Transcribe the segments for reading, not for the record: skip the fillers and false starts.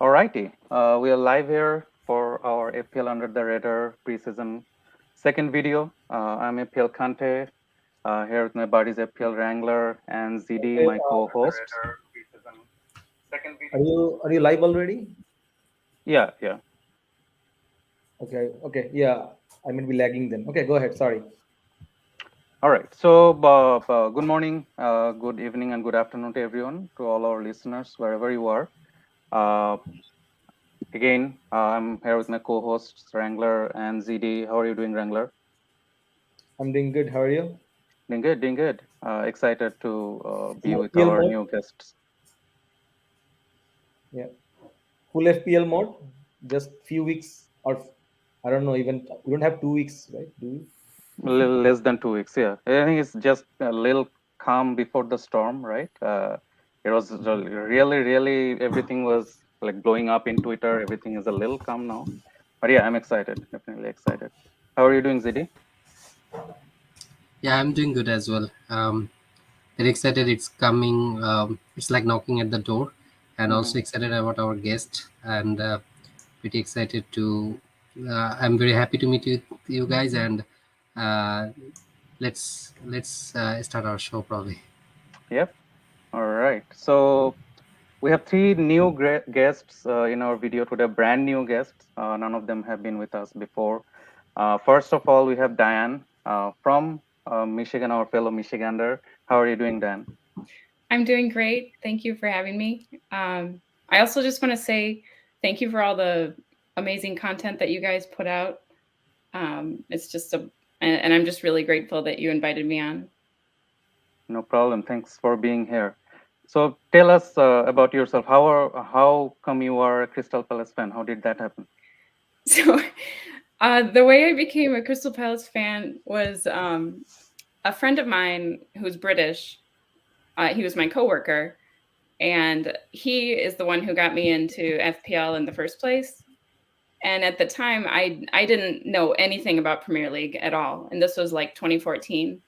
Alrighty, we are live here for our FPL Under the Radar preseason second video. I'm FPL Kante, here with my buddies FPL Wrangler and ZD, Okay, my co-hosts. are you live already? Yeah, yeah. Okay, yeah. I mean, be lagging then. Okay, go ahead. Sorry. All right. So, good morning, good evening, and good afternoon to everyone, to all our listeners, wherever you are. Uh, Again, I'm here with my co-hosts Wrangler and ZD. How are you doing, Wrangler? I'm doing good. How are you? Doing good, doing good. Excited to Full be with FPL our mode. new guests. Yeah, full FPL mode. Just few weeks, or I don't know. Even we don't have 2 weeks, right? Do we? A little less than 2 weeks, yeah. I think it's just a little calm before the storm, right? It was really, really, everything was like blowing up in Twitter. Everything is a little calm now. But yeah, I'm excited, definitely excited. How are you doing, ZD? Yeah, I'm doing good as well. Very excited it's coming. It's like knocking at the door, and Mm-hmm. also excited about our guest, and pretty excited to. I'm very happy to meet you guys, and uh, let's start our show probably. Yep. All right. So we have three new guests in our video today, brand new guests. None of them have been with us before. First of all, we have Diane from Michigan, our fellow Michigander. How are you doing, Dan? I'm doing great. Thank you for having me. I also just want to say thank you for all the amazing content that you guys put out. It's just and I'm just really grateful that you invited me on. No problem. Thanks for being here. So tell us about yourself. How come you are a Crystal Palace fan? How did that happen? So, the way I became a Crystal Palace fan was a friend of mine who's British. He was my coworker, and he is the one who got me into FPL in the first place. And at the time, I didn't know anything about Premier League at all, and this was like 2014.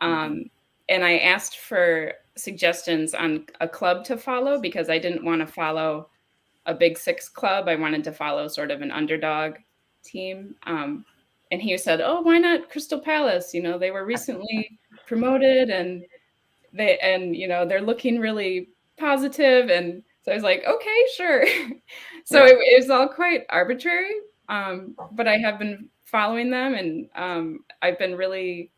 Um, and I asked for suggestions on a club to follow because I didn't want to follow a big six club. I wanted to follow sort of an underdog team. And he said, "Oh, why not Crystal Palace? You know, they were recently promoted, and they're looking really positive." And so I was like, "Okay, sure." So Yeah. it was all quite arbitrary, but I have been following them, and I've been really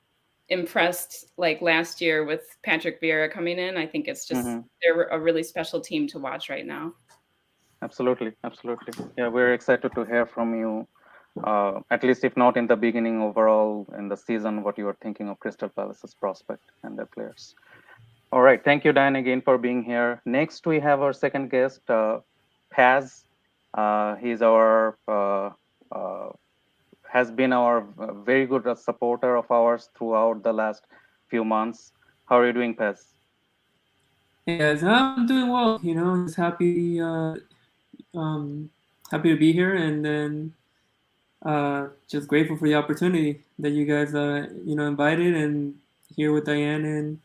impressed. Like last year with Patrick Vieira coming in, I think it's just they're a really special team to watch right now. Absolutely, absolutely. Yeah, we're excited to hear from you. At least, if not in the beginning, overall in the season, what you are thinking of Crystal Palace's prospect and their players. All right, thank you, Dan, again for being here. Next, we have our second guest, Paz. He's our has been our very good supporter of ours throughout the last few months. How are you doing, Paz? Hey guys, I'm doing well. Just happy to be here, and then just grateful for the opportunity that you guys invited, and here with Diane and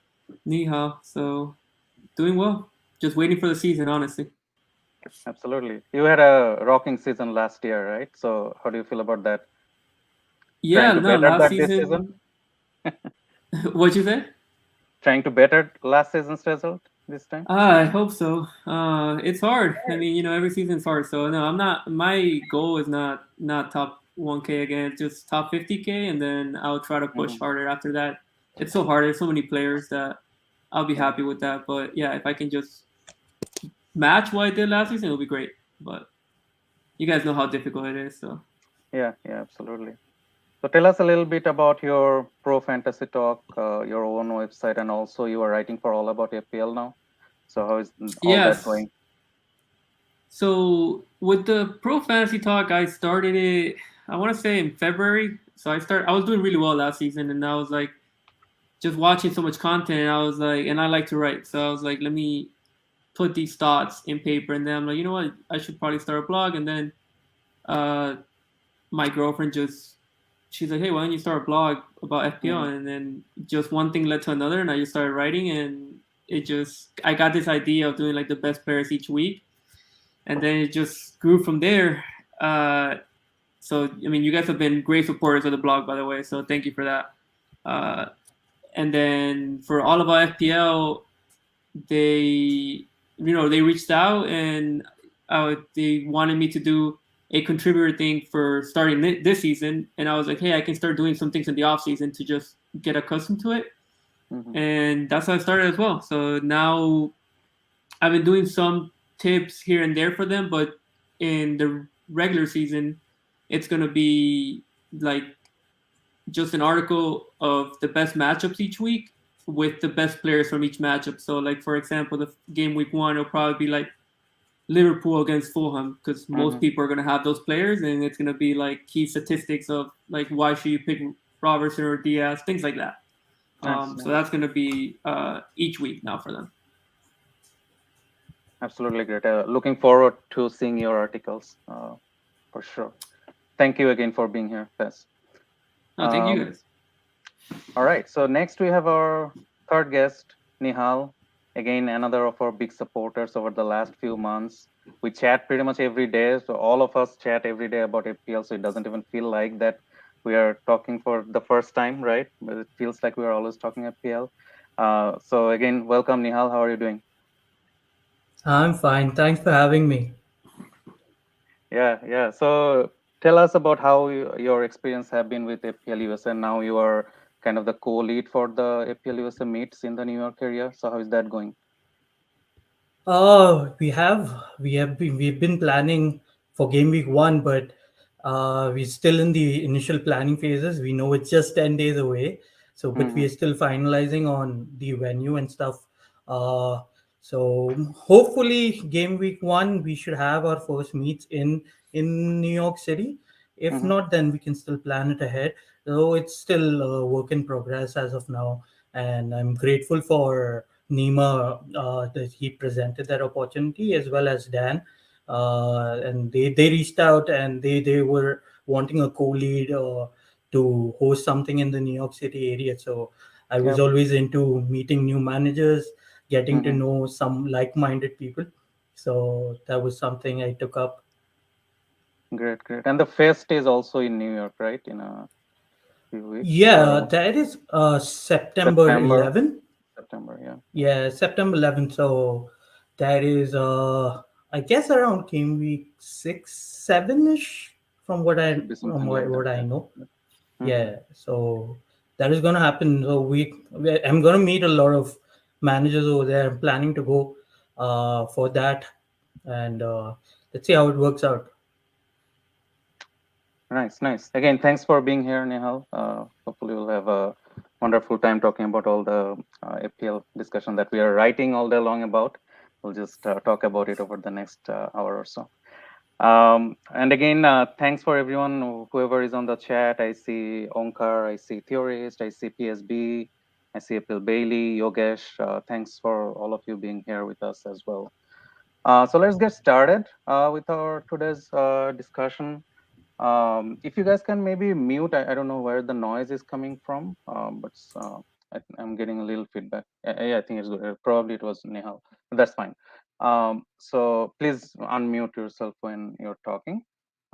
Nehal. So doing well. Just waiting for the season, honestly. Absolutely. You had a rocking season last year, right? So how do you feel about that? Trying Yeah, to no, better last that this season? season. What'd you say? Trying to better last season's result this time? I hope so. It's hard. I mean, every season's hard. So no, I'm not. My goal is not top 1K again. Just top 50K, and then I'll try to push harder after that. It's so hard. There's so many players that I'll be happy with that. But yeah, if I can just match what I did last season, it'll be great. But you guys know how difficult it is. So Yeah, absolutely. So tell us a little bit about your Pro Fantasy Talk, your own website, and also you are writing for All About FPL now. So how is all that yes. going? So with the Pro Fantasy Talk, I started it. I want to say in February. So I was doing really well last season, and I was like, just watching so much content. I was like, and I like to write, so I was like, let me put these thoughts in paper. And then I'm like, you know what, I should probably start a blog. And then my girlfriend she's like, hey, why don't you start a blog about FPL? And then just one thing led to another, and I just started writing, and I got this idea of doing like the best players each week. and then it just grew from there. So I mean, you guys have been great supporters of the blog, by the way. So thank you for that. Uh, and then for all of our FPL, they they reached out and they wanted me to do a contributor thing for starting this season, and I was like, hey, I can start doing some things in the off season to just get accustomed to it, and that's how I started as well. So now I've been doing some tips here and there for them, but in the regular season, it's gonna be like just an article of the best matchups each week with the best players from each matchup. So, like for example, the game week 1 will probably be like Liverpool against Fulham because most people are gonna have those players, and it's gonna be like key statistics of like why should you pick Robertson or Diaz, things like that. So that's gonna be each week now for them. Absolutely great. Looking forward to seeing your articles for sure. Thank you again for being here, Fess. No, thank you guys. All right. So next we have our third guest, Nehal. Again, another of our big supporters over the last few months. We chat pretty much every day. So all of us chat every day about FPL. So it doesn't even feel like that we are talking for the first time, right? But it feels like we are always talking FPL. So again, welcome, Nehal. How are you doing? I'm fine. Thanks for having me. Yeah. So tell us about how your experience have been with FPL USA. And now you are kind of the co-lead for the FPL USA meets in the New York area. So how is that going? We've been planning for game week 1, but we're still in the initial planning phases. We know it's just 10 days away, so but we are still finalizing on the venue and stuff. Uh, so hopefully, game week 1 we should have our first meets in New York City. If not, then we can still plan it ahead. So it's still a work in progress as of now, and I'm grateful for Nima that he presented that opportunity, as well as Dan, and they reached out and they were wanting a co-lead to host something in the New York City area. So I was Yep. always into meeting new managers, getting to know some like-minded people. So that was something I took up. Great. And the fest is also in New York, right? In a few weeks. Yeah, that is September September. 11th. September, yeah. Yeah, September 11th. So that is, I guess, around game week 6, 7-ish, from what I Should be from something like that. what I Yeah. know. Mhm. Yeah, so that is gonna happen. So I'm gonna meet a lot of managers over there. I'm planning to go for that, and let's see how it works out. Nice. Again, thanks for being here, Nehal. Hopefully, we'll have a wonderful time talking about all the FPL discussion that we are writing all day long about. We'll just talk about it over the next hour or so. And again, thanks for everyone, whoever is on the chat. I see Onkar, I see Theorist, I see PSB, I see Apil Bailey, Yogesh. Thanks for all of you being here with us as well. So let's get started with our today's discussion. If you guys can maybe mute, I don't know where the noise is coming from, but I'm getting a little feedback. Yeah, I think it's good. Probably it was Nehal, but that's fine. So please unmute yourself when you're talking.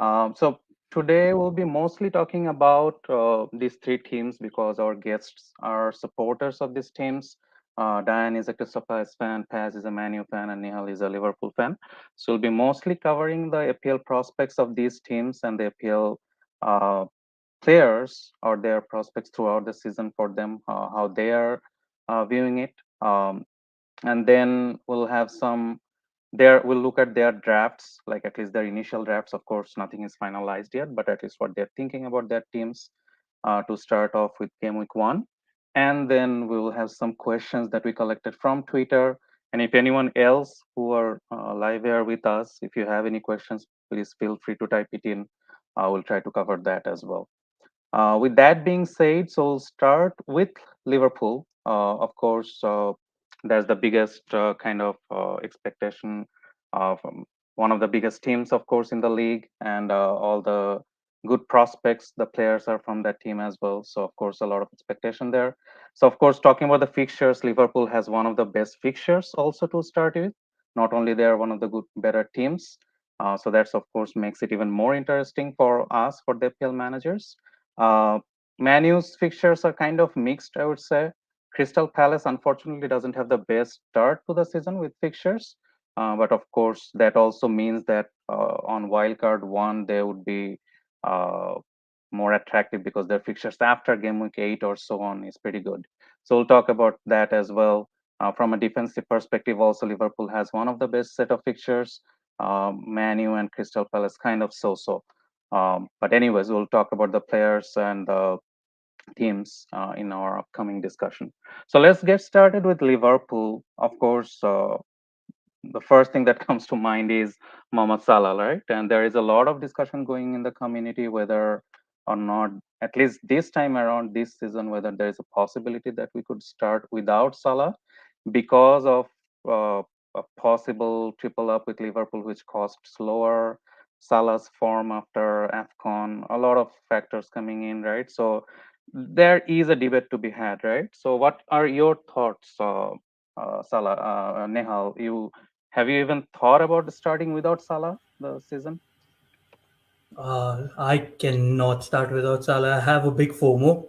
So today we'll be mostly talking about these three teams because our guests are supporters of these teams. Diane is a Crystal Palace fan, Paz is a ManU fan, and Nehal is a Liverpool fan. So we'll be mostly covering the FPL prospects of these teams and the FPL uh, players or their prospects throughout the season for them, how they are viewing it. And then we'll have some there, we'll look at their drafts, like at least their initial drafts. Of course, nothing is finalized yet, but at least what they're thinking about their teams to start off with game week 1. And then we will have some questions that we collected from Twitter. And if anyone else who are live here with us, if you have any questions, please feel free to type it in. I will try to cover that as well. With that being said, so we'll start with Liverpool. Of course, there's the biggest kind of expectation from one of the biggest teams, of course, in the league, and all the good prospects, the players are from that team as well. So, of course, a lot of expectation there. So, of course, talking about the fixtures, Liverpool has one of the best fixtures also to start with. Not only they are one of the better teams, so that's of course makes it even more interesting for us, for the FPL managers. ManU's fixtures are kind of mixed, I would say. Crystal Palace unfortunately doesn't have the best start to the season with fixtures, but of course that also means that on wildcard one they would be uh, more attractive because their fixtures after game week 8 or so on is pretty good. So we'll talk about that as well. From a defensive perspective, also Liverpool has one of the best set of fixtures. ManU and Crystal Palace kind of so-so. But anyways, we'll talk about the players and the teams in our upcoming discussion. So let's get started with Liverpool. Of course, the first thing that comes to mind is Mohamed Salah, right? And there is a lot of discussion going in the community whether or not, at least this time around this season, whether there is a possibility that we could start without Salah because of a possible triple up with Liverpool, which costs lower. Salah's form after AFCON, a lot of factors coming in, right? So there is a debate to be had, right? So what are your thoughts, Salah, Nehal? Have you even thought about starting without Salah the season? I cannot start without Salah. I have a big FOMO,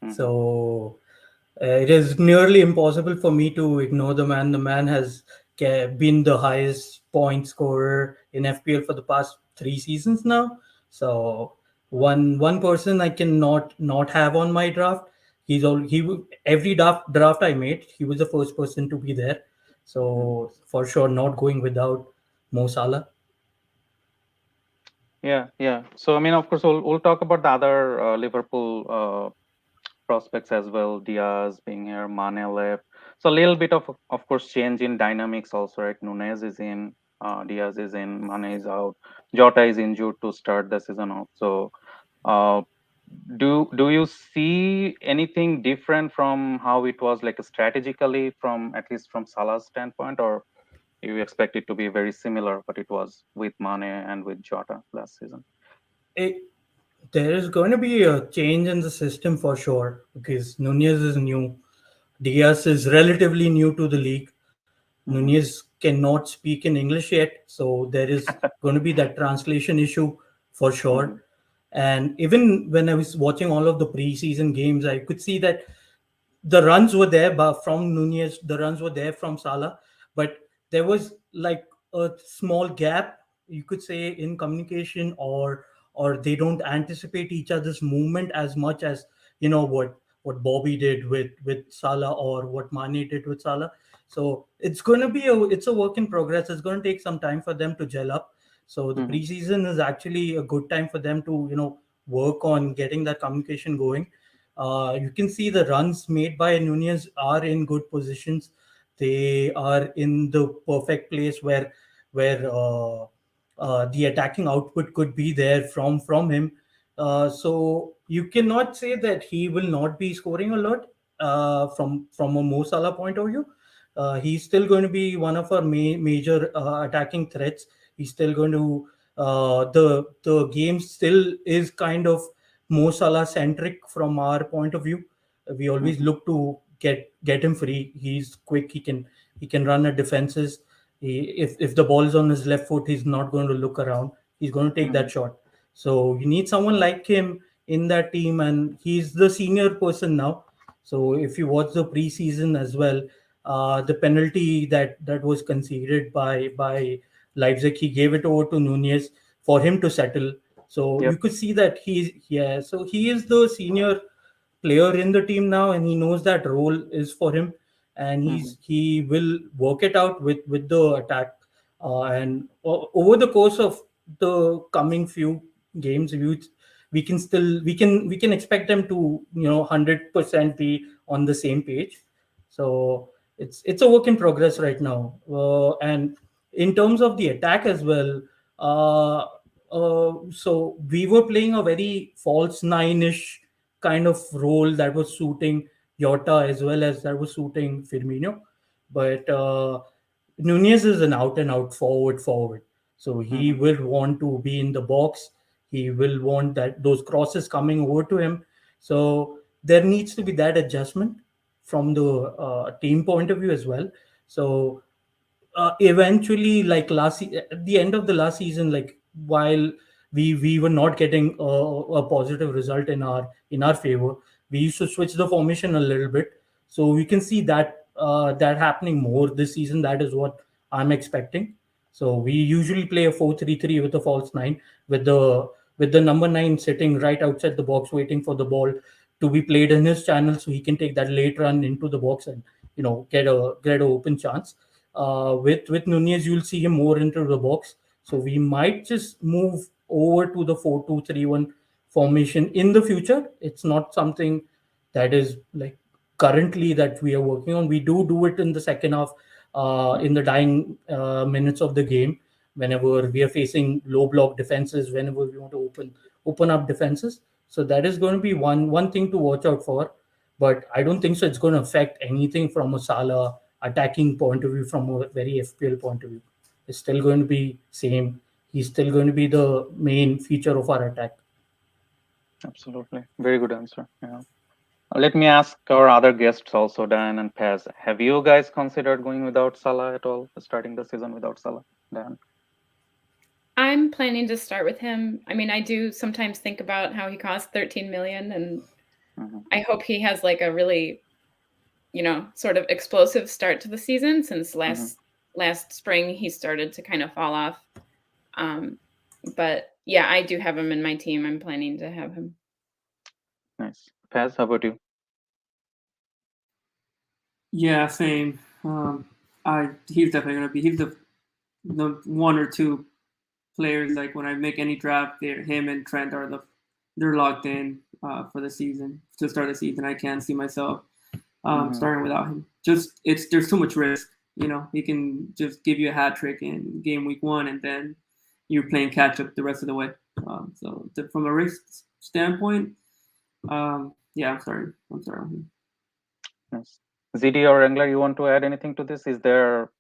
Mm-hmm. so it is nearly impossible for me to ignore the man. The man has been the highest point scorer in FPL for the past 3 seasons now. So one person I cannot not have on my draft. Every draft I made, he was the first person to be there. So for sure, not going without Mo Salah. Yeah, yeah. So I mean, of course, we'll talk about the other Liverpool prospects as well. Diaz being here, Mane left. So a little bit of course, change in dynamics also, right? Nunez is in, Diaz is in, Mane is out, Jota is injured to start the season off. So, uh, do you see anything different from how it was like strategically from at least from Salah's standpoint, or you expect it to be very similar what it was with Mane and with Jota last season? It, there is going to be a change in the system for sure because Nunez is new. Diaz is relatively new to the league. Mm-hmm. Nunez cannot speak in English yet, so there is going to be that translation issue for Mm-hmm. sure. And even when I was watching all of the preseason games, I could see that the runs were there but from Nunez, the runs were there from Salah, but there was like a small gap, you could say, in communication, or they don't anticipate each other's movement as much as what Bobby did with Salah or what Mane did with Salah. So it's a work in progress. It's going to take some time for them to gel up. So the Mm-hmm. preseason is actually a good time for them to work on getting that communication going. You can see the runs made by Nunez are in good positions. They are in the perfect place where the attacking output could be there from him. So you cannot say that he will not be scoring a lot from a Mo Salah point of view. He's still going to be one of our major attacking threats. He's still going to the game still is kind of Mo Salah centric from our point of view. We always Mm-hmm. look to get him free. He's quick. He can run at defenses. If the ball is on his left foot, he's not going to look around. He's going to take Mm-hmm. that shot. So you need someone like him in that team, and he's the senior person now. So if you watch the preseason as well, the penalty that was conceded by Leipzig, he gave it over to Nunez for him to settle. So you Yep. could see that so he is the senior player in the team now, and he knows that role is for him, and Mm-hmm. he will work it out with the attack. And over the course of the coming few games, we can expect them to 100% be on the same page. So it's a work in progress right now. And in terms of the attack as well, uh, so we were playing a very false nine-ish kind of role that was suiting Jota as well as that was suiting Firmino. But Nunez is an out and out forward. So he Mm-hmm. will want to be in the box. He will want that those crosses coming over to him. So there needs to be that adjustment from the team point of view as well. So eventually, like at the end of the last season, like while we were not getting a positive result in our favor, we used to switch the formation a little bit. So we can see that that happening more this season. That is what I'm expecting. So we usually play a 4-3-3 with a false nine, with the number nine sitting right outside the box, waiting for the ball to be played in his channel, so he can take that late run into the box and get a open chance. With Nunez, you'll see him more into the box. So we might just move over to the 4-2-3-1 formation in the future. It's not something that is like currently that we are working on. We do it in the second half, in the dying minutes of the game, whenever we are facing low block defenses, whenever we want to open up defenses. So that is going to be one thing to watch out for. But I don't think so it's going to affect anything from a Salah attacking point of view, from a very FPL point of view. It's still going to be same. He's still going to be the main feature of our attack. Absolutely. Very good answer. Yeah. Let me ask our other guests also, Diane and Paz. Have you guys considered going without Salah at all, starting the season without Salah? Diane? I'm planning to start with him. I mean, I do sometimes think about how he cost 13 million, and I hope he has like a really, sort of explosive start to the season, since last spring he started to kind of fall off. But yeah, I do have him in my team. I'm planning to have him. Nice. Paz, how about you? Yeah, same. He's definitely gonna be. He's the one or two players, like when I make any draft, him and Trent they're locked in for the season, to start the season. I can't see myself starting without him. There's too much risk. He can just give you a hat trick in game week 1, and then you're playing catch up the rest of the way. From a risk standpoint, yeah, I'm sorry with him. Nice. ZD or Wrangler, you want to add anything to this? Is there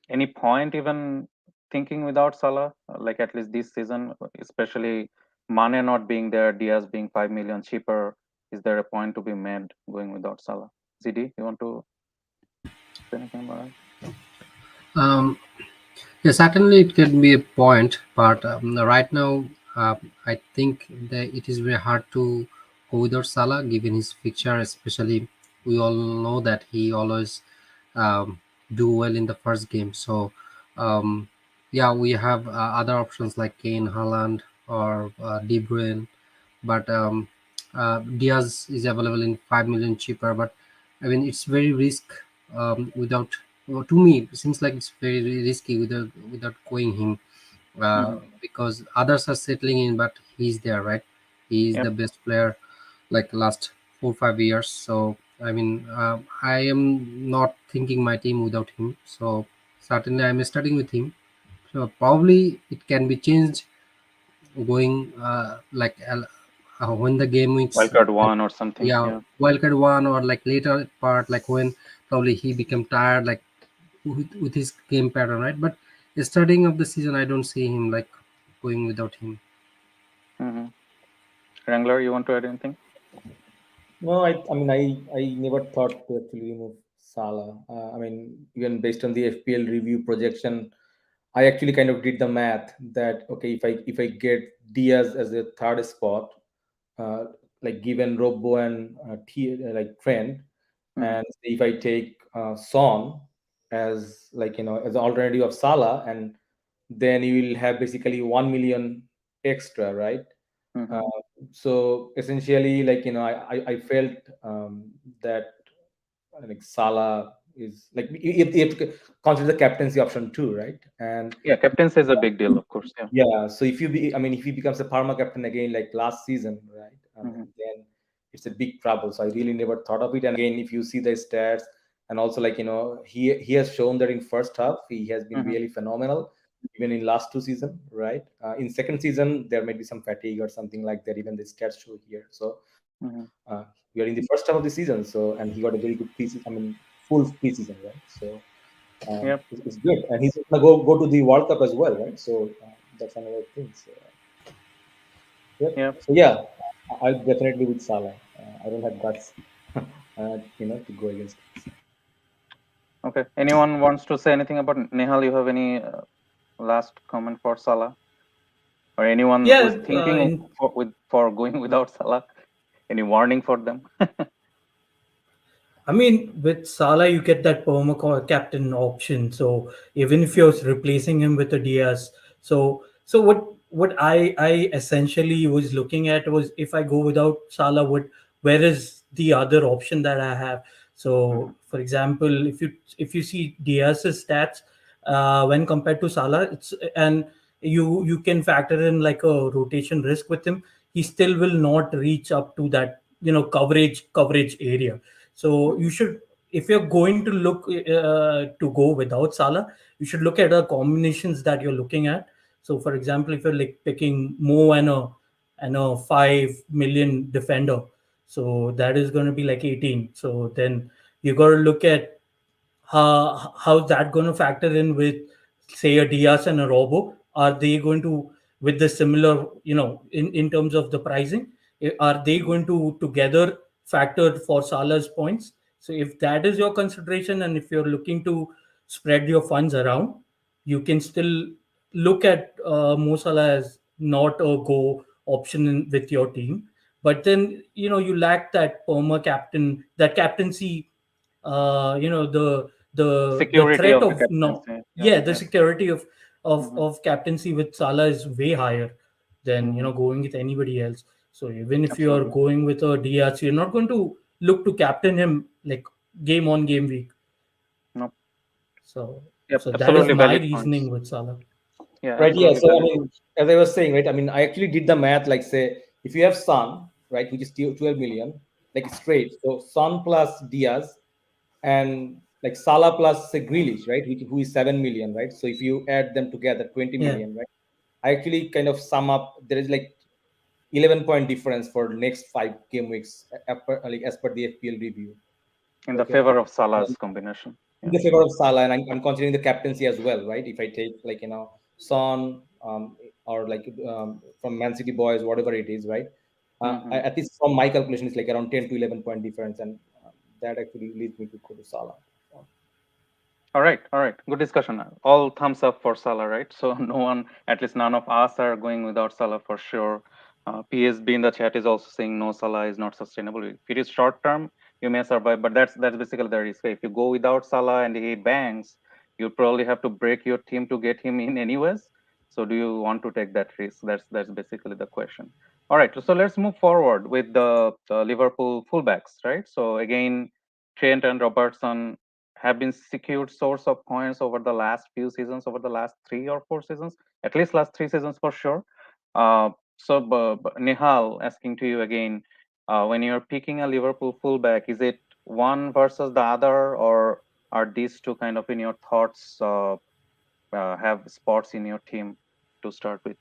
any point even thinking without Salah, like at least this season, especially Mane not being there, Diaz being 5 million cheaper? Is there a point to be made going without Salah? ZD, you want to say anything about it? Yeah, certainly it can be a point, but right now I think that it is very hard to go without Salah given his fixture. Especially, we all know that he always do well in the first game. So yeah, we have other options like Kane, Haaland, or De Bruyne, but Diaz is available in 5 million cheaper. But I mean, it's very risk without. Well, to me, it seems like it's very risky without going him, because others are settling in, but he's there, right? He's Yep. the best player, like last 4 5 years. So I mean, I am not thinking my team without him. So certainly, I'm starting with him. So probably it can be changed going when the game weeks, Wildcard like, 1 or something. yeah, Yeah. wildcard one, or like later part, like when probably he become tired, like with his game pattern, right? But the starting of the season, I don't see him like going without him. Wrangler, you want to add anything? No, I mean, I never thought to actually remove Salah. I mean, even based on the FPL review projection, I actually kind of did the math that okay, if I get Diaz as a third spot, uh, like given Robbo and like Trent, and if I take Son as like as an alternative of Salah, and then you will have basically 1 million extra, right? Uh, so essentially, like I felt that like Salah is like you have to consider the captaincy option too, right? And Yeah, captaincy is a big deal, of course. Yeah. yeah, so I mean, if he becomes a Parma captain again like last season, right? I mean, then it's a big trouble. So I really never thought of it. And again, if you see the stats, and also like he has shown that in first half he has been really phenomenal, even in last two season, right? In second season there might be some fatigue or something like that. Even the stats show here. So we are in the first half of the season, so and he got a very good preseason. I mean, full preseason, right? So Yep. it's good, and he's gonna go to the World Cup as well, right? So that's another thing. So, yep. Yep. So yeah, I'll definitely with Salah. I don't have guts, to go against him. Okay. Anyone wants to say anything about Nehal? You have any last comment for Salah, or anyone who Yeah, is thinking for going without Salah? Any warning for them? I mean, with Salah, you get that perma captain option. So even if you're replacing him with a Diaz, so what I essentially was looking at was, if I go without Salah, what where is the other option that I have? Mhm, So, for example, if you see Diaz's stats when compared to Salah, it's and you can factor in like a rotation risk with him. He still will not reach up to that coverage area. So you mhm, should, if you're going to look to go without Salah, you should look at the combinations that you're looking at. So, for example, if you're like picking Mo and a 5 million defender, so that is going to be like 18. So then you got to look at how's that going to factor in with, say, a Diaz and a Robo? Are they going to, with the similar, in terms of the pricing, are they mhm, going to together factor for Salah's points? So if that is your consideration, and if you're looking to spread your funds around, you can still look at Mo Salah as not a go option with your team. But then you lack that perma captain, that captaincy, the Security threat of the of, no, captaincy. Yeah. yeah, the Yes. security of Mhm, of captaincy with Salah is way higher than mhm, going with anybody else. So even if you are absolutely. going with a Diaz, you're not going to look to captain him like game on game week. No. So Yep. so that is Absolutely my valid points. reasoning with Salah. Yeah. Right. Yeah. Absolutely So I valid mean, points. as I was saying, right. I mean, I actually did the math. Like, say, if you have Son, right, which is 12 million, like straight. So Son plus Diaz, and like Salah plus say Grealish, right, who is 7 million, right. So if you add them together, 20 Yeah. million, right. I actually kind of sum up. There is like 11-point difference for next 5 game weeks, like as per the FPL review. In the Okay. favor of Salah's combination. In Yeah. the favor of Salah, and I'm considering the captaincy as well, right? If I take like Son, or like from Man City boys, whatever it is, right? Mhm. At least from my calculation, it's like around 10 to 11 point difference, and that actually leads me to go to Salah. All right, all right. Good discussion. All thumbs up for Salah, right? So no one, at least none of us, are going without Salah for sure. PSB in the chat is also saying no, Salah is not sustainable. If it is short term, you may survive, but that's basically the risk. If you go without Salah and he bangs, you probably have to break your team to get him in anyways. So do you want to take that risk? That's basically the question. All right, so let's move forward with the Liverpool fullbacks, right? So again, Trent and Robertson have been secured source of points over the last few seasons, over the last 3 or 4 seasons, at least last 3 seasons for sure. Nihal, asking to you again, when you're picking a Liverpool fullback, is it one versus the other, or are these two kind of in your thoughts have spots in your team to start with?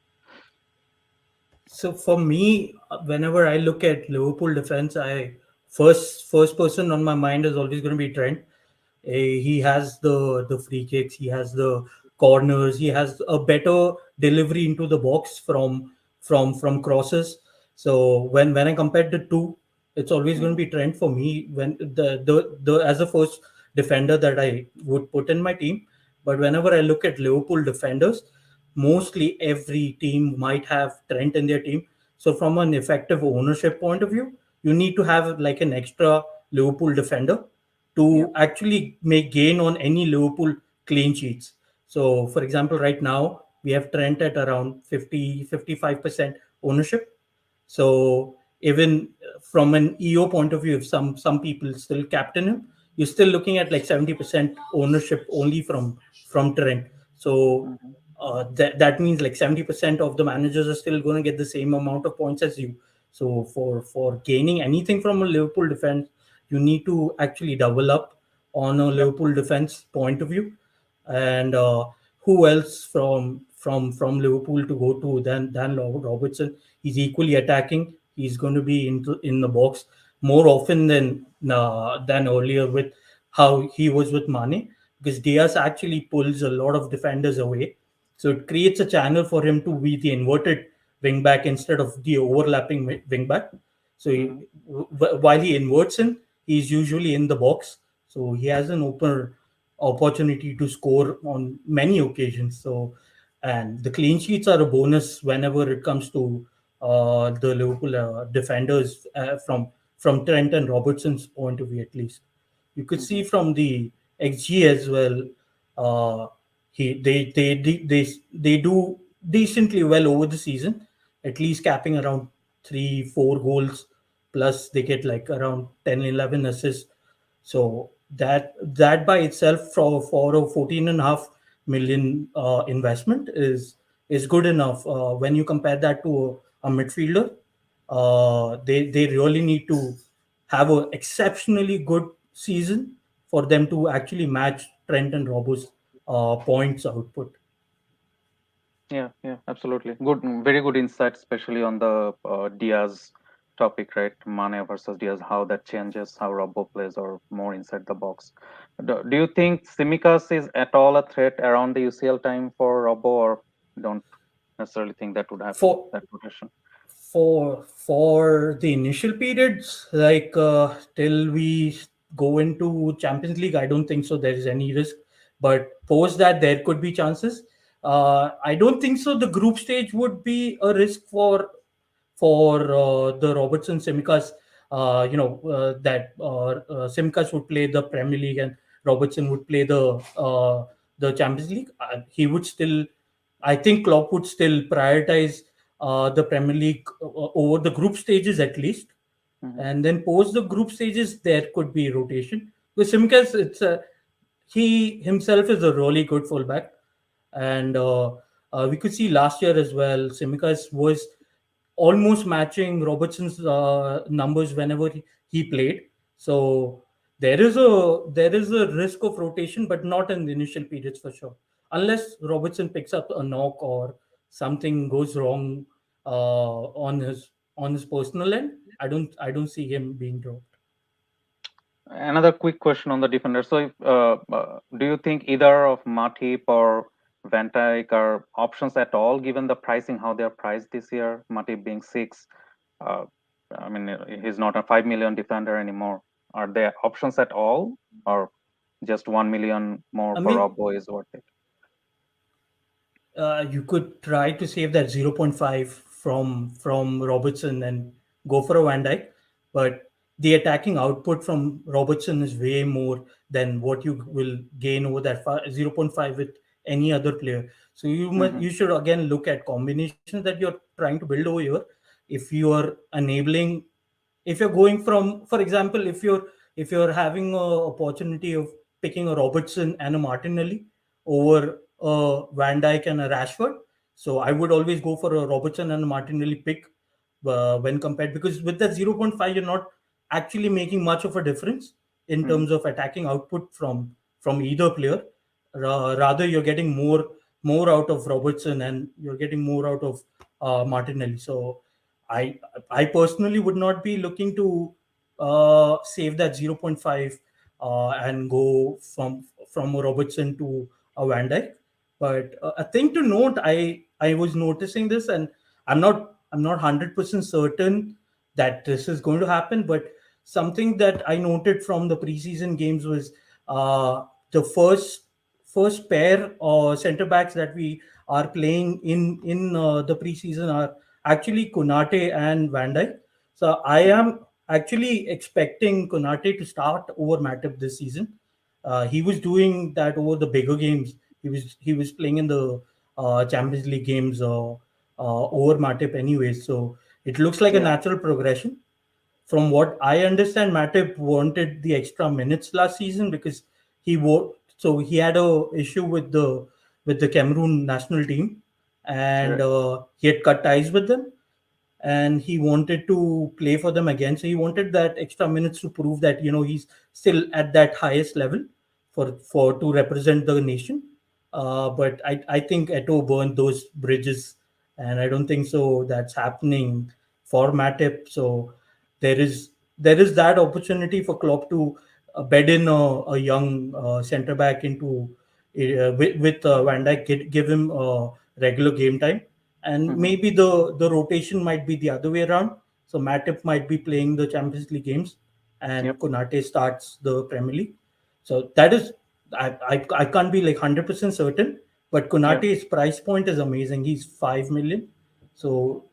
So for me, whenever I look at Liverpool defense, I first person on my mind is always going to be Trent. He has the free kicks, he has the corners, he has a better delivery into the box from crosses. So when I compare the two, it's always going to Mhm, be Trent for me, when the as a first defender that I would put in my team. But whenever I look at Liverpool defenders, mostly every team might have Trent in their team. So from an effective ownership point of view, you need to have like an extra Liverpool defender yeah. to actually make gain on any Liverpool clean sheets. So, for example, right now we have Trent at around 50-55% ownership. So even from an EO point of view, if some people still captain him, you're still looking at like 70% ownership only from Trent. So Mhm, that means like 70% of the managers are still going to get the same amount of points as you. So for gaining anything from a Liverpool defense, you need to actually double up on a yep. Liverpool defense point of view. And who else from Liverpool to go to than Robertson? He's equally attacking. He's going to be in the box more often than earlier with how he was with Mane, because Diaz actually pulls a lot of defenders away. So it creates a channel for him to be the inverted wing back instead of the overlapping wing back. So Mhm, while he inverts in, he's usually in the box. So he has an opportunity to score on many occasions. So, and the clean sheets are a bonus whenever it comes to the Liverpool defenders from Trent and Robertson's point of view, at least. You could see from the XG as well. Uh, they do decently well over the season, at least capping around 3-4 goals, plus they get like around 10-11 assists. So that by itself for a 14.5 million investment is good enough. When you compare that to a midfielder, they really need to have an exceptionally good season for them to actually match Trent and Robbo's points output. Yeah, absolutely. Good, very good insight, especially on the Diaz topic, right? Mane versus Diaz, how that changes, how Robbo plays, or more inside the box. Do you think Simicas is at all a threat around the UCL time for Robbo, or don't necessarily think that would happen, For that rotation? for the initial periods, like till we go into Champions League, I don't think so there is any risk. But post that, there could be chances. I don't think so the group stage would be a risk for the Robertson Simicas. That Simicas would play the Premier League and Robertson would play the Champions League. He would still, I think Klopp would still prioritize the Premier League over the group stages at least, and then post the group stages there could be rotation. With Simicas, he himself is a really good fullback, and we could see last year as well. Simicas was almost matching Robertson's numbers whenever he played. So there is a risk of rotation, but not in the initial periods for sure, unless Robertson picks up a knock or something goes wrong on his personal end. I don't see him being dropped. Another quick question on the defender. So, if, do you think either of Matip or Van Dijk are options at all, given the pricing, how they are priced this year? Matip being six, uh, I mean, he's not a 5 million defender anymore. Are there options at all, or just 1 million more I for mean, Robbo is worth it? you could try to save that zero point 0.5 from Robertson and go for a Van Dijk, but the attacking output from Robertson is way more than what you will gain over that zero point 0.5 with any other player. So you should again look at combinations that you're trying to build over here. If you are enabling, if you're going from, for example, if you're having a opportunity of picking a Robertson and a Martinelli over a Van Dijk and a Rashford, so I would always go for a Robertson and a Martinelli pick when compared, because with that zero point 0.5 you're not actually making much of a difference in terms of attacking output from either player. Rather, you're getting more out of Robertson and you're getting more out of Martinelli. So I I personally would not be looking to save that zero point 0.5 and go from a Robertson to a Van Dijk. But a thing to note, I was noticing this, and I'm not 100% certain that this is going to happen. But something that I noted from the preseason games was the first pair or center backs that we are playing in the preseason are actually Konate and Van Dijk. So I am actually expecting Konate to start over Matip this season. He was doing that over the bigger games. He was playing in the Champions League games over Matip anyway. So it looks like a Yeah. natural progression. From what I understand, Matip wanted the extra minutes last season because he had a issue with the Cameroon national team, and Right. he had cut ties with them, and he wanted to play for them again. So he wanted that extra minutes to prove that he's still at that highest level for to represent the nation. But I think Eto burned those bridges, and I don't think so that's happening for Matip. So there is that opportunity for Klopp to bed in a young centre back into with Van Dijk, give him regular game time, and maybe the rotation might be the other way around. So Matip might be playing the Champions League games, and Yep. Konate starts the Premier League. So I can't be like 100% certain, but Yeah. Konate's price point is amazing. He's 5 million, so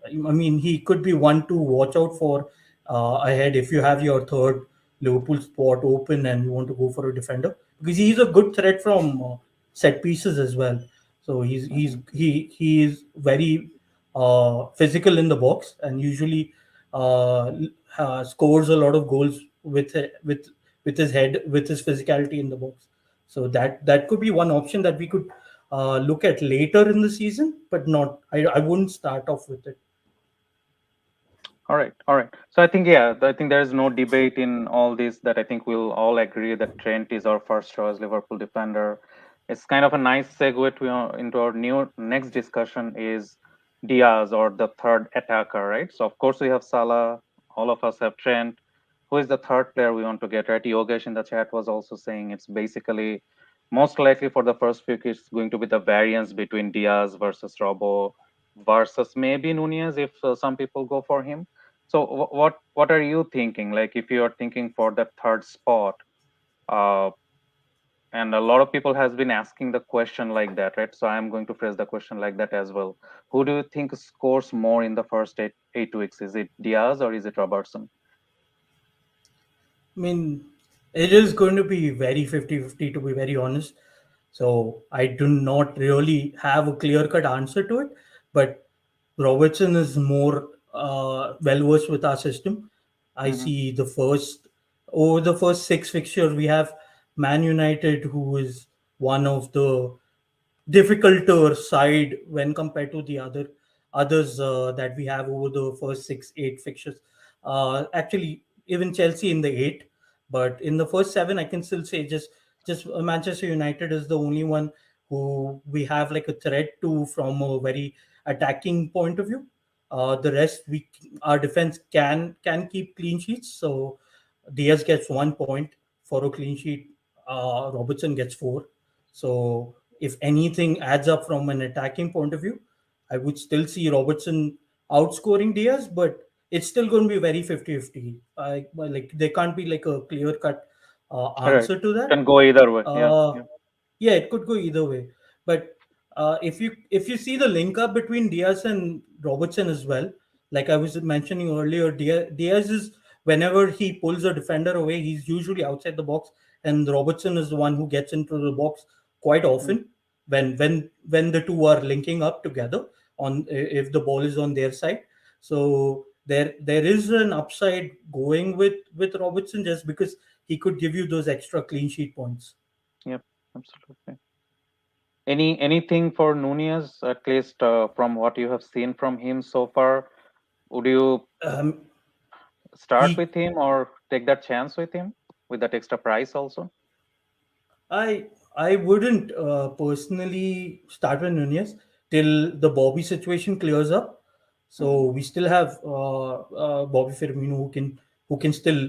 I mean he could be one to watch out for ahead if you have your third Liverpool spot open and you want to go for a defender, because he's a good threat from set pieces as well. So Mm-hmm. he is very physical in the box, and usually scores a lot of goals with his head, with his physicality in the box. So that could be one option that we could look at later in the season, but not. I wouldn't start off with it. All right, all right. So I think, yeah, I think there is no debate in all this, that I think we'll all agree that Trent is our first choice Liverpool defender. It's kind of a nice segue to into our new next discussion is Diaz, or the third attacker, right? So of course we have Salah, all of us have Trent. Who is the third player we want to get, right? Yogesh in the chat was also saying it's basically most likely for the first pick it's going to be the variance between Diaz versus Robbo versus maybe Nunez if some people go for him. So what are you thinking? Like if you are thinking for the third spot, uh, and a lot of people has been asking the question like that, right? So I'm going to phrase the question like that as well. Who do you think scores more in the first 8 weeks? Is it Diaz or is it Robertson? I mean, it is going to be very 50-50, to be very honest. So I do not really have a clear cut answer to it, but Robertson is more well versed with our system. I Mm-hmm. see over the first six fixtures, we have Man United, who is one of the difficulter side when compared to the others that we have over the first 6 8 fixtures. Actually, even Chelsea in the eight, but in the first seven, I can still say just Manchester United is the only one who we have like a threat to from a very attacking point of view. The rest, we our defense can keep clean sheets. So Diaz gets 1 point for a clean sheet. Robertson gets four. So if anything adds up from an attacking point of view, I would still see Robertson outscoring Diaz, but it's still going to be very 50-50. Like there can't be like a clear cut All right. answer to that. Can go either way. Yeah. Uh, Yeah. yeah, it could go either way. But if you see the link up between Diaz and Robertson as well, like I was mentioning earlier, Diaz is whenever he pulls a defender away, he's usually outside the box, and Robertson is the one who gets into the box quite Mm. often when the two are linking up together on if the ball is on their side. So there is an upside going with Robertson just because he could give you those extra clean sheet points. Yep. Absolutely. Anything for Nunez, at least from what you have seen from him so far? Would you Um, start he with him or take that chance with him with that extra price also? I wouldn't personally start with Nunez till the Bobby situation clears up. Hmm. So we still have Bobby Firmino who can still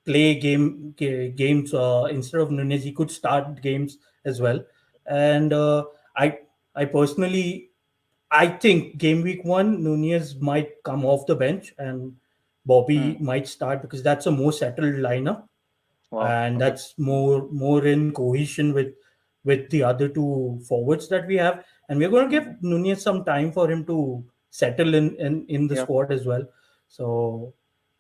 play games instead of Nunez. He could start games as well, and I I personally I think game week one Nunez might come off the bench and Bobby Hmm. might start because that's a more settled lineup Wow. and Okay. that's more in cohesion with the other two forwards that we have, and we're going to give Hmm. Nunez some time for him to settle in the Yep. squad as well. So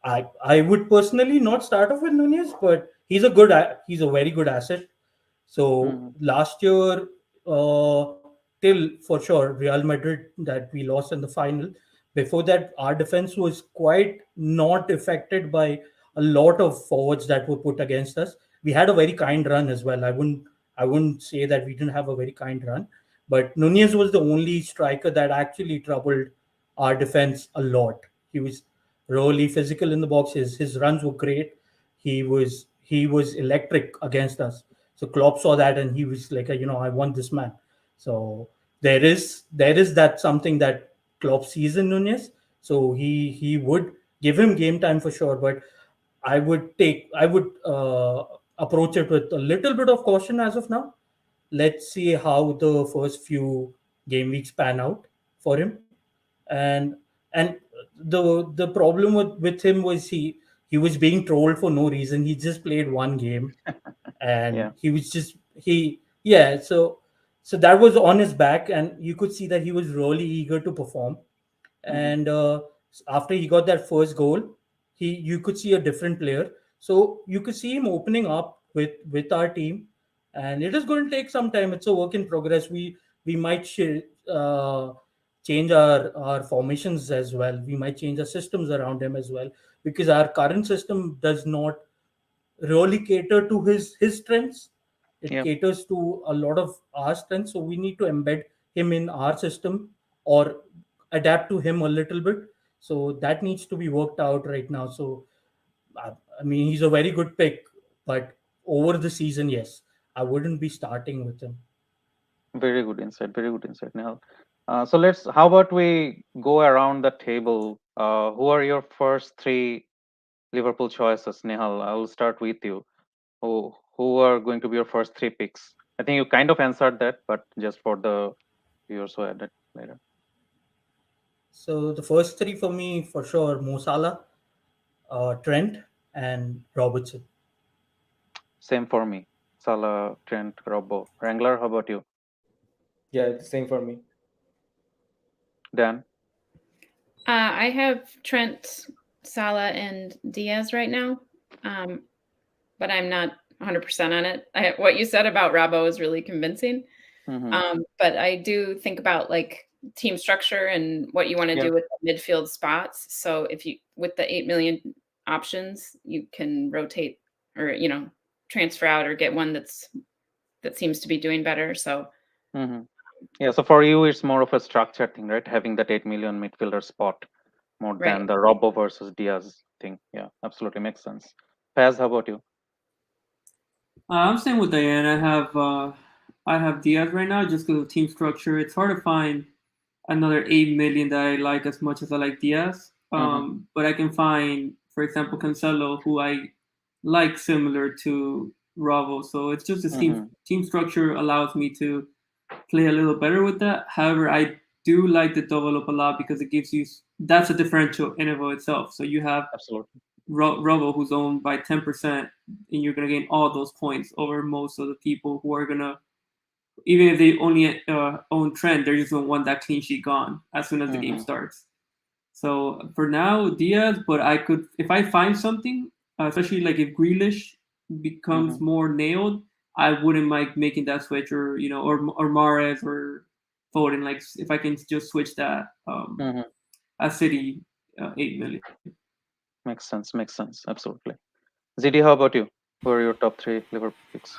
I would personally not start off with Nunez, but he's a very good asset. So Hmm. last year, till for sure Real Madrid that we lost in the final. Before that, our defense was quite not affected by a lot of forwards that were put against us. We had a very kind run as well. I wouldn't say that we didn't have a very kind run, but Nunez was the only striker that actually troubled our defense a lot. He was really physical in the box. His runs were great. He was electric against us. So Klopp saw that and he was like, I want this man. So there is that something that Klopp sees in Nunez. So he would give him game time for sure, but I would approach it with a little bit of caution as of now. Let's see how the first few game weeks pan out for him, and the problem with him was he was being trolled for no reason. He just played one game, and Yeah. he was just he yeah. So that was on his back, and you could see that he was really eager to perform. Hmm. And after he got that first goal, he you could see a different player. So you could see him opening up with our team, and it is going to take some time. It's a work in progress. We might uh, change our formations as well. We might change the systems around him as well, because our current system does not really cater to his strengths. It Yeah. caters to a lot of our strengths, so we need to embed him in our system or adapt to him a little bit. So that needs to be worked out right now. So I mean, he's a very good pick, but over the season, yes, I wouldn't be starting with him. Very good insight. Very good insight, Nehal. So let's. How about we go around the table? Who are your first three Liverpool choices, Nehal? I will start with you. Who are going to be your first three picks? I think you kind of answered that, but just for the viewers who added later. So the first three for me, for sure, Mo Salah, Trent, and Robertson. Same for me. Salah, Trent, Robbo, Wrangler. How about you, Yeah, the same for me. Dan? I have Trent, Salah, and Diaz right now, um, but I'm not 100% on it. What you said about Robbo is really convincing. Mm-hmm. But I do think about like team structure and what you want to Yeah, do with the midfield spots. So if you with the 8 million options, you can rotate or transfer out or get one that seems to be doing better. So mm-hmm. Yeah. So for you, it's more of a structure thing, right? Having that 8 million midfielder spot more right. than the Robbo versus Diaz thing. Yeah, absolutely makes sense. Paz, how about you? I'm staying with Diane. I have Diaz right now just because of team structure. It's hard to find another 8 million that I like as much as I like Diaz. Mm-hmm. But I can find, for example, Cancelo, who I like similar to Ravo. So it's just the Mm-hmm. team structure allows me to play a little better with that. However, I do like the double up a lot because it gives you that's a differential in and of itself. So you have Absolutely. Robo, who's owned by 10%, and you're going to gain all those points over most of the people who are going to, even if they only own Trent, they're just going to want that clean sheet gone as soon as the game Mm-hmm. starts. So for now, Diaz, but I could, if I find something, especially like if Grealish becomes Mm-hmm. more nailed, I wouldn't mind making that switch, or or Mahrez or Foden. Like if I can just switch that Mm-hmm. at City 8 million. Makes sense. Makes sense. Absolutely. ZD, how about you? Who are your top three Liverpool picks?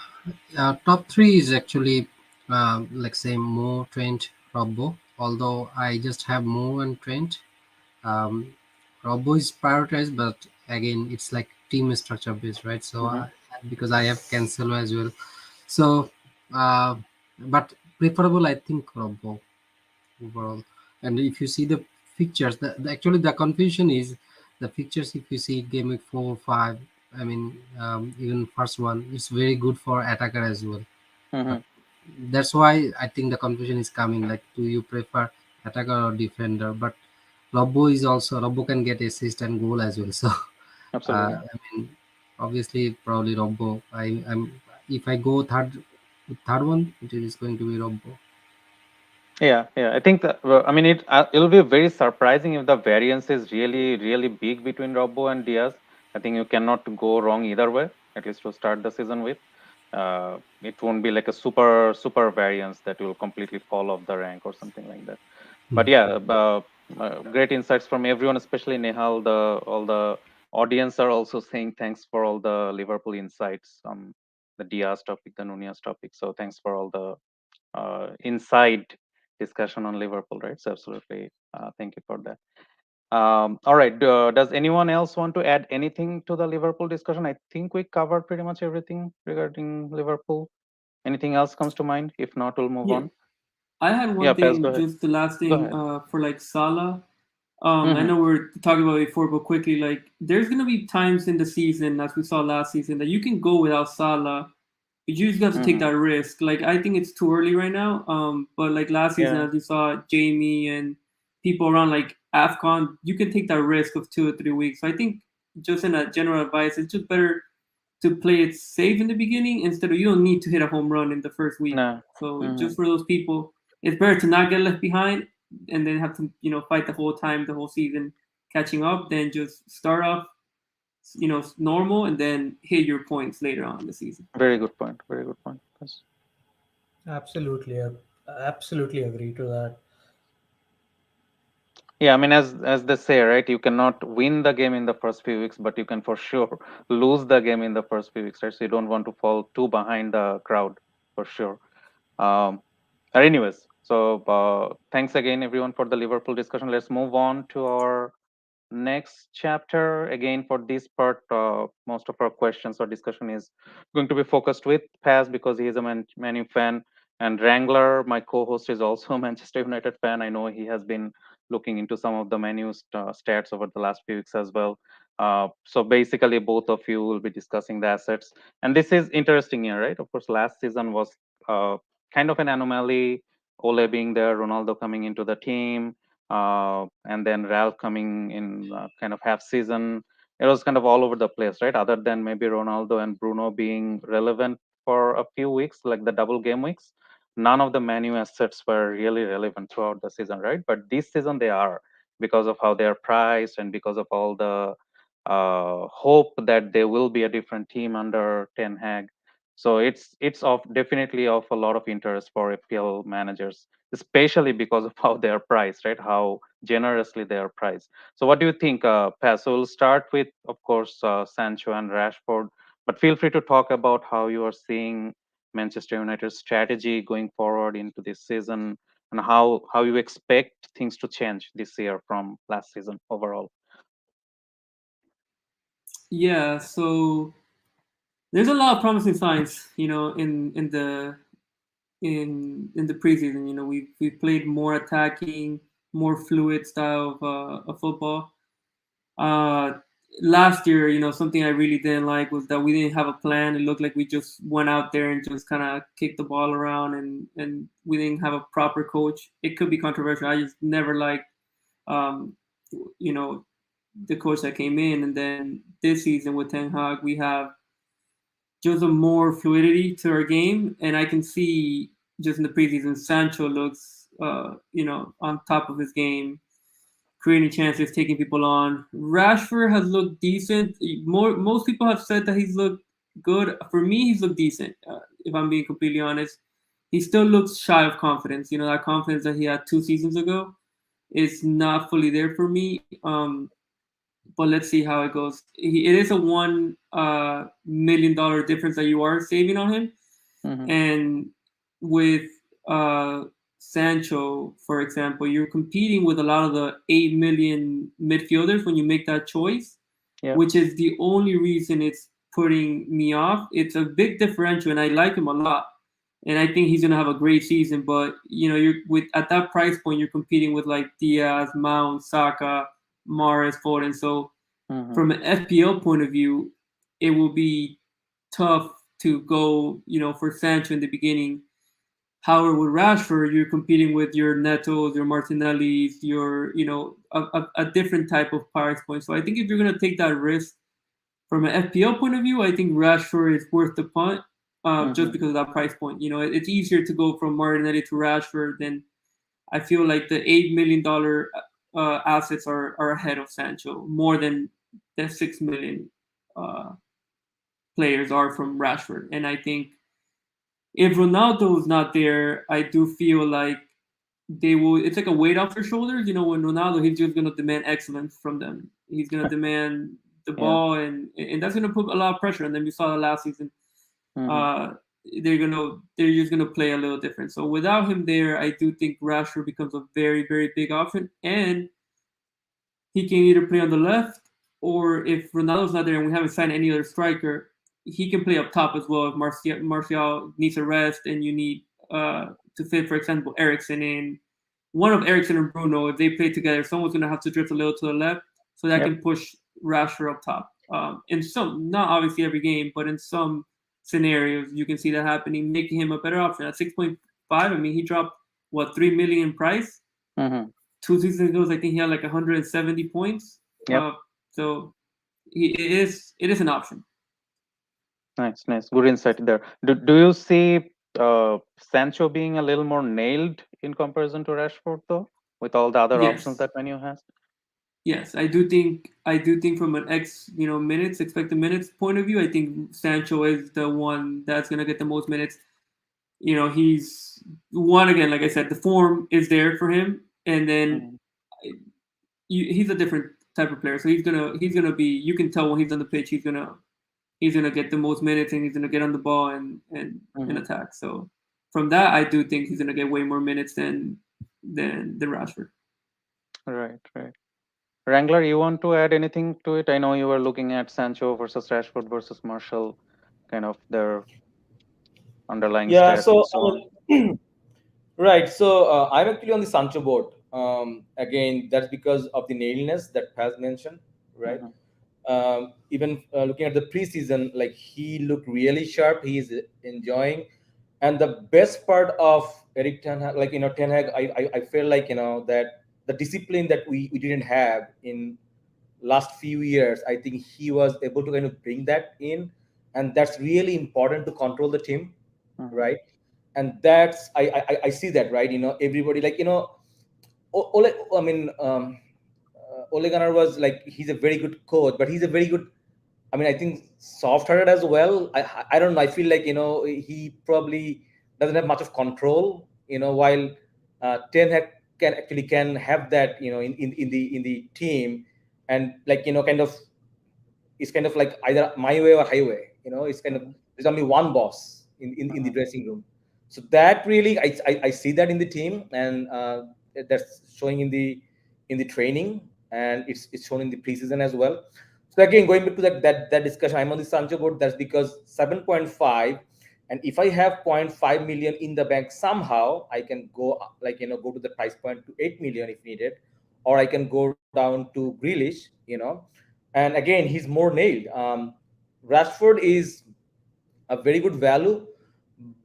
Top three is actually like say Mo, Trent, Robbo. Although I just have Mo and Trent. Um, Robbo is prioritized, but again, it's like team structure based, right? So Mm-hmm. because I have Cancelo as well, so uh, but preferable I think Robbo overall. And if you see the pictures, actually the confusion is the pictures. If you see game week 4 5, I mean even first one, it's very good for attacker as well. Mm-hmm. But that's why I think the confusion is coming. Like, do you prefer attacker or defender? But Robbo can get assist and goal as well. So Absolutely. I mean, obviously probably Robbo. I'm if I go third one, it is going to be Robbo. Yeah, yeah. I think that, well, I mean, it'll be very surprising if the variance is really, really big between Robbo and Diaz. I think you cannot go wrong either way, at least to start the season with. It won't be like a super variance that will completely fall off the rank or something like that. Hmm. But yeah, great insights from everyone, especially Nehal. All the audience are also saying thanks for all the Liverpool insights on the Diaz topic, the Nunez topic. So thanks for all the inside discussion on Liverpool, right? So absolutely, thank you for that. All right, does anyone else want to add anything to the Liverpool discussion? I think we covered pretty much everything regarding Liverpool. Anything else comes to mind? If not, we'll move Yeah, on. I had Yeah, one Pez, go thing, ahead. just the last Go thing ahead. for like Salah. I Mm-hmm. know we're talking about it before, but quickly, like there's gonna be times in the season, as we saw last season, that you can go without Salah. You just got to take Mm-hmm. that risk. Like I think it's too early right now. But like last season, Yeah. as you saw Jamie and people around like Afcon, you can take that risk of 2 or 3 weeks. So I think just in a general advice, it's just better to play it safe in the beginning instead of, you don't need to hit a home run in the first week. No. So just for those people, it's better to not get left behind and then have to, fight the whole time, the whole season catching up, than just start off, normal and then hit your points later on in the season. Very good point. Very good point. Yes. Absolutely, I absolutely agree to that. Yeah, I mean, as they say, right? You cannot win the game in the first few weeks, but you can for sure lose the game in the first few weeks, right? So you don't want to fall too behind the crowd, for sure. Anyways, so thanks again, everyone, for the Liverpool discussion. Let's move on to our next chapter. Again, for this part, most of our questions or discussion is going to be focused with Paz because he is a Man U fan, and Wrangler, my co-host, is also a Manchester United fan. I know he has been looking into some of the Man U stats over the last few weeks as well. So basically, both of you will be discussing the assets, and this is interesting here, right? Of course, last season was kind of an anomaly. Ole being there, Ronaldo coming into the team, and then Ralph coming in kind of half season. It was kind of all over the place, right? Other than maybe Ronaldo and Bruno being relevant for a few weeks, like the double game weeks, none of the Man U assets were really relevant throughout the season, right? But this season they are, because of how they are priced and because of all the hope that they will be a different team under Ten Hag. So it's of definitely of a lot of interest for FPL managers, especially because of how they are priced, right? How generously they are priced. So what do you think, Paz? So we'll start with, of course, Sancho and Rashford, but feel free to talk about how you are seeing Manchester United's strategy going forward into this season and how you expect things to change this year from last season overall. Yeah, so there's a lot of promising signs, in the preseason. We played more attacking, more fluid style of football. Last year, something I really didn't like was that we didn't have a plan. It looked like we just went out there and just kind of kicked the ball around, and we didn't have a proper coach. It could be controversial. I just never liked, um, the coach that came in. And then this season with Ten Hag, we have just a more fluidity to our game, and I can see just in the preseason, Sancho looks, on top of his game, creating chances, taking people on. Rashford has looked decent. Most people have said that he's looked good. For me, he's looked decent. If I'm being completely honest, he still looks shy of confidence. That confidence that he had 2 seasons ago is not fully there for me. But let's see how it goes. It is a $1 million difference that you are saving on him, and with Sancho, for example, you're competing with a lot of the 8 million midfielders when you make that choice, which is the only reason it's putting me off. It's a big differential, and I like him a lot, and I think he's gonna have a great season. But you're at that price point, you're competing with like Diaz, Mount, Saka, Mahrez, Foden. So from an FPL point of view, it will be tough to go, for Sancho in the beginning. However, with Rashford, you're competing with your Netos, your Martinellis, your, a different type of price point. So I think if you're going to take that risk from an FPL point of view, I think Rashford is worth the punt, just because of that price point. It's easier to go from Martinelli to Rashford than, I feel like the $8 million assets are ahead of Sancho, more than the 6 million players are from Rashford. And I think if Ronaldo is not there, I do feel like they will. It's like a weight off their shoulders. When Ronaldo, he's just gonna demand excellence from them. He's gonna demand the ball, and that's gonna put a lot of pressure on them. You saw that last season. They're just gonna play a little different. So without him there, I do think Rashford becomes a very, very big option, and he can either play on the left, or if Ronaldo's not there and we haven't signed any other striker, he can play up top as well. If Martial needs a rest and you need to fit, for example, Eriksen in, one of Eriksen and Bruno, if they play together, someone's going to have to drift a little to the left so that can push Rashford up top. In some, not obviously every game, but in some scenarios, you can see that happening, making him a better option. At 6.5, I mean, he dropped, 3 million in price? 2 seasons ago, I think he had like 170 points. So it is an option. Nice, nice. Good insight there. Do you see Sancho being a little more nailed in comparison to Rashford, though, with all the other options Yes, that Menu has? yes, I do think from an minutes, expected minutes point of view, I think Sancho is the one that's gonna get the most minutes. He's one again, like I said, the form is there for him, and then Mm-hmm. he's a different type of player. So he's gonna be. You can tell when he's on the pitch, he's gonna get the most minutes, and he's gonna get on the ball and Mm-hmm. attack. So from that, I do think he's gonna get way more minutes than Rashford. Right, right. Wrangler, you want to add anything to it? I know you were looking at Sancho versus Rashford versus Marshall, kind of their underlying Yeah. stats and So so on. right. So I'm actually on the Sancho board. Again, that's because of the nailiness that Paz mentioned, right? Mm-hmm. Even looking at the preseason, like he looked really sharp. He's enjoying, and the best part of Eric Ten Hag, like Ten Hag, I feel like that the discipline that we didn't have in last few years, I think he was able to kind of bring that in, and that's really important to control the team, Mm-hmm. right? And that's I see that, right? Everybody, like Ole, I mean, Ole Gunnar was like, he's a very good coach, but he's a very good, I mean, I think soft-hearted as well. I don't know. I feel like he probably doesn't have much of control. While Ten Hag can have that. In the team, and like kind of, it's kind of like either my way or highway. It's kind of, Mm-hmm. there's only one boss in the Mm-hmm. dressing room. So that really, I see that in the team, and that's showing in the training, and it's shown in the preseason as well. So again, going back to that discussion, I'm on the Sancho board. That's because 7.5, and if I have 0.5 million in the bank, somehow I can go, like go to the price point to 8 million if needed, or I can go down to Grealish. And again, he's more nailed. Rashford is a very good value,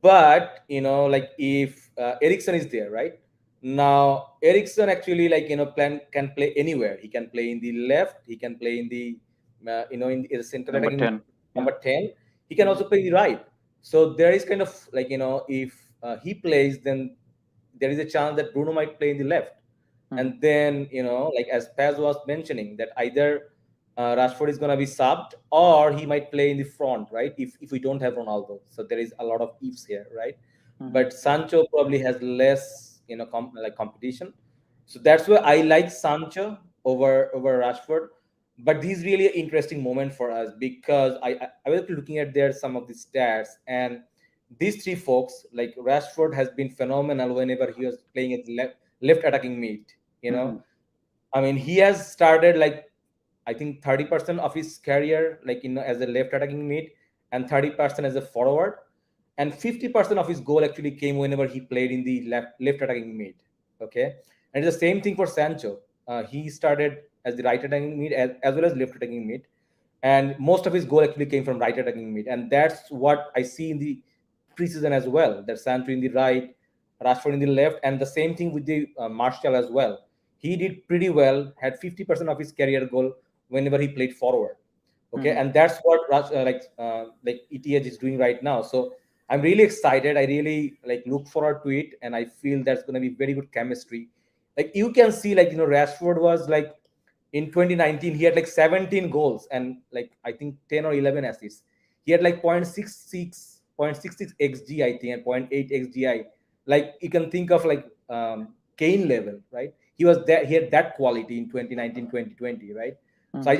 but like if Ericsson is there, right? Now Ericsson actually, like can play anywhere. He can play in the left, he can play in the in the center Number attacking 10. Yeah. number 10. He can Mm-hmm. also play the right. So there is kind of like, if he plays, then there is a chance that Bruno might play in the left. Mm-hmm. And then, like as Paz was mentioning, that either Rashford is going to be subbed, or he might play in the front, right? If we don't have Ronaldo. So there is a lot of ifs here, right? Mm-hmm. But Sancho probably has less, like competition. So that's why I like Sancho over Rashford. But this is really an interesting moment for us, because I was looking at their some of the stats, and these three folks, like Rashford has been phenomenal whenever he was playing at left attacking mid. You Mm-hmm. know, I mean, he has started like, I think 30% of his career, like as a left attacking mid, and 30% as a forward, and 50% of his goal actually came whenever he played in the left attacking mid. Okay, and it's the same thing for Sancho. He started as the right attacking mid, as well as left attacking mid, and most of his goal actually came from right attacking mid, and that's what I see in the preseason as well. That Sancho in the right, Rashford in the left, and the same thing with the Martial as well. He did pretty well, had 50% of his career goal whenever he played forward. Okay, Mm-hmm. and that's what like ETH is doing right now. So I'm really excited. I really like look forward to it, and I feel that's going to be very good chemistry. Like you can see, like Rashford was like in 2019, he had like 17 goals and like I think 10 or 11 assists. He had like 0.66 xg, I think, and zero point 0.8 xgi. Like you can think of like Kane level, right? He was there. He had that quality in 2019, 2020, right? So Mm-hmm. I'm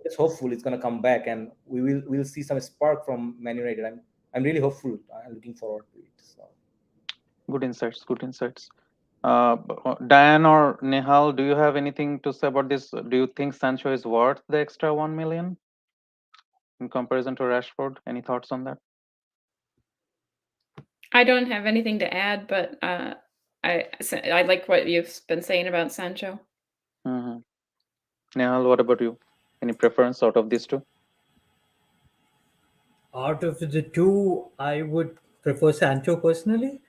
just hopeful it's gonna come back, and we'll see some spark from Man United. I'm really hopeful. I'm looking forward to it. So Good insights. Good insights. Diane or Nehal, do you have anything to say about this? Do you think Sancho is worth the extra 1 million in comparison to Rashford? Any thoughts on that? I don't have anything to add, but I like what you've been saying about Sancho. Mm-hmm. Nehal, what about you? Any preference out of these two? Out of the two, I would prefer Sancho personally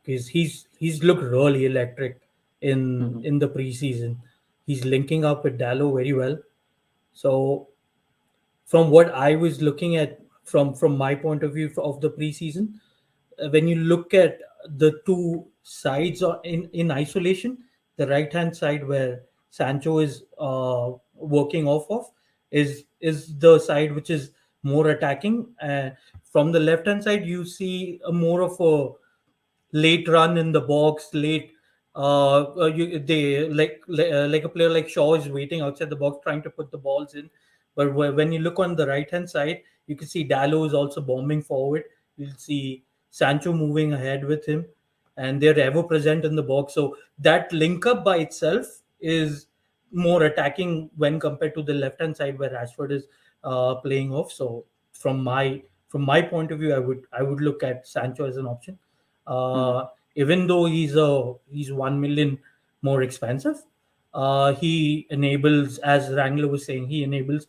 because he's looked really electric in Mm-hmm. in the preseason. He's linking up with Dalot very well. So from what I was looking at from my point of view of the preseason. When you look at the two sides in isolation, the right hand side where Sancho is working off of is the side which is more attacking. From the left hand side, you see a more of a late run in the box, late. They like a player like Shaw is waiting outside the box trying to put the balls in. But when you look on the right hand side, you can see Dalot is also bombing forward. You'll see Sancho moving ahead with him, and they're ever present in the box. So that link up by itself is more attacking when compared to the left hand side where Rashford is playing off. So from my point of view, I would look at Sancho as an option. Even though he's 1 million more expensive, he enables, as Wrangler was saying, he enables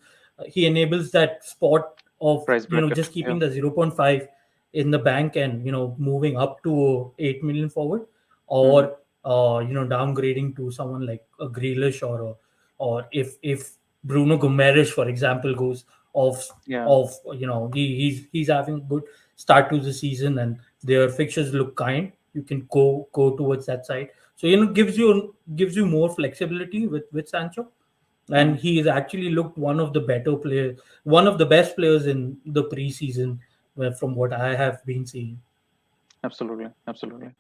that spot of Price bracket. just Yeah. keeping the 0.5 in the bank and moving up to 8 million forward, or downgrading to someone like a Grealish, or if Bruno Gomes, for example, goes off Yeah. he's having a good start to the season and their fixtures look kind, you can go towards that side. So gives you more flexibility with Sancho, and he has actually looked one of the best players in the preseason, from what I have been seeing. Absolutely. Absolutely.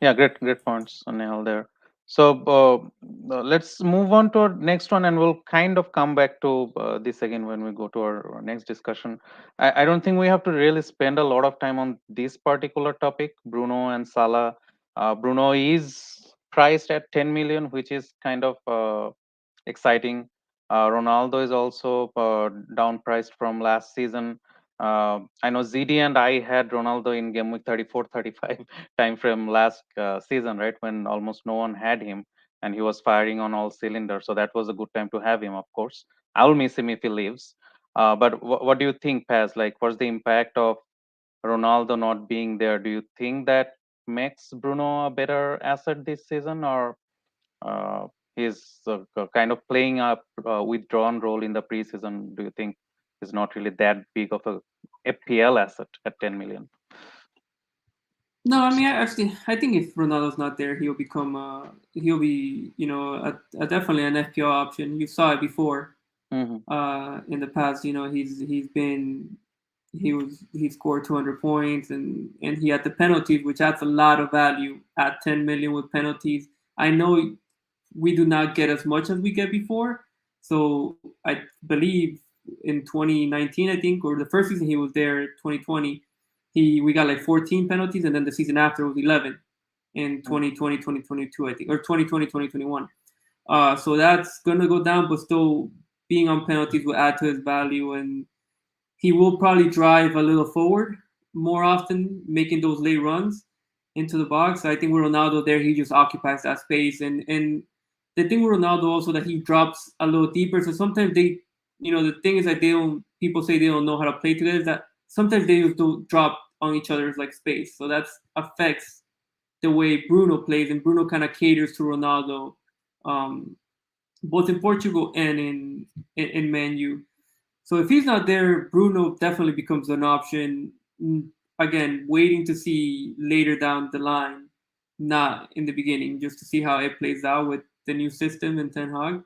Yeah, great points, Nehal, there. So let's move on to our next one, and we'll kind of come back to this again when we go to our next discussion. I don't think we have to really spend a lot of time on this particular topic, Bruno and Salah. Bruno is priced at 10 million, which is kind of exciting. Ronaldo is also down priced from last season. I know ZD and I had Ronaldo in game week 34, 35 time frame last season, right? When almost no one had him and he was firing on all cylinders. So that was a good time to have him, of course. I'll miss him if he leaves. But what do you think, Paz? Like, what's the impact of Ronaldo not being there? Do you think that makes Bruno a better asset this season, or uh, he's kind of playing a withdrawn role in the preseason? Do you think is not really that big of a FPL asset at 10 million? No, I mean, I think if Ronaldo's not there, he'll be, definitely an FPL option. You saw it before, in the past. He scored 200 points, and he had the penalties, which adds a lot of value at 10 million with penalties. I know we do not get as much as we get before, so I believe in 2019, I think, or the first season he was there, 2020. We got like 14 penalties, and then the season after was 11 in 2020, 2022, I think, or 2020, 2021. So that's gonna go down, but still being on penalties will add to his value, and he will probably drive a little forward more often, making those late runs into the box. I think with Ronaldo there, he just occupies that space, and the thing with Ronaldo also that he drops a little deeper. So sometimes the thing is that people say they don't know how to play together, is that sometimes they just don't drop on each other's like space. So that affects the way Bruno plays, and Bruno kind of caters to Ronaldo, both in Portugal and in ManU. So if he's not there, Bruno definitely becomes an option. Again, waiting to see later down the line, not in the beginning, just to see how it plays out with the new system in Ten Hag.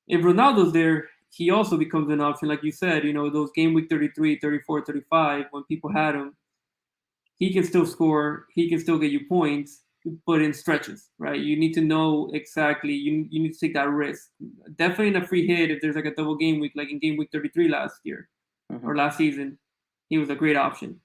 If Ronaldo's there, he also becomes an option. Like you said, those game week 33, 34, 35, when people had him, he can still score, he can still get you points, but in stretches, right? You need to know exactly, you need to take that risk. Definitely in a free hit, if there's like a double game week, like in game week 33 last year or last season, he was a great option.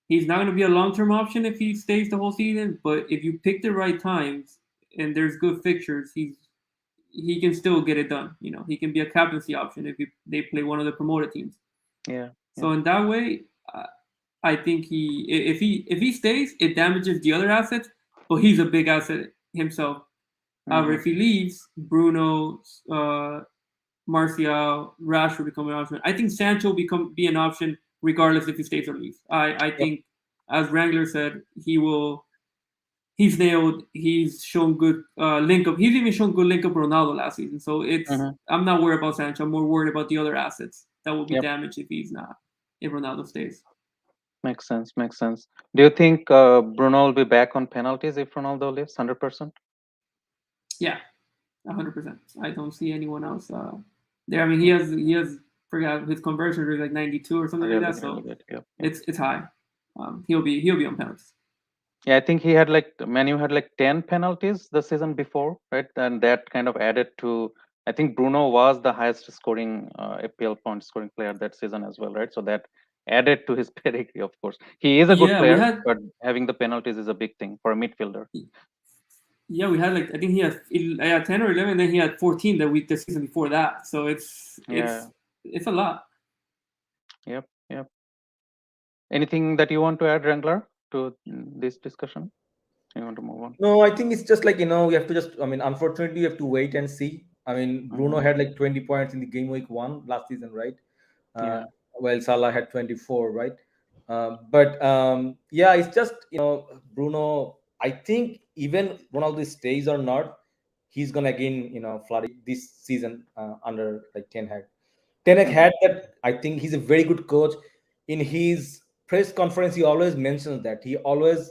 He's not going to be a long-term option if he stays the whole season, but if you pick the right times and there's good fixtures, he can still get it done. He can be a captaincy option if they play one of the promoted teams. Yeah. So in that way, I think if he stays, it damages the other assets, but he's a big asset himself. However, if he leaves, Bruno, Martial, Rashford become an option. I think Sancho be an option regardless if he stays or leaves. I think, as Wrangler said, he's nailed. He's shown good link up. He's even shown good link up Ronaldo last season. So I'm not worried about Sancho. I'm more worried about the other assets that will be damaged if if Ronaldo stays. Makes sense. Makes sense. Do you think Bruno will be back on penalties if Ronaldo leaves? 100%. Yeah, 100%. I don't see anyone else there. I mean, he has forgot his conversion rate like 92 or something like Really, that. really So good. Yep. it's high. He'll be on penalties. Yeah, I think he had like ManU had like 10 penalties the season before, right? And that kind of added to. I think Bruno was the highest scoring FPL point scoring player that season as well, right? So that added to his pedigree, of course. He is a good Yeah, we player, had but having the penalties is a big thing for a midfielder. yeah, we had like I think he had 10 or 11, then he had 14 the season before that. So Yeah. it's a lot. Yep. Yep. Anything that you want to add, Wrangler, to this discussion? You want to move on? No, I think it's just like, we have to just, I mean, unfortunately, you have to wait and see. I mean, Bruno had like 20 points in the game week 1 last season, right? Uh, Yeah. while Salah had 24, right? But yeah, it's just, Bruno, I think even Ronaldo stays or not, he's going to again, flourish this season under like Ten Hag. Ten Hag Mm-hmm. had that. I think he's a very good coach. In his press conference, he always mentions that. He always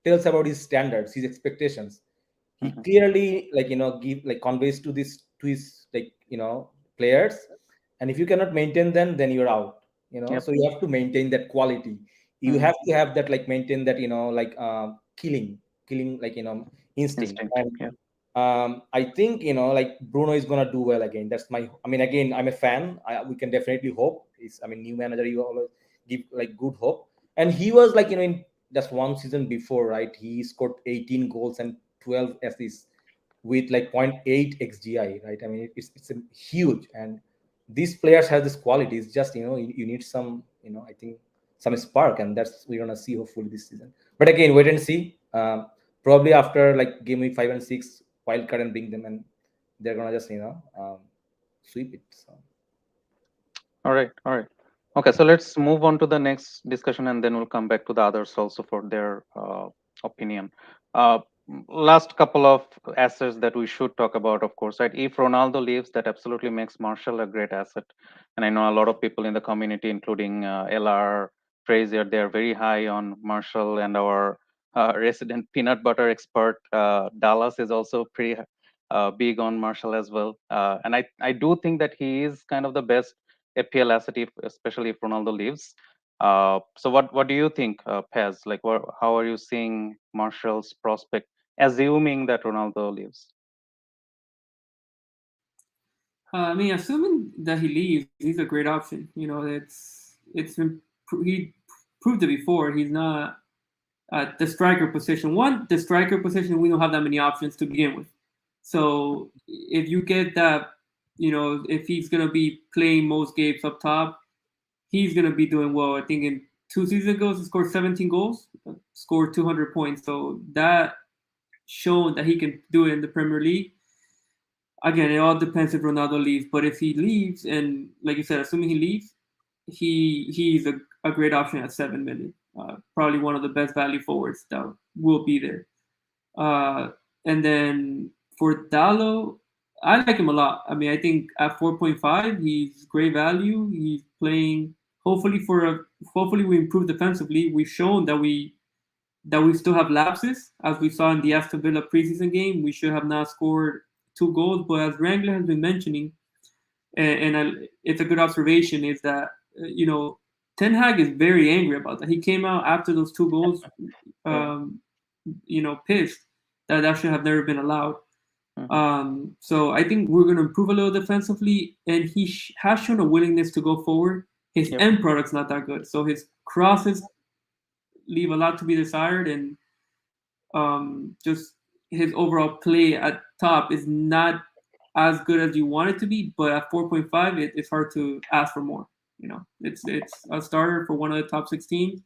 tells about his standards, his expectations. He Mm-hmm. clearly, like, give like conveys to his like, players. And if you cannot maintain them, then you're out. Yep. So you have to maintain that quality. You Mm-hmm. have to have that, like, maintain that, like, killing, like, instinct. Instinct. And Yep. I think, like, Bruno is gonna do well again. That's my. I mean, again, I'm a fan. We can definitely hope. I mean, new manager, you always give like good hope. And he was like, in just one season before, right? He scored 18 goals and 12 assists with like point 0.8 xgi, right? I mean, it's a huge. And these players have this quality. It's just, you need some, I think some spark, and that's we're gonna see hopefully this season. But again, wait and see. Probably after like game week 5 and 6, wild card and bring them, and they're gonna just sweep it. So All right. All right. Okay. So let's move on to the next discussion, and then we'll come back to the others also for their opinion. Uh, Last couple of assets that we should talk about, of course, right? If Ronaldo leaves, that absolutely makes Marshall a great asset. And I know a lot of people in the community, including LR, Frazier, they're very high on Marshall, and our resident peanut butter expert, Dallas, is also pretty big on Marshall as well. And I do think that he is kind of the best FPL asset, especially if Ronaldo leaves. So what do you think, Pez? Like, how are you seeing Marshall's prospect, assuming that Ronaldo leaves? I mean, assuming that he leaves, he's a great option. It's been he proved it before. He's not at the striker position. The striker position, we don't have that many options to begin with. So if you get that, if he's gonna be playing most games up top, he's gonna be doing well. I think in 2 seasons ago, he scored 17 goals, scored 200 points. So that shown that he can do it in the Premier League. Again, it all depends if Ronaldo leaves. But if he leaves, and like you said, assuming he leaves, he's a great option at 7 million. Probably one of the best value forwards that will be there. Uh, and then for Dalot, I like him a lot. I mean, I think at 4.5, he's great value. He's playing hopefully we improve defensively. We've shown that we still have lapses, as we saw in the Aston Villa preseason game. We should have not scored 2 goals, but as Wrangler has been mentioning, it's a good observation, is that Ten Hag is very angry about that. He came out after those 2 goals, Yeah. pissed that should have never been allowed. Mhm. So I think we're going to improve a little defensively, and he has shown a willingness to go forward. His Yep. end product's not that good, so his crosses leave a lot to be desired, and just his overall play at top is not as good as you want it to be. But at 4.5, it's hard to ask for more. It's a starter for one of the top 16.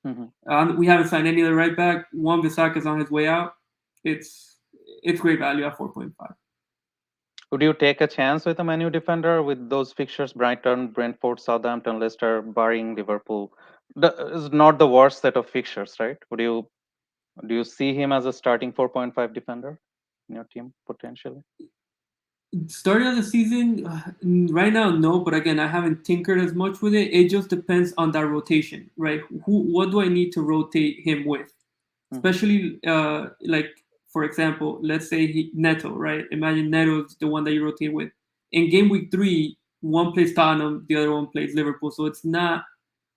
Mhm. We haven't signed any other right back. Juan Bissaka is on his way out. It's great value at 4.5. Would you take a chance with a ManU defender with those fixtures? Brighton, Brentford, Southampton, Leicester, barring Liverpool, is not the worst set of fixtures, right? Do you see him as a starting 4.5 defender in your team potentially? Start of the season, right now, no. But again, I haven't tinkered as much with it. It just depends on that rotation, right? What do I need to rotate him with? Especially, like for example, let's say Neto, right? Imagine Neto is the one that you rotate with. In game week 3, one plays Tottenham, the other one plays Liverpool. So it's not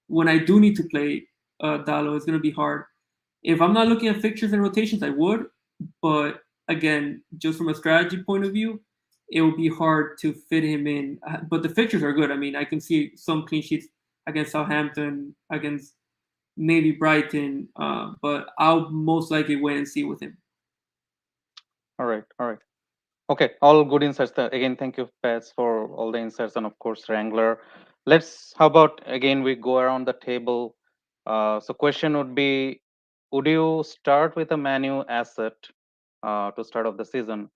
when I do need to play Dalot, it's gonna be hard. If I'm not looking at fixtures and rotations, I would, but again, just from a strategy point of view, it would be hard to fit him in. But the fixtures are good. I mean, I can see some clean sheets against Southampton, against maybe Brighton, but I'll most likely wait and see with him. All right. Okay, all good insights. Again, thank you, Paz, for all the insights, and of course, Wrangler. How about again we go around the table. So, question would be: would you start with a ManU asset to start off the season?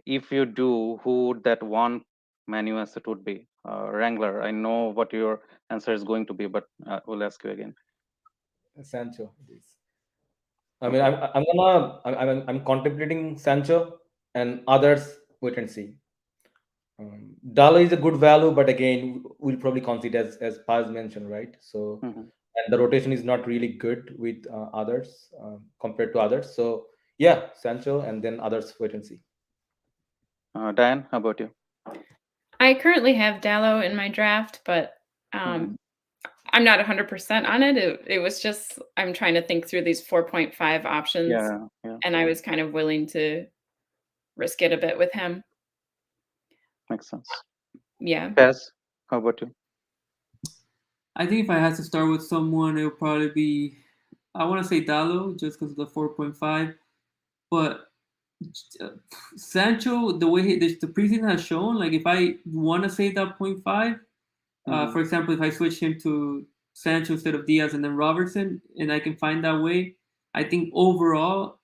If you do, who would that one ManU asset would be? Wrangler, I know what your answer is going to be, but we'll ask you again. Sancho. It is. I mean, Okay. I'm contemplating Sancho and others. Wait and see. Dollar is a good value, but again, we'll probably consider as Paz mentioned, right? So, Mm-hmm. and the rotation is not really good with others compared to others. So, yeah, Sancho and then others. Wait and see. Diane, how about you? I currently have Dalot in my draft, but Mm-hmm. I'm not 100% on it. It was just I'm trying to think through these 4.5 options, Yeah, and I was kind of willing to risk it a bit with him. makes sense. Yeah. Paz, how about you? I think if I had to start with someone, it would probably be, I want to say Dalot just because of the 4.5, but uh, Sancho, the way the preseason has shown, like if I want to say that point 0.5, Mm-hmm. for example, if I switch him to Sancho instead of Diaz and then Robertson, and I can find that way, I think overall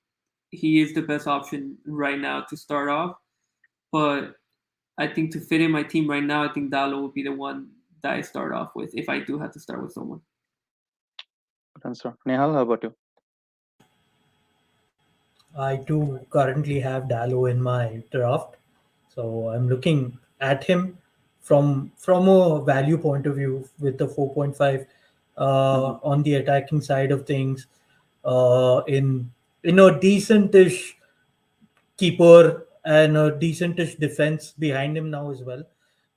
he is the best option right now to start off. But I think to fit in my team right now, I think Dalot would be the one that I start off with if I do have to start with someone. Good answer. Nehal, how about you? I too currently have Dallo in my draft, so I'm looking at him from a value point of view with the 4.5 Mm-hmm. on the attacking side of things, in a decentish keeper and a decentish defense behind him now as well,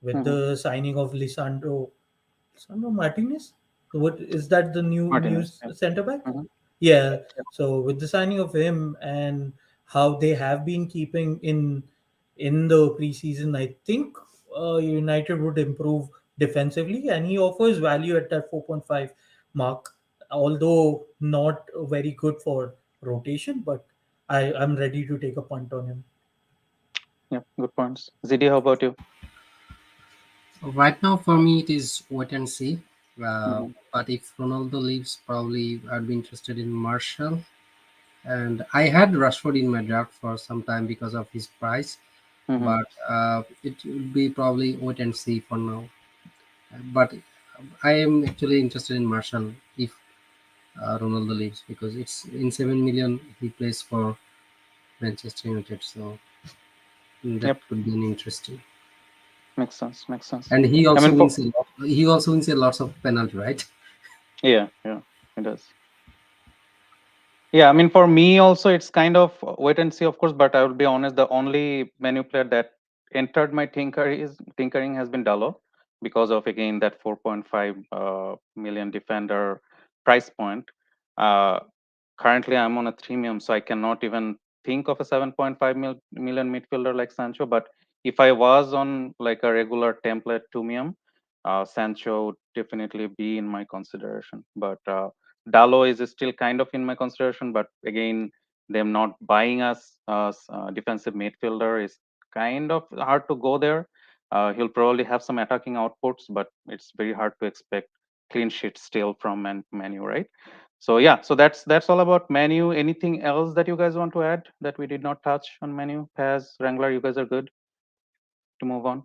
with Mm-hmm. the signing of Lisandro Martinez. What is that, the new Martinez. Yeah. center back? Mm-hmm. Yeah. Yeah. So with the signing of him and how they have been keeping in the preseason, I think United would improve defensively, and he offers value at that 4.5 mark, although not very good for rotation. But I'm ready to take a punt on him. Yeah, good points. ZD, how about you? Right now, for me, it is wait and see. Mm-hmm. But if Ronaldo leaves, probably I'd be interested in Marshall. And I had Rashford in my draft for some time because of his price, Mm-hmm. but it will be probably wait and see for now. But I am actually interested in Marshall if Ronaldo leaves because it's in 7 million he plays for Manchester United, so that Yep, could be an interesting. makes sense. Makes sense. And he I also mean, wins a lot. He also wins a lots of penalty, right? yeah, it does. Yeah, I mean, for me also, it's kind of wait and see, of course. But I will be honest, the only menu player that entered my tinkering has been Dalot because of again that 4.5 million defender price point. Uh, Currently, I'm on a premium, so I cannot even think of a 7.5 million midfielder like Sancho. But if I was on like a regular template premium, Sancho would definitely be in my consideration. But Dalo is still kind of in my consideration, but again, them not buying us defensive midfielder is kind of hard to go there. He'll probably have some attacking outputs, but it's very hard to expect clean sheet still from Manu, right? So yeah, so that's all about Manu. Anything else that you guys want to add that we did not touch on Manu? Paz, Wrangler, you guys are good to move on.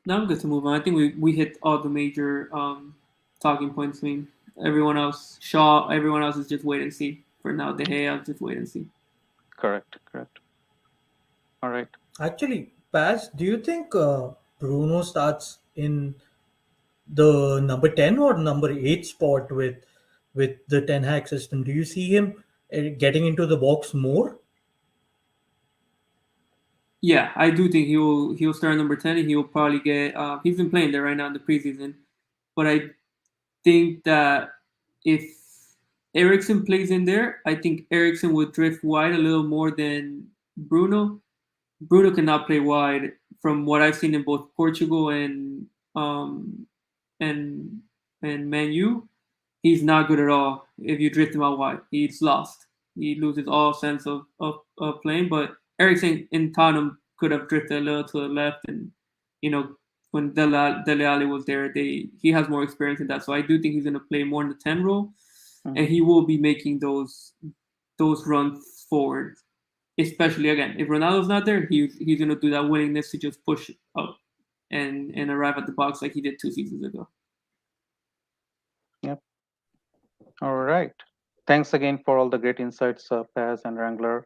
Now I'm good to move on. I think we hit all the major talking points. I mean, everyone else, Shaw, everyone else is just wait and see. For now, De Gea, just wait and see. Correct. All right. Actually, Paz, do you think Bruno starts in the number 10 or number 8 spot with the Ten Hag system? Do you see him getting into the box more? Yeah, I do think he'll start number 10, and he'll probably get. He's been playing there right now in the preseason, but I think that if Ericsson plays in there, I think Ericsson would drift wide a little more than Bruno. Bruno cannot play wide from what I've seen in both Portugal um and and ManU. He's not good at all. If you drift him out wide, he's lost. He loses all sense of playing. But Ericsson in Tottenham could have drifted a little to the left, and you know when Dele Alli was there, he has more experience in that. So I do think he's going to play more in the 10 role, and he will be making those runs forward. Especially again, if Ronaldo's not there, he's going to do that willingness to just push up and arrive at the box like he did 2 seasons ago. Yep. All right. Thanks again for all the great insights, Paz and Wrangler.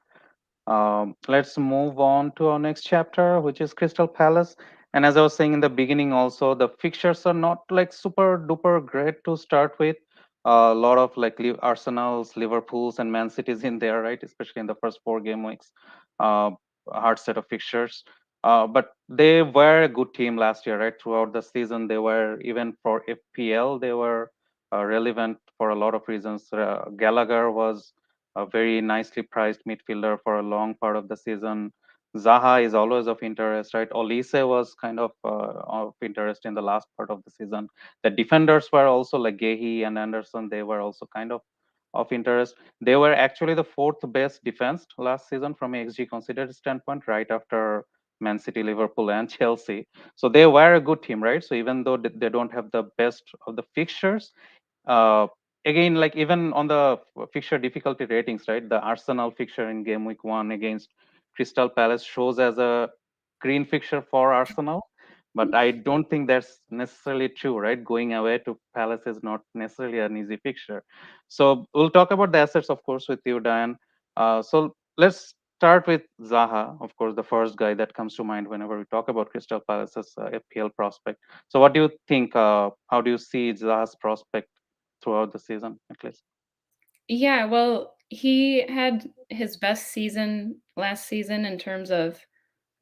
Let's move on to our next chapter, which is Crystal Palace. And as I was saying in the beginning, also the fixtures are not like super duper great to start with. A lot of like Arsenal's, Liverpool's, and Man City's in there, right? Especially in the first 4 game weeks. Uh, hard set of fixtures. But they were a good team last year, right? Throughout the season, they were, even for FPL, they were relevant for a lot of reasons. Gallagher was a very nicely priced midfielder for a long part of the season. Zaha is always of interest, right? Oilse was kind of interest in the last part of the season. The defenders were also like Gehi and Anderson. They were also kind of interest. They were actually the fourth best defense last season from a XG considered standpoint, right after Man City, Liverpool, and Chelsea. So they were a good team, right? So even though they don't have the best of the fixtures, uh, again, like even on the fixture difficulty ratings, right? The Arsenal fixture in game week 1 against Crystal Palace shows as a green fixture for Arsenal, but I don't think that's necessarily true, right? Going away to Palace is not necessarily an easy fixture. So we'll talk about the assets, of course, with you, Diane. So let's start with Zaha, of course, the first guy that comes to mind whenever we talk about Crystal Palace's FPL prospect. So what do you think? How do you see Zaha's prospect throughout the season, at least? Yeah, well, he had his best season last season in terms of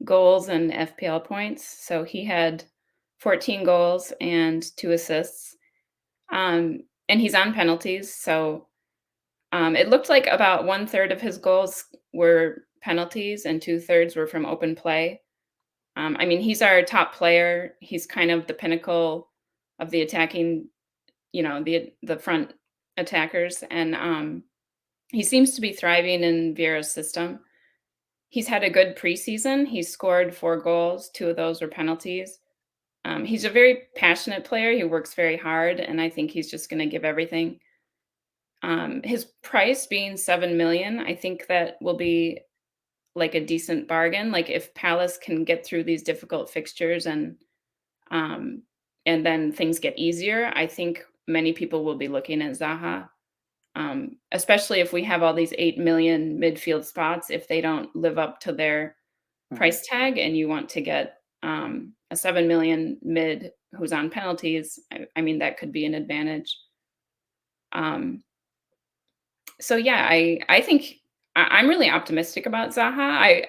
goals and FPL points. So he had 14 goals and 2 assists. And he's on penalties. So it looked like about 1/3 of his goals were penalties and 2/3 were from open play. I mean, he's our top player. He's kind of the pinnacle of the attacking, the front attackers. And he seems to be thriving in Vieira's system. He's had a good preseason. He's scored 4 goals. 2 of those were penalties. He's a very passionate player. He works very hard, and I think he's just going to give everything. His price being 7 million, I think that will be like a decent bargain. Like if Palace can get through these difficult fixtures um, and then things get easier, I think many people will be looking at Zaha. Especially if we have all these 8 million midfield spots, if they don't live up to their price tag and you want to get a 7 million mid who's on penalties, I mean, that could be an advantage. So yeah, I think I'm really optimistic about Zaha.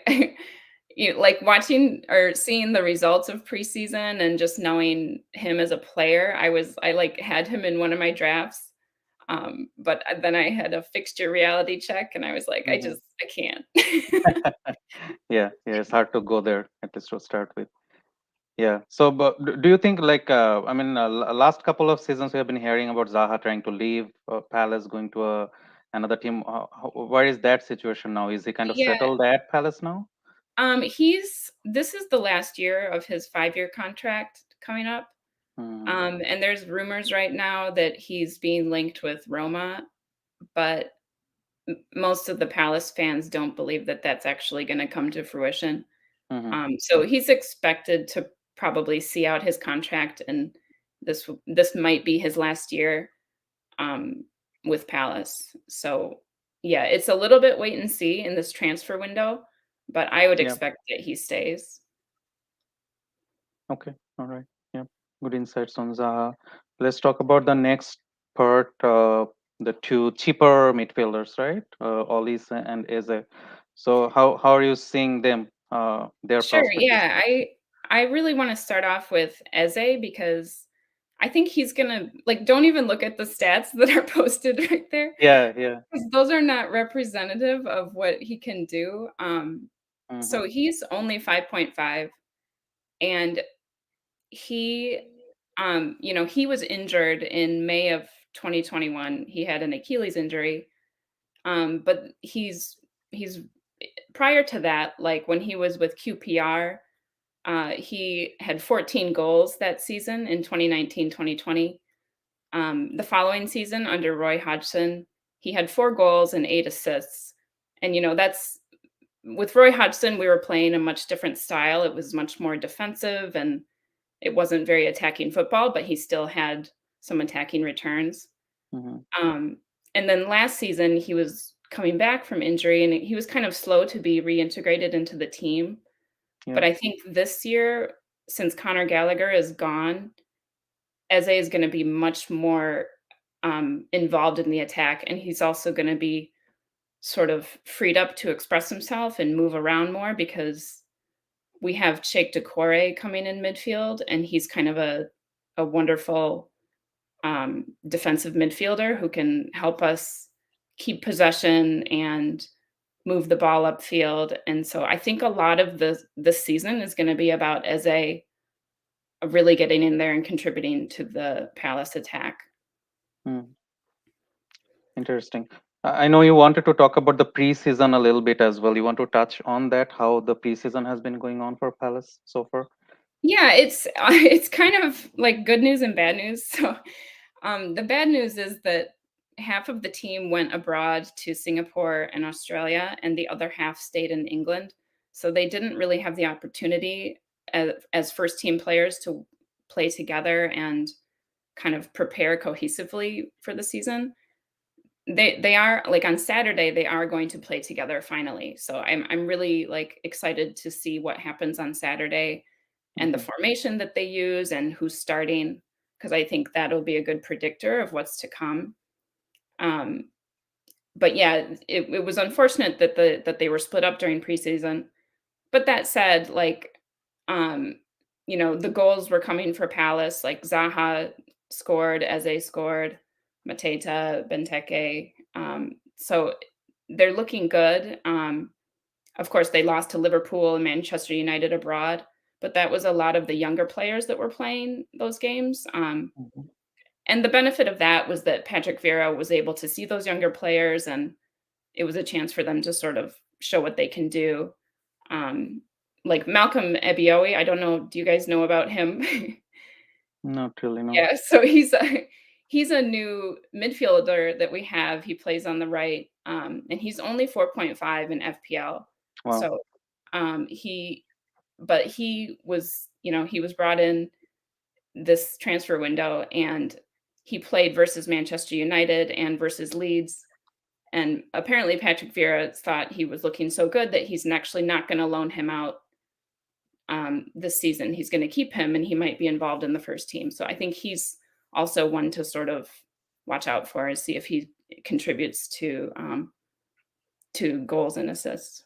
Like watching or seeing the results of preseason and just knowing him as a player. I like had him in one of my drafts. But then I had a fixture reality check and I was like, I can't. Yeah, it's hard to go there, at least to start with. Yeah. So, but do you think, like, I mean, last couple of seasons we have been hearing about Zaha trying to leave Palace, going to another team. Where is that situation now? Is he kind of Yeah. settled at Palace now? This is the last year of his 5-year contract coming up. And there's rumors right now that he's being linked with Roma, but most of the Palace fans don't believe that that's actually going to come to fruition. So he's expected to probably see out his contract, and this might be his last year with Palace. So yeah, it's a little bit wait and see in this transfer window, but I would Yeah. expect that he stays. Okay. All right. Yeah. Good insights on Zaha. Let's talk about the next part. The two cheaper midfielders, right? Oilse and Eze. So how are you seeing them? Their Sure, prospect this yeah. I really want to start off with Eze because I think he's gonna like don't even look at the stats that are posted right there. year? Yeah. Because those are not representative of what he can do. So Mm-hmm. he's only 5.5, and he, he was injured in May of 2021. He had an Achilles injury, but he's prior to that, like when he was with QPR, he had 14 goals that season in 2019-2020. The following season under Roy Hodgson, he had 4 goals and 8 assists. And, that's with Roy Hodgson, we were playing a much different style. It was much more defensive and it wasn't very attacking football, but he still had some attacking returns. Mm-hmm. And then last season, he was coming back from injury and he was kind of slow to be reintegrated into the team. Yeah. But I think this year, since Conor Gallagher is gone, Eze is going to be much more involved in the attack, and he's also going to be sort of freed up to express himself and move around more because we have Cheikh Doucouré coming in midfield, and he's kind of a wonderful defensive midfielder who can help us keep possession move the ball upfield. And so I think a lot of the season is going to be about Eze really getting in there and contributing to the Palace attack. Interesting. I know you wanted to talk about the preseason a little bit as well. You want to touch on that, how the preseason has been going on for Palace so far? Yeah, it's kind of like good news and bad news. So the bad news is that half of the team went abroad to Singapore and Australia, and the other half stayed in England. So they didn't really have the opportunity as first team players to play together and kind of prepare cohesively for the season. They are like on Saturday they are going to play together finally. So I'm really like excited to see what happens on Saturday and the Mhm. formation that they use and who's starting, because I think that'll be a good predictor of what's to come. But yeah, it was unfortunate that they were split up during preseason. But that said, like, the goals were coming for Palace. Like Zaha scored, Eze scored, Mateta, Benteke. So they're looking good. Of course, they lost to Liverpool and Manchester United abroad, but that was a lot of the younger players that were playing those games. Mhm. And the benefit of that was that Patrick Vieira was able to see those younger players, and it was a chance for them to sort of show what they can do. Like Malcolm Ebioe, I don't know, do you guys know about him? Not really, no. Yeah, so he's a new midfielder that we have. He plays on the right, and he's only 4.5 in FPL. Wow. So he was brought in this transfer window, and he played versus Manchester United and versus Leeds. And apparently Patrick Vieira thought he was looking so good that he's actually not going to loan him out this season. He's going to keep him, and he might be involved in the first team. So I think he's also one to sort of watch out for and see if he contributes to goals and assists.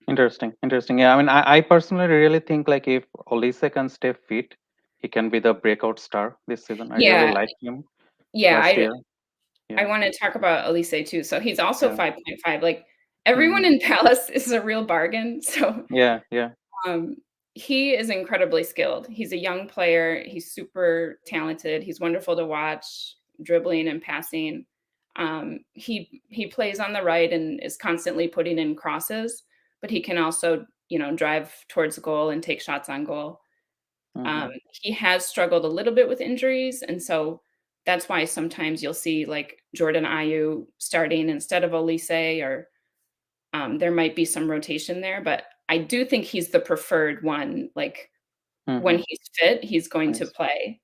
Interesting. Yeah, I mean, I personally really think like if Oilse can stay fit, he can be the breakout star this season. I really Yeah, liked him yeah. last year. I Yeah. want to talk about Oilse too. So he's also Yeah. 5.5. Like everyone Mhm. in Palace is a real bargain. So Yeah. he is incredibly skilled. He's a young player. He's super talented. He's wonderful to watch, dribbling and passing. He plays on the right and is constantly putting in crosses, but he can also, drive towards goal and take shots on goal. Mhm. He has struggled a little bit with injuries, and so that's why sometimes you'll see like Jordan Ayew starting instead of Oilse, or there might be some rotation there, but I do think he's the preferred one. Like when Mhm. he's fit, he's going to Nice. play.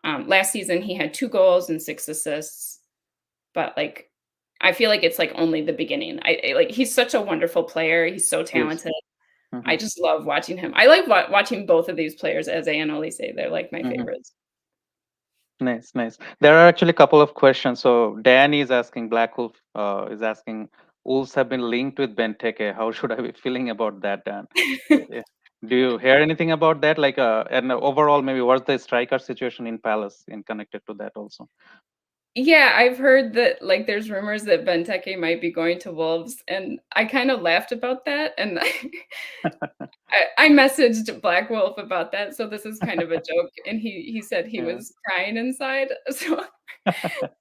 Last season he had 2 goals and 6 assists, but like I feel like it's like only the beginning. Like he's such a wonderful player. He's so Yes. talented. I just love watching him. I like watching both of these players, Eze and Oilse. They're like my favorites. Nice, nice. There are actually a couple of questions. So Dan is asking, Black Wolf is asking, Wolves have been linked with Benteke. How should I be feeling about that, Dan? Yeah. Do you hear anything about that? Like, and overall, maybe what's the striker situation in Palace in connected to that also? Yeah, I've heard that like there's rumors that Benteke might be going to Wolves, and I kind of laughed about that. And I messaged Black Wolf about that, so this is kind of a joke. And he said he was crying inside. So,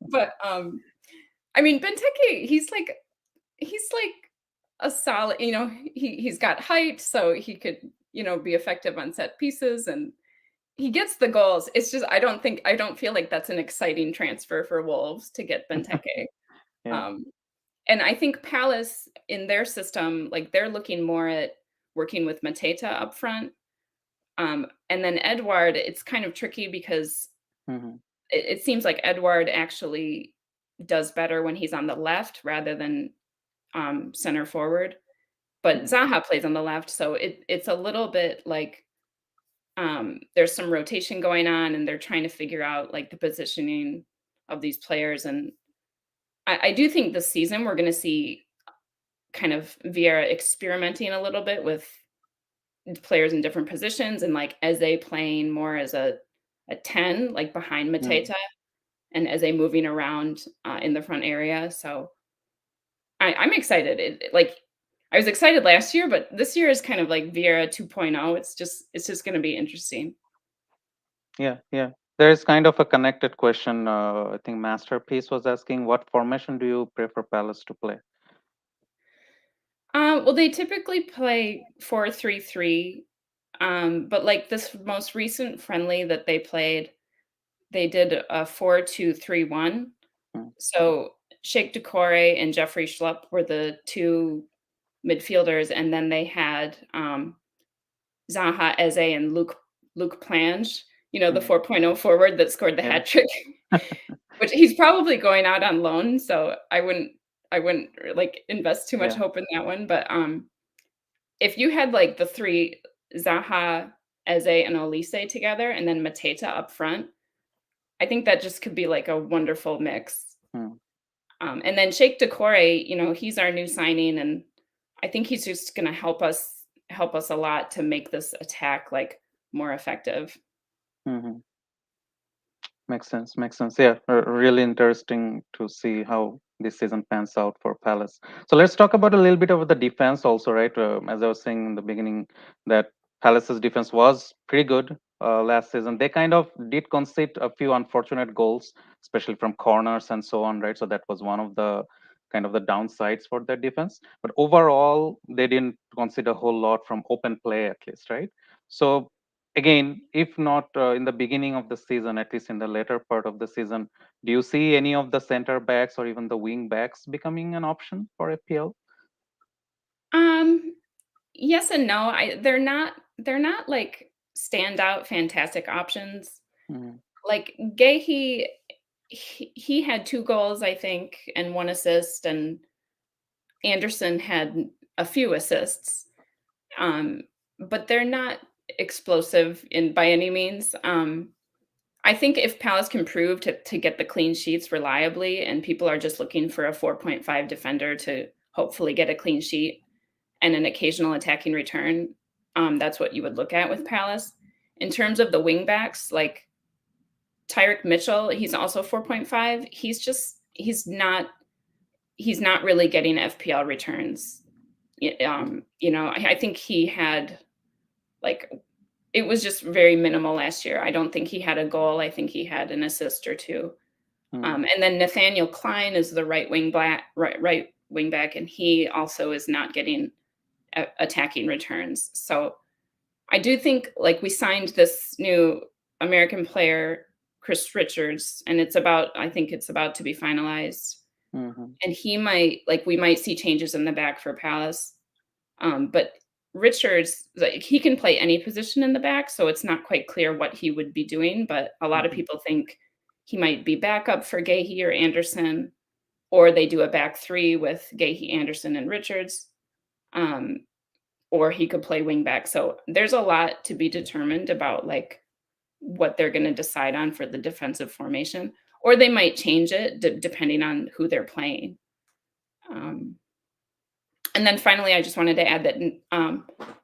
but I mean Benteke, he's like a solid. He's got height, so he could be effective on set pieces, and he gets the goals. It's just I don't feel like that's an exciting transfer for Wolves to get Benteke. And I think Palace in their system, like they're looking more at working with Mateta up front. And then Edouard, it's kind of tricky because it seems like Edouard actually does better when he's on the left rather than center forward. But Zaha plays on the left, so it's a little bit like there's some rotation going on, and they're trying to figure out like the positioning of these players. And I do think this season we're going to see kind of Vieira experimenting a little bit with players in different positions, and like Eze playing more as a 10, like behind Mateta, and Eze moving around in the front area. So I'm excited. Like I was excited last year, but this year is kind of like Vieira 2.0. It's just going to be interesting. Yeah. There is kind of a connected question. I think Masterpiece was asking, what formation do you prefer Palace to play? Well, they typically play 4-3-3, but like this most recent friendly that they played, they did a 4-2-3-1. So Sheikh Doucouré and Jeffrey Schlupp were the two midfielders, and then they had Zaha, Eze, and Luke Plange, the 4.0 forward that scored the hat trick, which he's probably going out on loan. So I wouldn't like invest too much hope in that one. But if you had like the three, Zaha, Eze, and Oilse together, and then Mateta up front, I think that just could be like a wonderful mix. And then Sheikh Doucouré, he's our new signing, and I think he's just going to help us a lot to make this attack like more effective. Makes sense. Yeah, really interesting to see how this season pans out for Palace. So let's talk about a little bit of the defense also, right? As I was saying in the beginning, that Palace's defense was pretty good last season. They kind of did concede a few unfortunate goals, especially from corners and so on, right? So that was one of the kind of the downsides for their defense. But overall, they didn't concede a whole lot from open play, at least, right? So again, if not in the beginning of the season, at least in the later part of the season, do you see any of the center backs or even the wing backs becoming an option for FPL? Yes and no. They're not like standout fantastic options. Like Gehi, he had 2 goals, I think, and 1 assist, and Anderson had a few assists. But they're not explosive by any means. I think if Palace can prove to get the clean sheets reliably, and people are just looking for a 4.5 defender to hopefully get a clean sheet and an occasional attacking return, that's what you would look at with Palace. In terms of the wing backs, like Tyrick Mitchell, he's also 4.5. He's not really getting FPL returns. I think he had like, it was just very minimal last year. I don't think he had a goal. I think he had an assist or 2. And then Nathaniel Klein is the right wing back, and he also is not getting attacking returns. So I do think like we signed this new American player, Chris Richards, and I think it's about to be finalized. And we might see changes in the back for Palace. But Richards, like, he can play any position in the back, so it's not quite clear what he would be doing. But a lot of people think he might be backup for Gehi or Anderson. or they do a back three with Gahey, Anderson, and Richards, or he could play wing back. So there's a lot to be determined about like what they're going to decide on for the defensive formation, or they might change it depending on who they're playing. And then finally, I just wanted to add that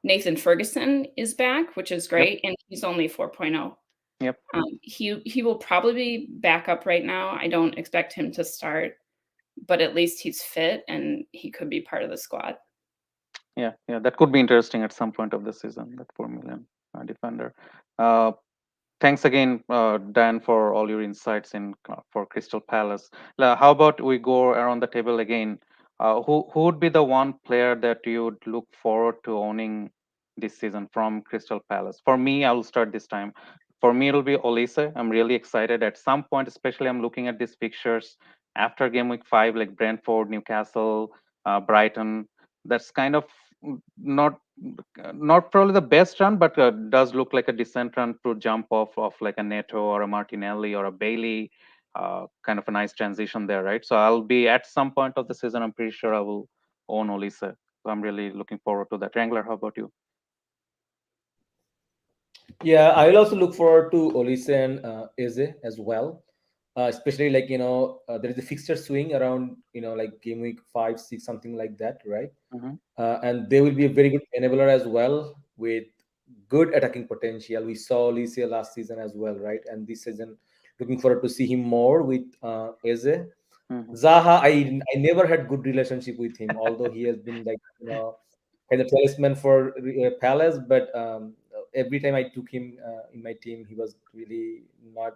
Nathan Ferguson is back, which is great, and he's only 4.0. Yep. He will probably be back up right now. I don't expect him to start, but at least he's fit and he could be part of the squad. Yeah, that could be interesting at some point of the season. That 4 million defender. Thanks again, Dan, for all your insights in for Crystal Palace. How about we go around the table again? Who would be the one player that you would look forward to owning this season from Crystal Palace? For me, I will start this time. For me, it'll be Oilse. I'm really excited. At some point, especially, I'm looking at these fixtures after game week 5, like Brentford, Newcastle, Brighton. That's kind of not probably the best run, but does look like a decent run to jump off of like a Neto or a Martinelli or a Bailey. Kind of a nice transition there, right? So I'll be at some point of the season, I'm pretty sure I will own Oilse. So I'm really looking forward to that. Wrangler, how about you? Yeah, I will also look forward to Oilse and Eze as well. Especially like there is a fixture swing around like game week 5, 6, something like that, right? Mm-hmm. And they will be a very good enabler as well with good attacking potential. We saw Oilse last season as well, right? And this season, looking forward to see him more with Eze. Mm-hmm. Zaha, I never had good relationship with him, although he has been like kind of talisman for Palace. But every time I took him in my team, he was really not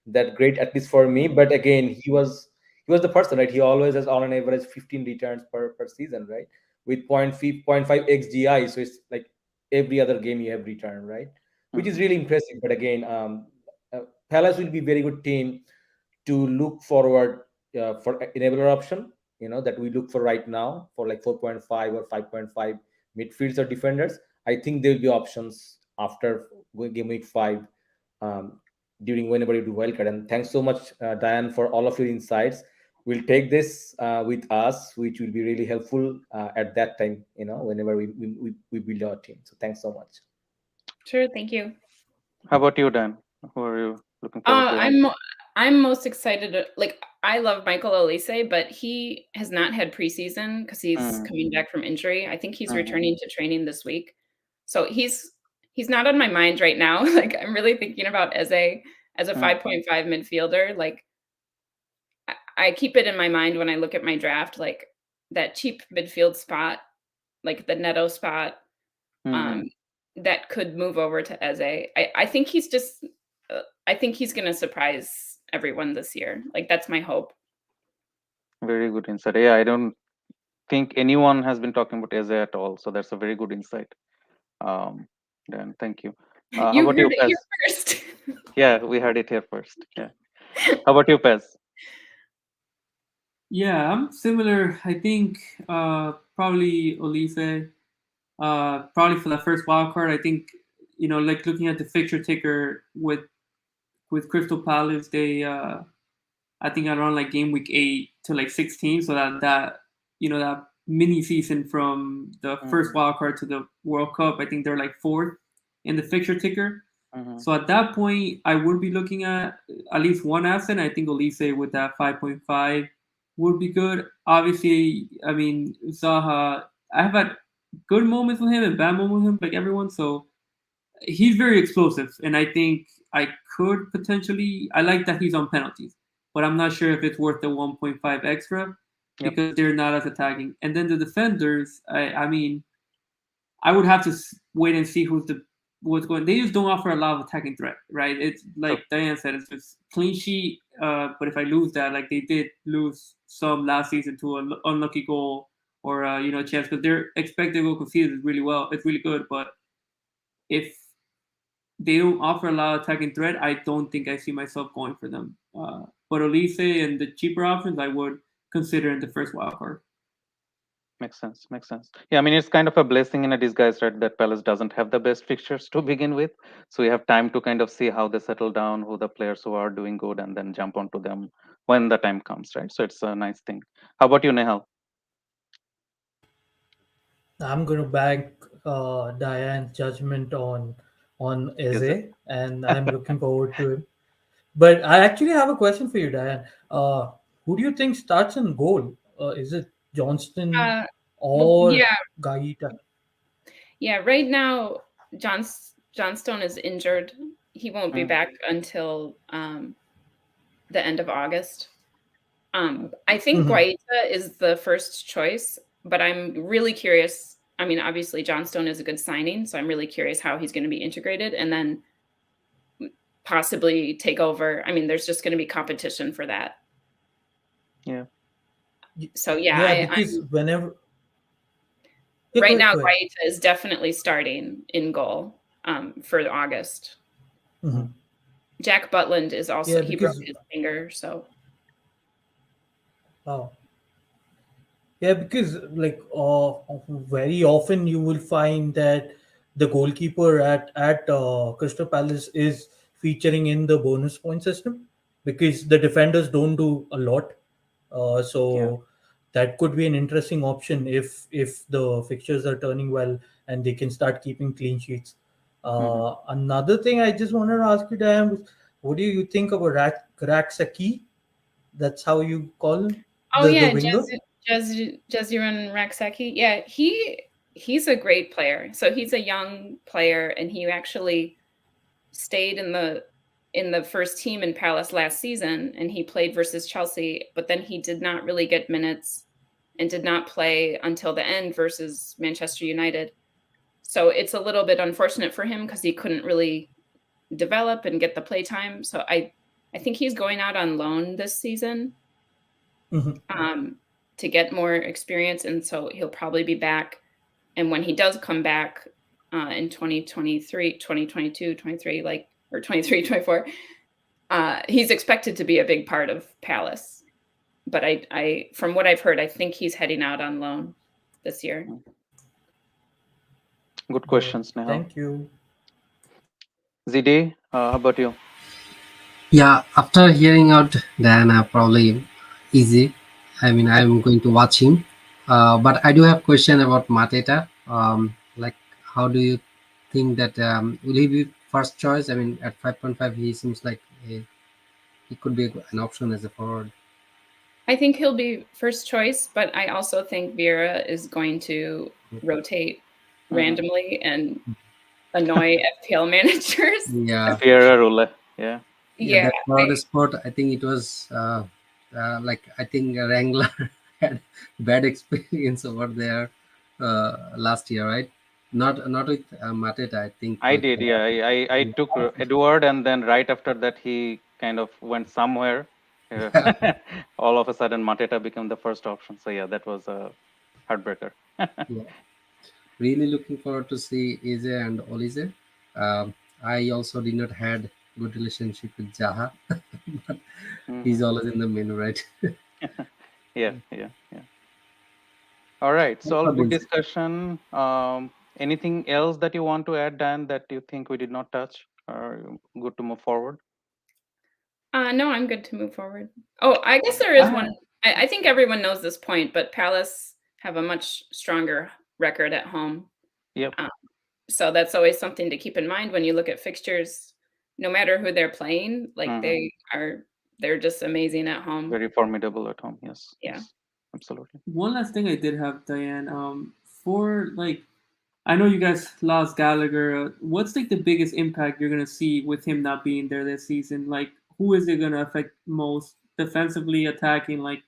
that great, at least for me. But again, he was the person, right? He always has on an average 15 returns per season, right? With 0.5 xgi, so it's like every other game you have return, right? Which is really impressive. But again, Palace will be very good team to look forward for enabler option, that we look for right now for like 4.5 or 5.5 midfields or defenders. I think there will be options after game week 5, during whenever you do wildcard. And thanks so much, Diane, for all of your insights. We'll take this with us, which will be really helpful at that time, whenever we build our team. So thanks so much. Sure, thank you. How about you, Dan? Who are you looking forward to? I'm most excited. Like I love Michael Olise, but he has not had preseason because he's coming back from injury. I think he's returning to training this week, so he's not on my mind right now. Like I'm really thinking about Eze as a 5.5 midfielder. Like I keep it in my mind when I look at my draft, like that cheap midfield spot, like the Neto spot, that could move over to Eze. I think he's just. I think he's going to surprise everyone this year. Like that's my hope. Very good insight. Yeah, I don't think anyone has been talking about Eze at all, so that's a very good insight. Dan, thank you. How You about you, heard it Pez? here first. Yeah, we heard it here first. Yeah. How about you, Pez? Yeah, I'm similar. I think probably Olise. Probably for the first wild card. I think like looking at the fixture ticker with Crystal Palace, they I think around like game week 8 to like 16, so that that mini season from the first wild card to the World Cup, I think they're like 4th in the fixture ticker. So at that point, I would be looking at least one asset. I think Olise with that 5.5 would be good. Obviously, I mean Zaha, I have had good moments with him and bad moments with him, like everyone. So he's very explosive, and I think I could potentially. I like that he's on penalties, but I'm not sure if it's worth the 1.5 extra because they're not as attacking. And then the defenders, I mean, I would have to wait and see what's going. They just don't offer a lot of attacking threat, right? It's like Diane said, it's just clean sheet. But if I lose that, like they did lose some last season to an unlucky goal or chance, because their expected goal conceded is really well. It's really good, but if they don't offer a lot of attacking threat, I don't think I see myself going for them. But Olise and the cheaper options, I would consider in the first wild card. Makes sense. Makes sense. Yeah, I mean, it's kind of a blessing in a disguise, right? That Palace doesn't have the best fixtures to begin with, so we have time to kind of see how they settle down, who the players who are doing good, and then jump onto them when the time comes, right? So it's a nice thing. How about you, Nehal? I'm going to bank Diane's judgment on Is it? Eze, and I'm looking forward to him. But I actually have a question for you, Diane. Who do you think starts in goal? Is it Johnston Uh, well, or yeah, Gaita? yeah. Right now, Johnstone is injured. He won't be Mm, back until the end of August. I think Mhm. Guaita is the first choice, but I'm really curious. I mean, obviously Johnstone is a good signing, so I'm really curious how he's going to be integrated and then possibly take over. I mean, there's just going to be competition for that. yeah. So yeah, Yeah, because I'm whenever. Yeah, right now go ahead. Guaita is definitely starting in goal for August. Mhm. Mm, Jack Butland is also Yeah, he broke because his finger, so oh, yeah, because like very often you will find that the goalkeeper at Crystal Palace is featuring in the bonus point system because the defenders don't do a lot. yeah. So that could be an interesting option if the fixtures are turning well and they can start keeping clean sheets. Hmm. Another thing I just wanted to ask you, Diane, was what do you think about Raksaki? That's how you call him, oh the yeah, winger. Jeziran Raksaki. Yeah, he's a great player. So he's a young player and he actually stayed in the first team in Palace last season and he played versus Chelsea, but then he did not really get minutes and did not play until the end versus Manchester United. So it's a little bit unfortunate for him because he couldn't really develop and get the play time. So I think he's going out on loan this season Mhm. um, to get more experience, and so he'll probably be back. And when he does come back in 2023, 2022, 23, like or 23, 24, he's expected to be a big part of Palace. But I from what I've heard, I think he's heading out on loan this year. Good Yeah, questions, Nehal. thank you. ZD, how about you? Yeah, after hearing out Dan, probably easy. I mean, I'm going to watch him. But I do have question about Mateta. Like, how do you think that will he be first choice? I mean, at 5.5, he seems like he could be an option as a forward. I think he'll be first choice, but I also think Vera is going to rotate Hmm. randomly and annoy FPL managers. Yeah, Pierre Rule. Yeah. yeah, Yeah, that forward spot. I think it was like I think Wrangler had bad experience over there last year, right? Not with Mateta. I think I with did, yeah. I took Edward, and then right after that, he kind of went somewhere. Uh, all of a sudden, Mateta became the first option. So yeah, that was a heartbreaker. yeah. Really looking forward to see Eze and Olise. I also did not had good relationship with Zaha, but he's Hmm. always in the menu, right? Yeah, yeah, yeah. All right. So Thanks all for good this. discussion. Anything else that you want to add, Dan, that you think we did not touch? Or good to move forward? no, I'm good to move forward. Oh, I guess there I is one. have, I think everyone knows this point, but Palace have a much stronger record at home. Yep. Um, so that's always something to keep in mind when you look at fixtures. No matter who they're playing, like Hmm. they're just amazing at home. Very formidable at home. Yes, Yeah. yes, absolutely. one last thing I did have, Diane. For like, I know you guys lost Gallagher. What's like the biggest impact you're gonna see with him not being there this season? Like, who is it gonna affect most defensively, attacking? Like,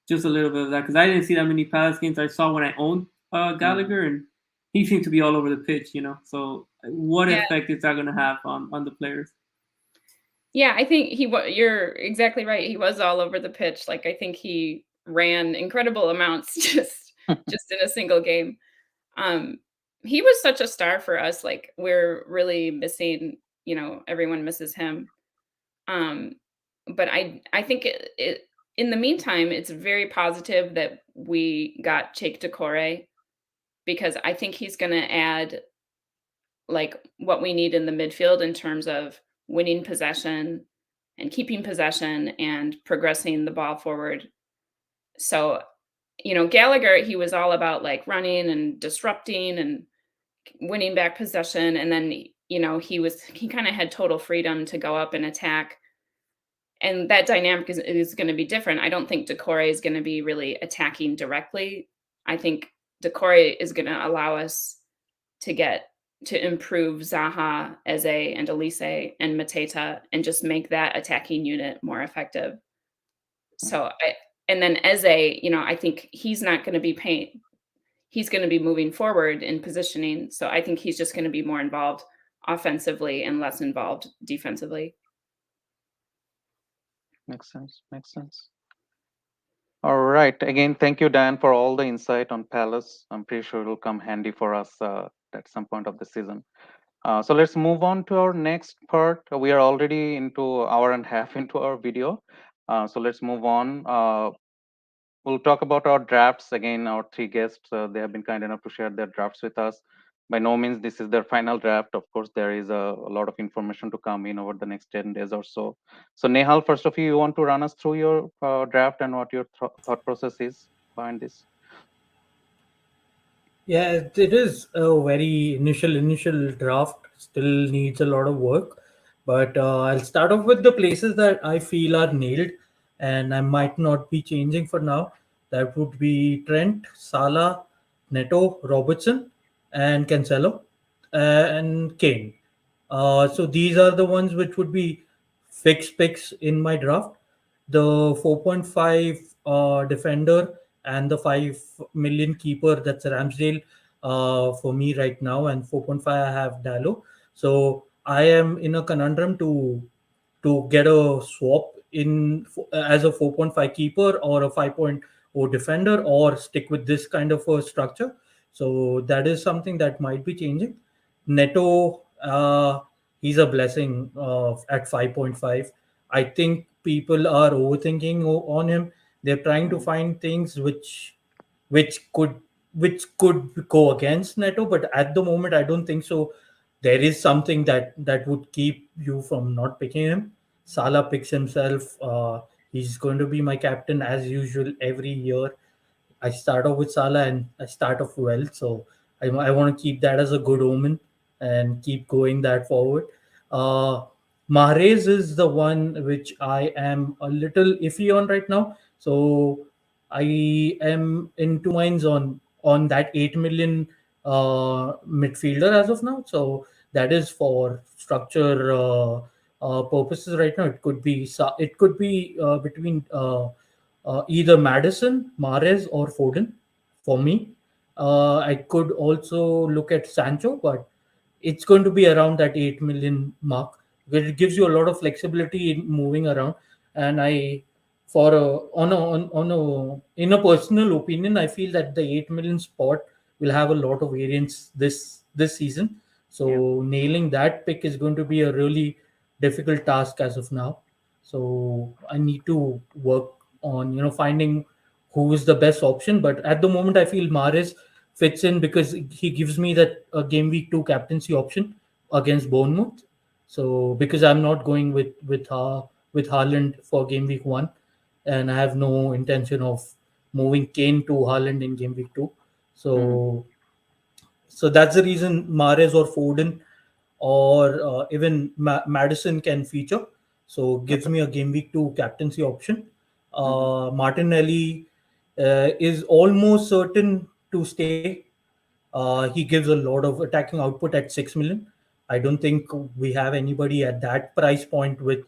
just a little bit of that because I didn't see that many Palace games. I saw when I owned Hmm. Gallagher, and he seemed to be all over the pitch. So what Yeah. effect is that gonna have on the players? Yeah, I think you're exactly right. He was all over the pitch. Like I think he ran incredible amounts just in a single game. Um, he was such a star for us. Like we're really missing, everyone misses him. Um, but I think in the meantime, it's very positive that we got Cheick Decore, because I think he's going to add like what we need in the midfield in terms of winning possession and keeping possession and progressing the ball forward. So, Gallagher, he was all about like running and disrupting and winning back possession. And then, he kind of had total freedom to go up and attack. And that dynamic is going to be different. I don't think Decore is going to be really attacking directly. I think Decore is going to allow us to improve Zaha, Eze, and Oilse and Mateta, and just make that attacking unit more effective. So and then Eze, I think he's not going to be he's going to be moving forward in positioning. So I think he's just going to be more involved offensively and less involved defensively. Makes sense. All right. Again, thank you, Dan, for all the insight on Palace. I'm pretty sure it will come handy for us at some point of the season. So let's move on to our next part. We are already into an hour and a half into our video. So let's move on. We'll talk about our drafts. Again, our three guests, they have been kind enough to share their drafts with us. By no means this is their final draft. Of course, there is a lot of information to come in over the next 10 days or so. So Nehal, first of you want to run us through your draft and what your thought process is behind this? Yeah, it is a very initial draft. Still needs a lot of work, but I'll start off with the places that I feel are nailed, and I might not be changing for now. That would be Trent, Salah, Neto, Robertson, and Cancelo, and Kane. So these are the ones which would be fixed picks in my draft. The 4.5 defender and the 5 million keeper, that's Ramsdale for me right now, and 4.5 I have Dalot. So I am in a conundrum to get a swap in as a 4.5 keeper or a 5.0 defender, or stick with this kind of a structure. So that is something that might be changing. Neto, he's a blessing at 5.5. I think people are overthinking on him. They're trying to find things which could which could go against Neto, but at the moment I don't think so. There is something that would keep you from not picking him. Salah picks himself. He's going to be my captain as usual every year. I start off with Salah and I start off well, so I want to keep that as a good omen and keep going that forward. Uh, Mahrez is the one which I am a little iffy on right now. So I am in two minds on that 8 million midfielder as of now. So that is for structure purposes right now. It could be between either Madison, Mahrez, or Foden for me. I could also look at Sancho, but it's going to be around that 8 million mark because it gives you a lot of flexibility in moving around. And I, for a, on a, in a personal opinion, I feel that the 8 million spot will have a lot of variance this season. So nailing that pick is going to be a really difficult task as of now. So I need to work on finding who is the best option. But at the moment, I feel Mahrez fits in because he gives me that game week 2 captaincy option against Bournemouth. So because I'm not going with Haaland for game week 1, and I have no intention of moving Kane to Haaland in game week 2. So that's the reason Mahrez or Foden or even Madison can feature. So gives me a game week 2 captaincy option. Martinelli is almost certain to stay. He gives a lot of attacking output at 6 million. I don't think we have anybody at that price point with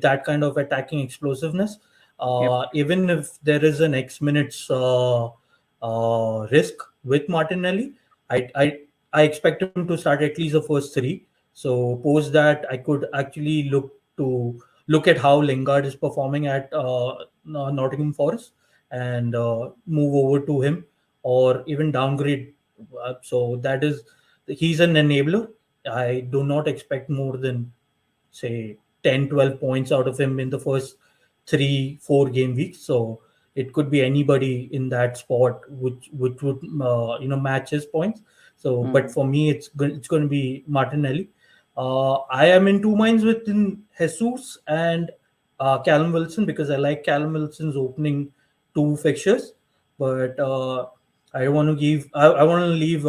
that kind of attacking explosiveness. Even if there is an X minutes risk with Martinelli, I, I I expect him to start at least the first three. So post that, I could actually look at how Lingard is performing at Nottingham Forest and move over to him, or even downgrade. So that is, he's an enabler. I do not expect more than say 10, 12 points out of him in the first 3-4 game weeks. So it could be anybody in that spot which would match his points. So, but for me, it's going to be Martinelli. I am in two minds within Jesus and Callum Wilson, because I like Callum Wilson's opening two fixtures, but I want to give I want to leave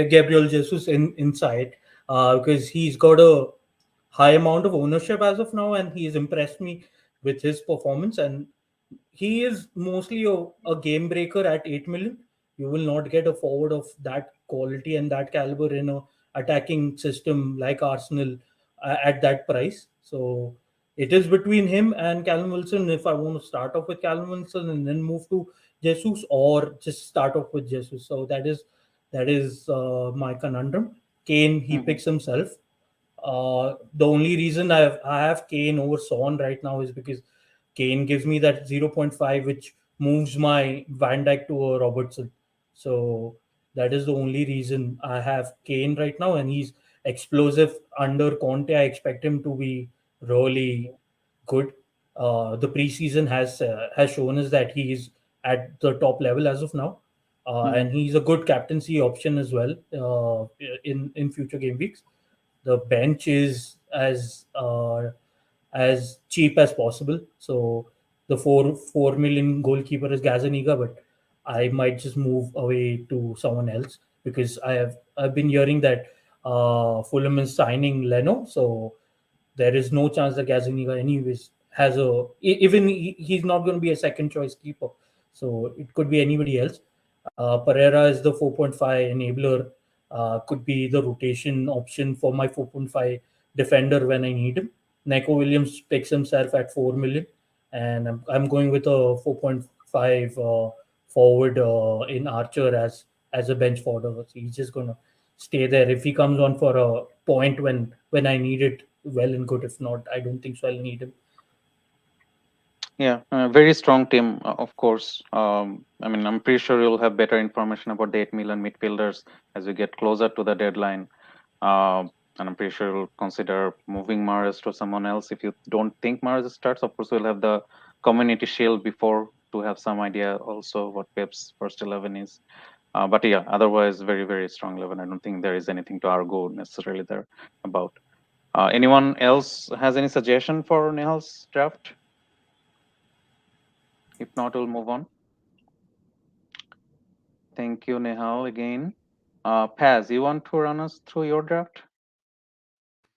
Gabriel Jesus inside, because he's got a high amount of ownership as of now, and he's impressed me with his performance. And he is mostly a game breaker at 8 million. You will not get a forward of that quality and that caliber in a attacking system like Arsenal at that price. So it is between him and Callum Wilson. If I want to start off with Callum Wilson and then move to Jesus, or just start off with Jesus. So that is my conundrum. Kane, he picks himself. The only reason I have Kane over Son right now is because Kane gives me that 0.5, which moves my Van Dijk to a Robertson. So that is the only reason I have Kane right now, and he's explosive under Conte. I expect him to be really good. The preseason has shown us that he is at the top level as of now, and he's a good captaincy option as well in future game weeks. The bench is as cheap as possible. So the 4 million goalkeeper is Gazaniga, but I might just move away to someone else, because I've been hearing that Fulham is signing Leno, so there is no chance that Gazaniga anyways has even he's not going to be a second choice keeper, so it could be anybody else. Pereira is the 4.5 enabler, could be the rotation option for my 4.5 defender when I need him. Neko Williams picks himself at 4 million, and I'm going with a 4.5 forward in Archer as a bench fodder. So he's just gonna stay there. If he comes on for a point when I need it, well and good. If not, I don't think so. I'll need him. Yeah, very strong team, of course. I mean, I'm pretty sure you'll have better information about the 8 million midfielders as we get closer to the deadline. And I'm pretty sure you'll consider moving Mahrez to someone else. If you don't think Mahrez starts, of course, we'll have the Community Shield before to have some idea also what Pep's first 11 is. But yeah, otherwise, very, very strong 11. I don't think there is anything to argue necessarily there about. Anyone else has any suggestion for Nehal's draft? If not, we'll move on. Thank you, Nehal, again. Paz, you want to run us through your draft?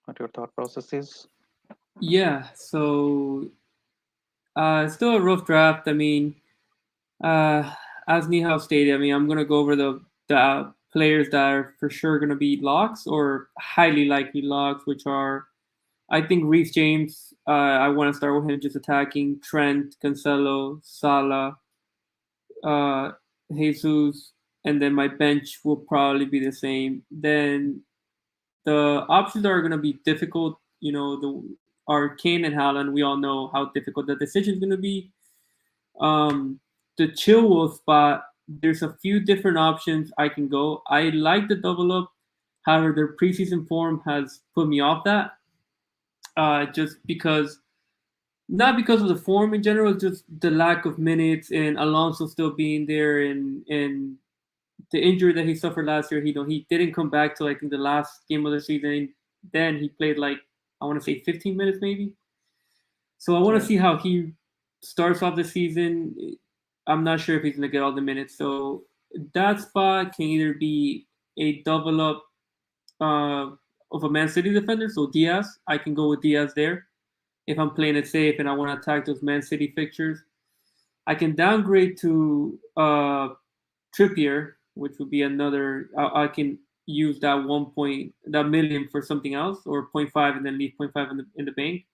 What your thought process is? Yeah, so still a rough draft. I mean, as Nehal stated, I mean, I'm gonna go over the players that are for sure gonna be locks or highly likely locks, which are, I think, Reece James. I want to start with him just attacking. Trent, Cancelo, Salah, uh, Jesus, and then my bench will probably be the same. Then the options are gonna be difficult. You know, are Kane and Haaland. We all know how difficult the decision is gonna be. The Chilwell spot, there's a few different options I can go. I like the double up. However, their preseason form has put me off that. Just because, not because of the form in general, just the lack of minutes and Alonso still being there, and the injury that he suffered last year. He didn't come back till I think the last game of the season. Then he played like, I want to say 15 minutes maybe. So I want to see how he starts off the season. I'm not sure if he's gonna get all the minutes. So that spot can either be a double up of a Man City defender, so Diaz. I can go with Diaz there if I'm playing it safe and I want to attack those Man City fixtures. I can downgrade to Trippier, which would be another. I can use that million for something else, or 0.5 and then leave 0.5 in the bank.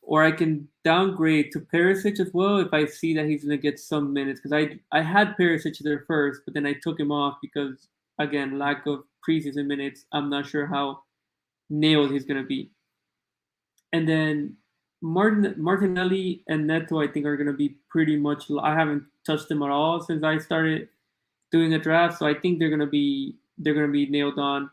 Or I can downgrade to Perisic as well if I see that he's going to get some minutes. Because I had Perisic there first, but then I took him off because, again, lack of preseason minutes. I'm not sure how nailed he's going to be. And then Martinelli and Neto, I think, are going to be pretty much. I haven't touched them at all since I started doing a draft, so I think they're going to be nailed on.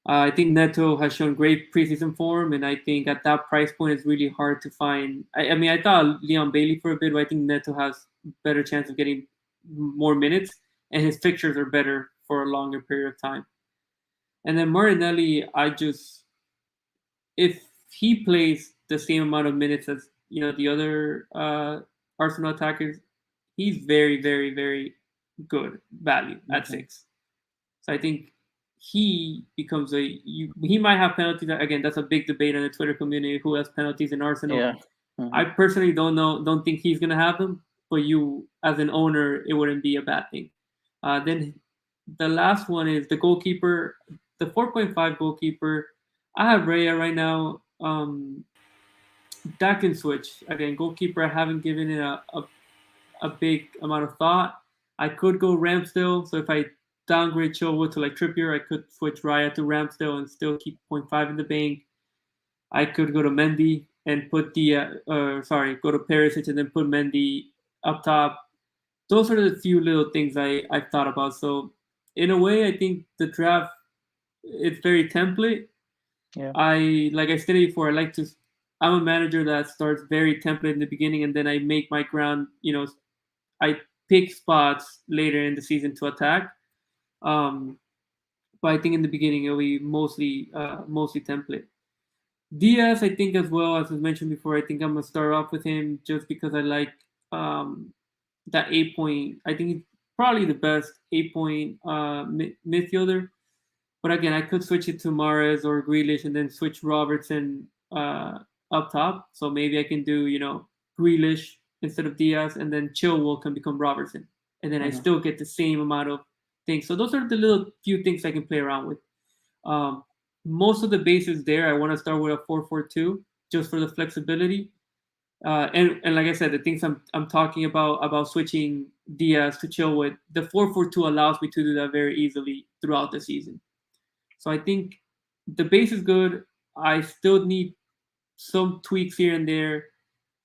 I think Neto has shown great preseason form, and I think at that price point, it's really hard to find. I mean, I thought Leon Bailey for a bit, but I think Neto has better chance of getting more minutes, and his fixtures are better for a longer period of time. And then Martinelli, if he plays the same amount of minutes as the other Arsenal attackers, he's very, very, very good value at 6. So I think he becomes he might have penalties. Again, that's a big debate in the Twitter community, who has penalties in Arsenal. Yeah. I personally don't think he's gonna have them, but you as an owner, it wouldn't be a bad thing. Then the last one is the goalkeeper, the 4.5 goalkeeper. I have Raya right now. That can switch. Again, goalkeeper, I haven't given it a big amount of thought. I could go Ramsdale. So if I downgrade Chilwell to like Trippier, I could switch Raya to Ramsdale and still keep 0.5 in the bank. I could go to Mendy and put go to Perisic and then put Mendy up top. Those are the few little things I've thought about. So in a way, I think the draft, it's very template. Yeah. Like I stated before, I'm a manager that starts very template in the beginning, and then I make my ground. I pick spots later in the season to attack. But I think in the beginning it'll be mostly template. Diaz, I think as well, as was mentioned before, I think I'm gonna start off with him just because I like that 8-point. I think he's probably the best 8-point midfielder. But again, I could switch it to Mahrez or Grealish and then switch Robertson up top. So maybe I can do Grealish instead of Diaz, and then Chilwell can become Robertson, and then I still get the same amount of things. So those are the little few things I can play around with. Most of the bases there, I want to start with a 4-4-2 just for the flexibility. And like I said, the things I'm talking about switching Diaz to Chilwell, the 4-4-2 allows me to do that very easily throughout the season. So I think the base is good. I still need some tweaks here and there.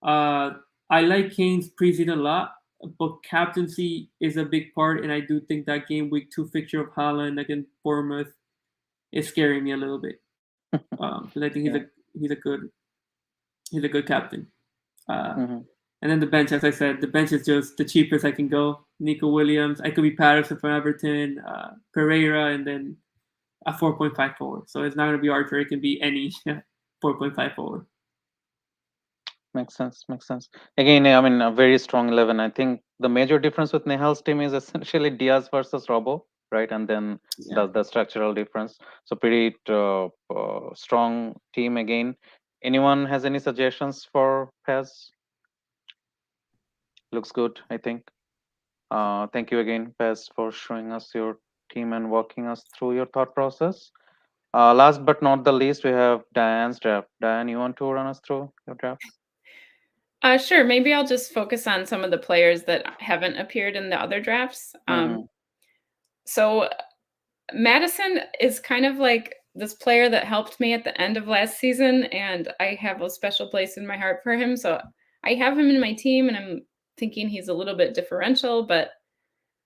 I like Kane's preseason a lot, but captaincy is a big part, and I do think that game week 2 fixture of Haaland against Bournemouth is scaring me a little bit because I think he's a good captain. And then the bench, as I said, the bench is just the cheapest I can go. Nico Williams, I could be Patterson from Everton, Pereira, and then a 4.5 forward. So it's not going to be Archer. It can be any 4.5 forward. Makes sense. Again, I mean, a very strong 11. I think the major difference with Nehal's team is essentially Diaz versus Robbo, right? And then the structural difference. So pretty strong team again. Anyone has any suggestions for Pez? Looks good, I think. Thank you again, Pez, for showing us your team and walking us through your thought process. Last but not the least, we have Diane's draft. Diane, you want to run us through your draft? Sure. Maybe I'll just focus on some of the players that haven't appeared in the other drafts. So Madison is kind of like this player that helped me at the end of last season, and I have a special place in my heart for him. So I have him in my team, and I'm thinking he's a little bit differential, but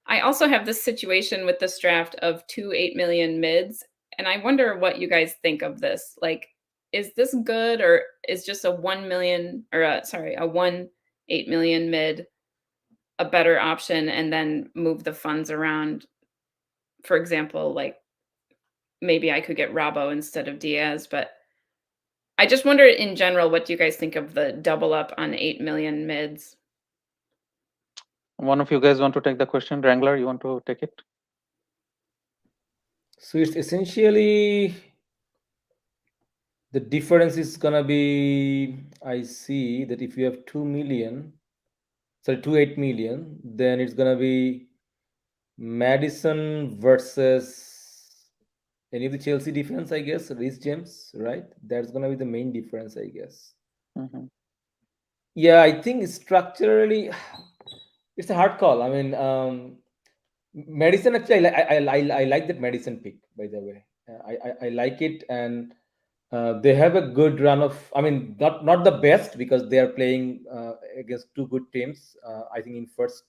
I also have this situation with this draft of 2 8 million mids, and I wonder what you guys think of this. Like, is this good, or is just a 1 million or a 1 8 million mid a better option, and then move the funds around? For example, like maybe I could get Robbo instead of Diaz, but I just wonder in general, what do you guys think of the double up on 8 million mids? One of you guys want to take the question? Wrangler, you want to take it? So it's essentially the difference is gonna be, I see that if you have 2 8 million, then it's gonna be Madison versus any of the Chelsea defense, I guess, Reece James, right? That's gonna be the main difference, I guess. Yeah, I think structurally it's a hard call. I mean, Madison, actually, I like that Madison pick, by the way. I like it, and they have a good run of. I mean, not the best because they are playing against 2 good teams. I think in first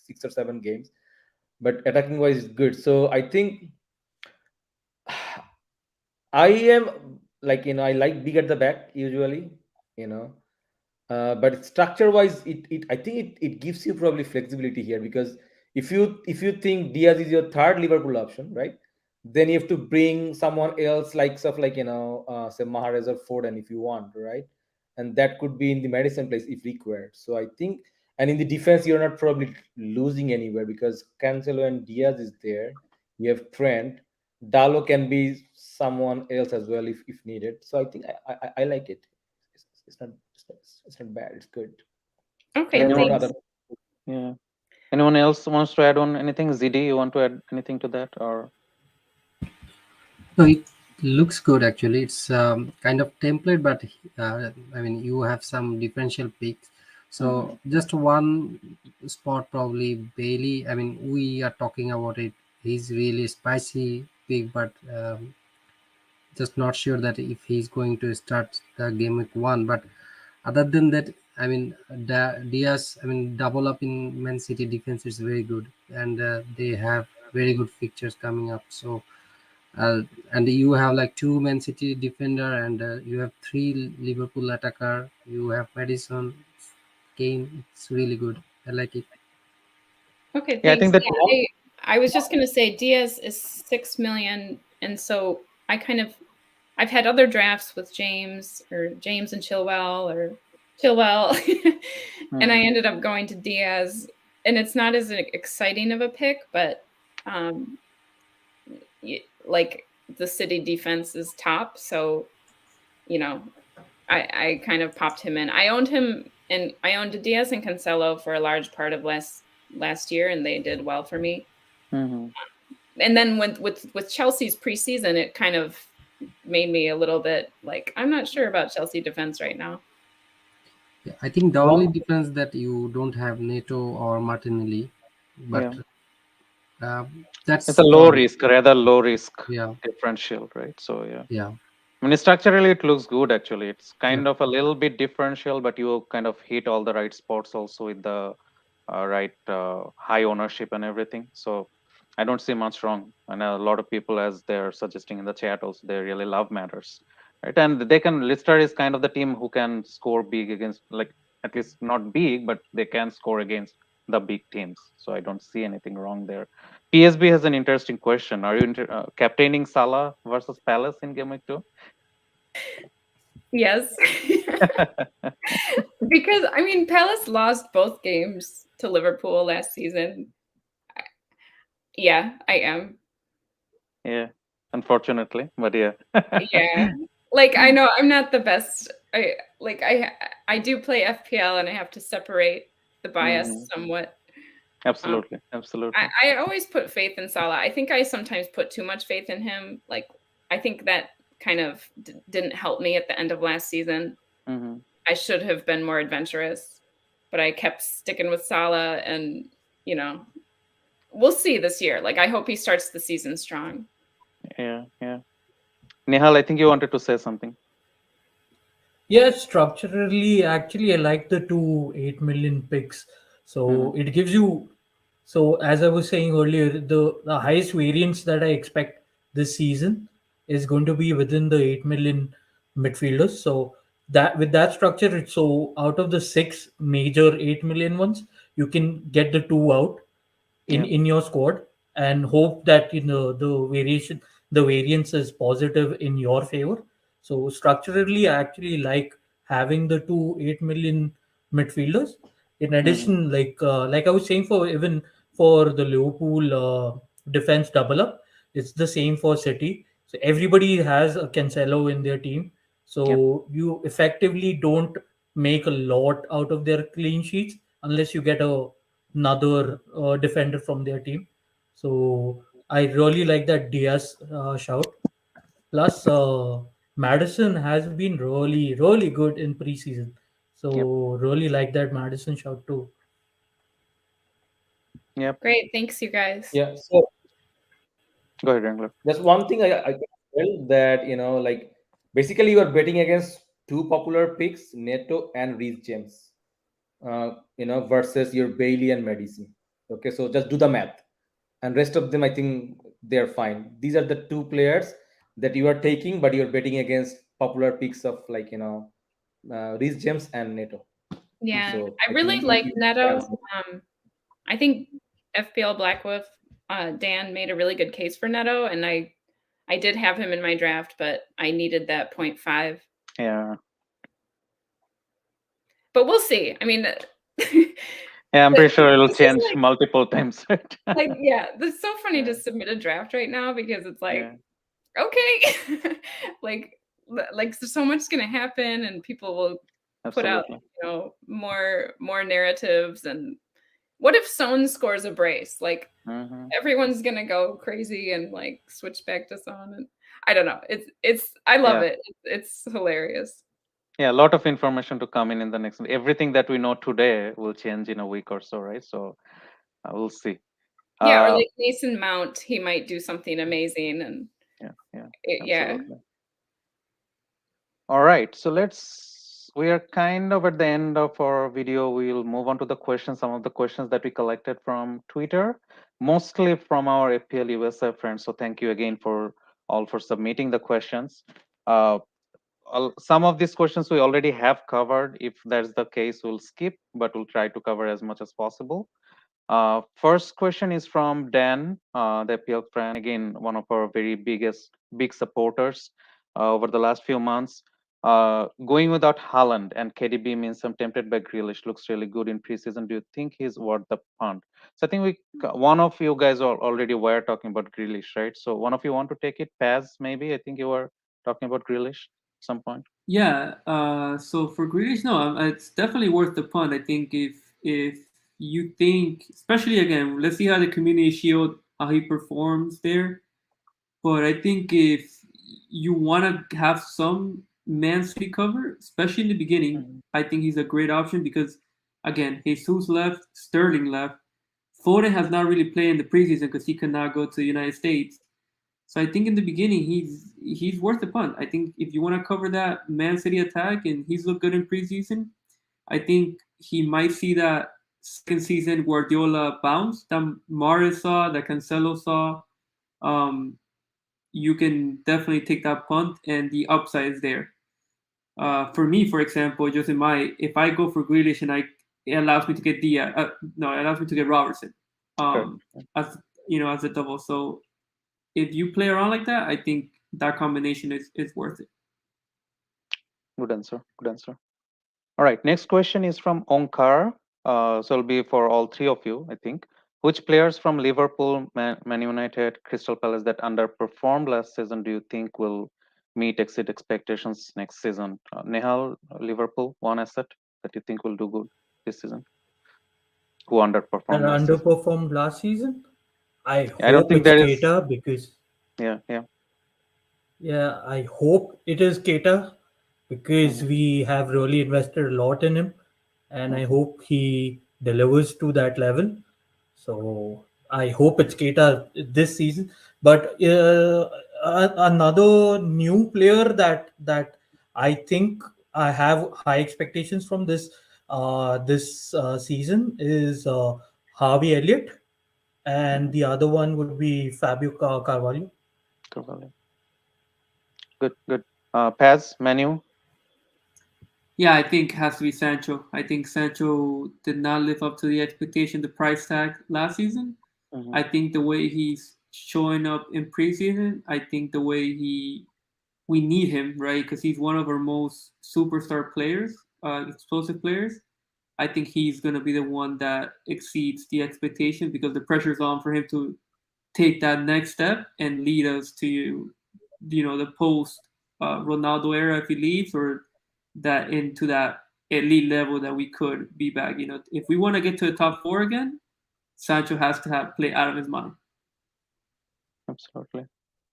6 or 7 games, but attacking wise is good. So I think I am like, I like big at the back usually, you know. But structure wise, it I think it gives you probably flexibility here, because if you think Diaz is your third Liverpool option, right? Then you have to bring someone else like stuff like, say Mahrez or Foden if you want, right? And that could be in the medicine place if required. So I think, and in the defense you're not probably losing anywhere because Cancelo and Diaz is there. You have Trent. Dalot can be someone else as well if needed. So I think I like it. It's not it's not bad. It's good. I Okay, don't know what Anyone? other. thanks. Yeah. Anyone else wants to add on anything? ZD, you want to add anything to that, or? No, it looks good actually. It's kind of template, but I mean, you have some differential picks. Mm-hmm. So just one spot probably Bailey. I mean, we are talking about it. He's really spicy pick, but just not sure that if he's going to start the game week one. But other than that, I mean, Diaz. I mean, double up in Man City defense is very good, and they have very good fixtures coming up. So and you have like two Man City defender, and you have three Liverpool attacker. You have Madison, Kane. It's really good. I like it. Okay, Yeah, I think thanks. that. Yeah, I was just gonna say Diaz is 6 million, and so I've had other drafts with James and Chilwell, and I Mhm. ended up going to Diaz, and it's not as exciting of a pick, but um, like the City defense is top, so you know I kind of popped him in. I owned him, and I owned Diaz and Cancelo for a large part of last year, and they did well for me. Mhm. And then with Chelsea's preseason, it kind of made me a little bit like I'm not sure about Chelsea defense right now. Yeah, I think the only One, difference that you don't have Neto or Martinelli, but Yeah, it's that's a low fine. risk, rather low risk Yeah, differential, right? So yeah. yeah, I mean, structurally, it looks good actually. It's yeah. kind of a little bit differential, but you kind of hit all the right spots also with the right high ownership and everything. So I don't see much wrong. And a lot of people, as they're suggesting in the chat, also they really love matters, right? And they can. Lister is kind of the team who can score big against, like at least not big, but they can score against the big teams. So I don't see anything wrong there. PSB has an interesting question. Are you captaining Salah versus Palace in game week 2? Yes. Because I mean Palace lost both games to Liverpool last season. Yeah, I am. Yeah, unfortunately, but yeah. Yeah. Like I know I'm not the best. I do play FPL and I have to separate the bias Mhm. somewhat. Um, Absolutely, absolutely. I always put faith in Salah. I think I sometimes put too much faith in him. Like I think that kind of didn't help me at the end of last season. Hmm. I should have been more adventurous, but I kept sticking with Salah, and you know, we'll see this year. Like I hope he starts the season strong. Yeah, yeah. Nehal, I think you wanted to say something. Yeah, structurally, actually, I like the two 8 million picks. Hmm. So it gives you, so as I was saying earlier, the highest variance that I expect this season is going to be within the 8 million midfielders. So that with that structure, so out of the six major 8 million ones, you can get the two out Yeah. in your squad and hope that the variance is positive in your favor. So structurally I actually like having the two 8 million midfielders. In Hmm. addition, like I was saying, for even for the Liverpool defense double up, it's the same for City. So everybody has a Cancelo in their team, Yeah. so you effectively don't make a lot out of their clean sheets unless you get another defender from their team. So I really like that Diaz shout. Plus, Madison has been really, really good in preseason. Yep. So really like that Madison shout too. Yep. Great, thanks you guys. yeah. So Go ahead, Wrangler. that's one thing I can tell, that like basically you are betting against two popular picks, Neto and Reece James, versus your Bailey and Madison. Okay, so just do the math, and rest of them I think they're fine. These are the two players that you are taking, but you're betting against popular picks of like Reece James and Neto. Yeah, So I really like you Neto. have I think FPL Blackwolf Dan made a really good case for Neto, and I did have him in my draft, but I needed that 0.5. Yeah. But we'll see. I mean, Yeah, I'm pretty sure it'll this is change like, multiple times, right? yeah, it's so funny Yeah. to submit a draft right now because it's like, Yeah. okay, like so much is gonna happen, and people will put out Absolutely. more narratives. And what if Son scores a brace? Like Hmm. everyone's gonna go crazy and like switch back to Son, and I don't know. It's I love Yeah. it. It's hilarious. Yeah, a lot of information to come in the next. Everything that we know today will change in a week or so, right? So we'll see. Yeah, or Uh, like Mason Mount, he might do something amazing, and yeah, yeah. absolutely. All right, so we are kind of at the end of our video. We'll move on to the questions, some of the questions that we collected from Twitter, mostly from our FPL USA friends. So thank you again for submitting the questions. Some of these questions we already have covered. If that's the case, we'll skip, but we'll try to cover as much as possible. First question is from Dan, the FPL friend, again, one of our very big supporters over the last few months. Going without Haaland and KDB means I'm tempted by Grealish. Looks really good in preseason. Do you think he's worth the punt? So I think one of you guys already were talking about Grealish, right? So one of you want to take it? Paz, maybe? I think you were talking about Grealish at some point. Yeah. So for Grealish, no, it's definitely worth the punt. I think if you think, especially again, let's see how the Community Shield, how he performs there. But I think if you want to have some Man City cover, especially in the beginning, I think he's a great option because, again, Jesus left, Sterling left. Foden has not really played in the preseason because he could not go to the United States. So I think in the beginning he's worth the punt. I think if you want to cover that Man City attack and he's looked good in preseason, I think he might see that second season Guardiola bounce that Mahrez saw, that Cancelo saw. Um, you can definitely take that punt, and the upside is there. For me, for example, just if I go for Grealish and it allows me to get Diaz, it allows me to get Robertson, Sure. as as a double. So if you play around like that, I think that combination is worth it. Good answer. Good answer. All right. Next question is from Onkar. So it'll be for all three of you, I think. Which players from Liverpool, Man United, Crystal Palace that underperformed last season do you think will exceed expectations next season? Nehal, Liverpool, one asset that you think will do good this season. Who That underperformed last season? underperformed last season. I I don't hope think it's there is. Keita because Yeah. yeah, I hope it is Keita because Mhm, we have really invested a lot in him, and I mhm. hope he delivers to that level. So I hope it's Keita this season. But another new player that I think I have high expectations from this season is Harvey Elliott, and Mhm. the other one would be Fabio Carvalho. Carvalho. Good. Paz, Manu. Yeah, I think it has to be Sancho. I think Sancho did not live up to the expectation, the price tag last season. Mhm, I think the way he's showing up in preseason, I think the way we need him, right? Because he's one of our most superstar players, explosive players. I think he's going to be the one that exceeds the expectation because the pressure's on for him to take that next step and lead us to the post Ronaldo era if he leaves, or that into that elite level that we could be back. If we want to get to the top four again, Sancho has to have play out of his mind. absolutely.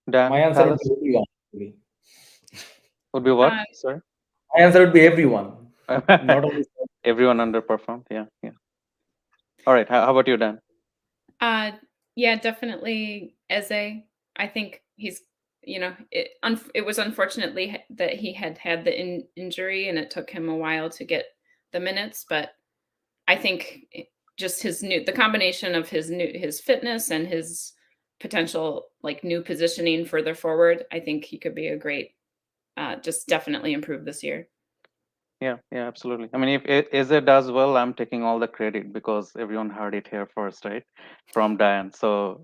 My Dan, answer would Palace be everyone. Actually. would be what? Uh, Sorry. My answer would be everyone, not only. Everyone underperformed. Yeah. All right. How about you, Dan? yeah, definitely Eze. I think he's, it was unfortunately that he had the injury and it took him a while to get the minutes, but I think just the combination of his fitness and his potential like new positioning further forward, I think he could be a great, just definitely improve this year. Yeah, absolutely. I mean, if Eze does well, I'm taking all the credit because everyone heard it here first, right? From Diane. So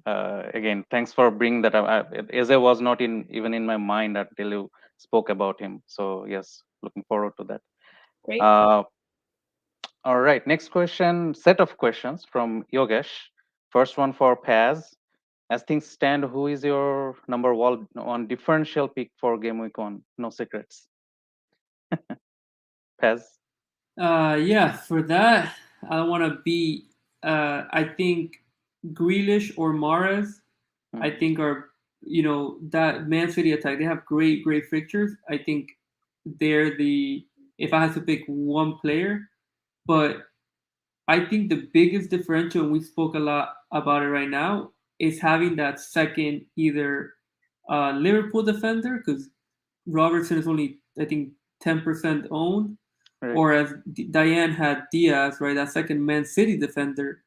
again, thanks for bringing that up. Eze was not even in my mind until you spoke about him. So yes, looking forward to that. Great. All right, next set of questions from Yogesh. First one for Paz. As things stand, who is your number one differential pick for game week 1? No secrets. Paz. Yeah, for that, I want to be. I think Grealish or Mahrez. I think are that Man City attack. They have great fixtures. I think they're the. If I had to pick one player, but I think the biggest differential, and we spoke a lot about it right now, is having that second either Liverpool defender, because Robertson is only, I think, 10% owned, Right. or as Diane had Diaz, right, that second Man City defender,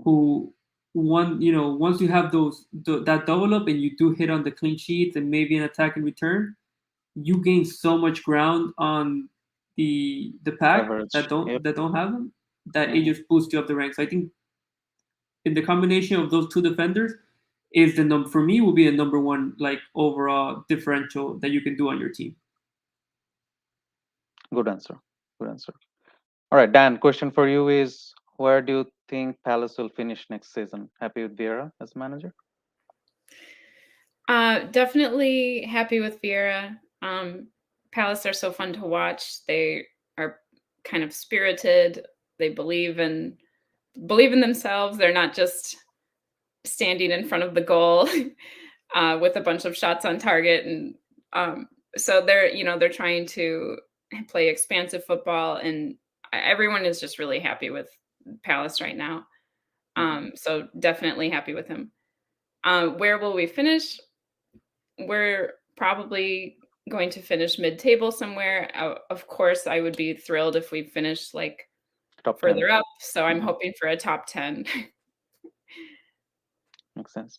who once you have that double up and you do hit on the clean sheets and maybe an attack in return, you gain so much ground on the pack Average. that don't Yep. have them, that it just boosts you up the ranks. I think in the combination of those two defenders is for me will be the number one like overall differential that you can do on your team. Good answer. All right, Dan, question for you is, where do you think Palace will finish next season? Happy with Vieira as manager? Definitely happy with Vieira. Palace are so fun to watch. They are kind of spirited. They believe in themselves. They're not just standing in front of the goal with a bunch of shots on target, and so they're trying to play expansive football, and everyone is just really happy with Palace right now. So definitely happy with him. Where will we finish? We're probably going to finish mid-table somewhere. Of course, I would be thrilled if we finished like Top further 10. up. So I'm hoping for a top 10. Makes sense.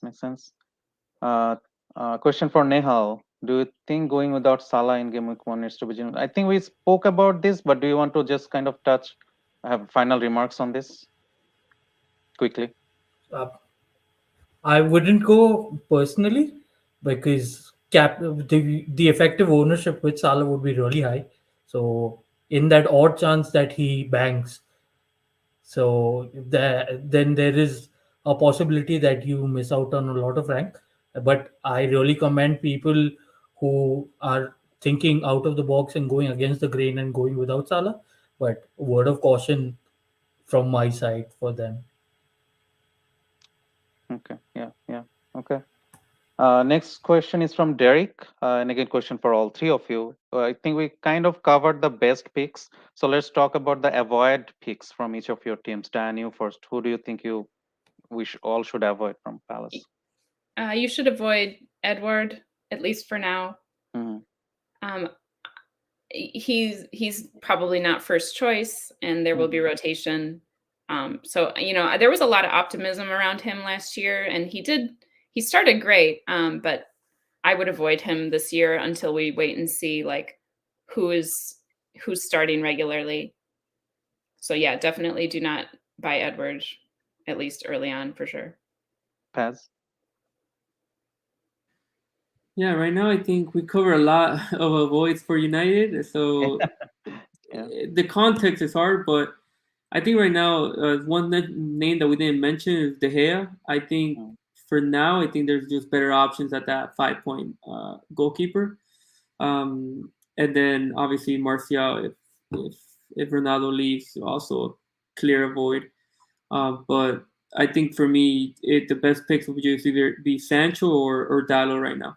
Question for Nehal. Do you think going without Salah in game week 1 is to be genuine? I think we spoke about this, but do you want to just kind of have final remarks on this quickly? I wouldn't go personally because the effective ownership with Salah would be really high. So in that odd chance that he banks, so then there is a possibility that you miss out on a lot of rank. But I really commend people who are thinking out of the box and going against the grain and going without Salah. But word of caution from my side for them. Okay. Yeah. Okay. Next question is from Derek, and again, question for all three of you. I think we kind of covered the best picks, so let's talk about the avoid picks from each of your teams. Dan, you first. Who do you think we all should avoid from Palace? You should avoid Edward, at least for now. He's probably not first choice, and there will be rotation. So there was a lot of optimism around him last year, and he started great. But I would avoid him this year until we wait and see like who's starting regularly. So yeah, definitely do not buy Edward, at least early on for sure. Paz? Yeah, right now I think we cover a lot of avoids for United. So the context is hard, but I think right now one name that we didn't mention is De Gea. I think for now, I think there's just better options at that 5-point goalkeeper. And then obviously Martial, if Ronaldo leaves, also clear avoid. But I think for me, the best picks would just either be Sancho or Dalot right now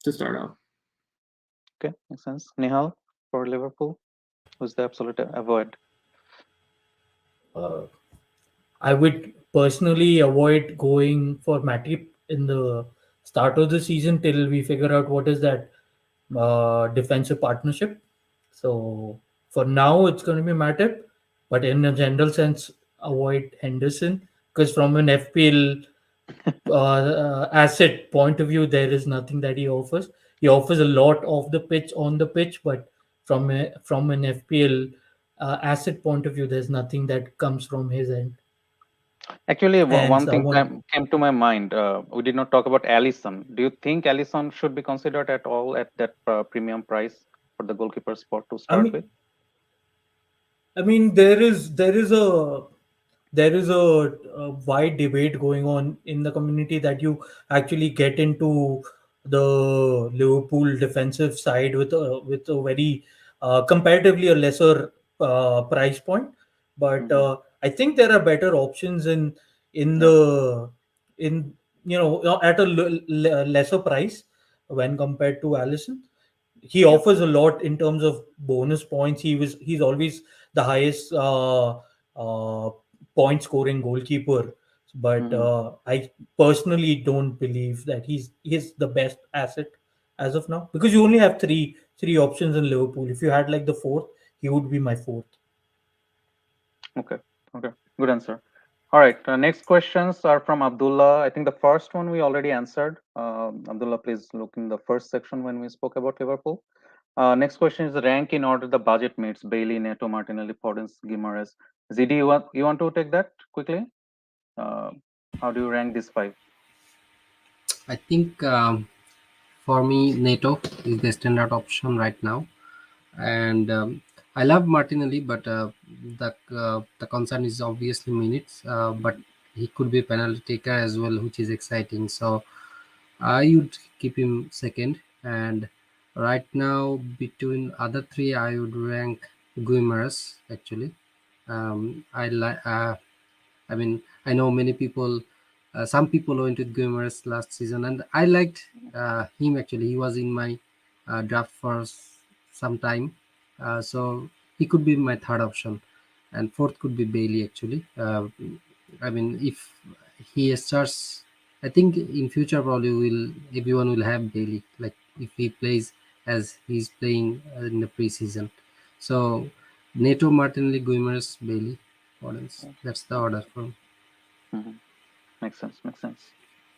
to start off. Okay, makes sense. Nehal for Liverpool, who's the absolute avoid? I would personally avoid going for Matip in the start of the season till we figure out what is that defensive partnership. So for now, it's going to be Matip, but in a general sense, avoid Henderson because from an FPL asset point of view, there is nothing that he offers. He offers a lot off the pitch, on the pitch, but from an FPL asset point of view, there's nothing that comes from his end. Actually, And one thing someone, came to my mind. We did not talk about Allison. Do you think Allison should be considered at all at that premium price for the goalkeeper spot to I start mean, with? there is a wide debate going on in the community that you actually get into the Liverpool defensive side with a very comparatively a lesser price point, but Hmm. I think there are better options in Yeah. the in at a lesser price when compared to Allison. He Yeah. offers a lot in terms of bonus points. He's always the highest point scoring goalkeeper, but Hmm. I personally don't believe that he's the best asset as of now, because you only have three options in Liverpool. If you had like the fourth, he would be my fourth. Okay. Okay. Good answer. All right. Next questions are from Abdullah. I think the first one we already answered. Abdullah, please look in the first section when we spoke about Liverpool. Next question is rank in order the budget mates: Bailey, Neto, Martinelli, Podence, Guimaraes. ZD, you want to take that quickly? Uh, how do you rank these five? I think for me, NATO is the standard option right now, and I love Martinelli, but the concern is obviously minutes. But he could be a penalty taker as well, which is exciting. So I would keep him second, and right now between other three, I would rank Guimaraes actually. I like. I mean, I know many people, some people went with Guimaraes last season, and I liked him actually. He was in my draft for some time, so he could be my third option, and fourth could be Bailey actually. I mean, if he starts, I think in future probably will everyone will have Bailey. Like if he plays as he's playing in the preseason, so Neto, Martinelli, Guimaraes, Bailey. Audience. That's the order from. Mhm. Makes sense. Makes sense.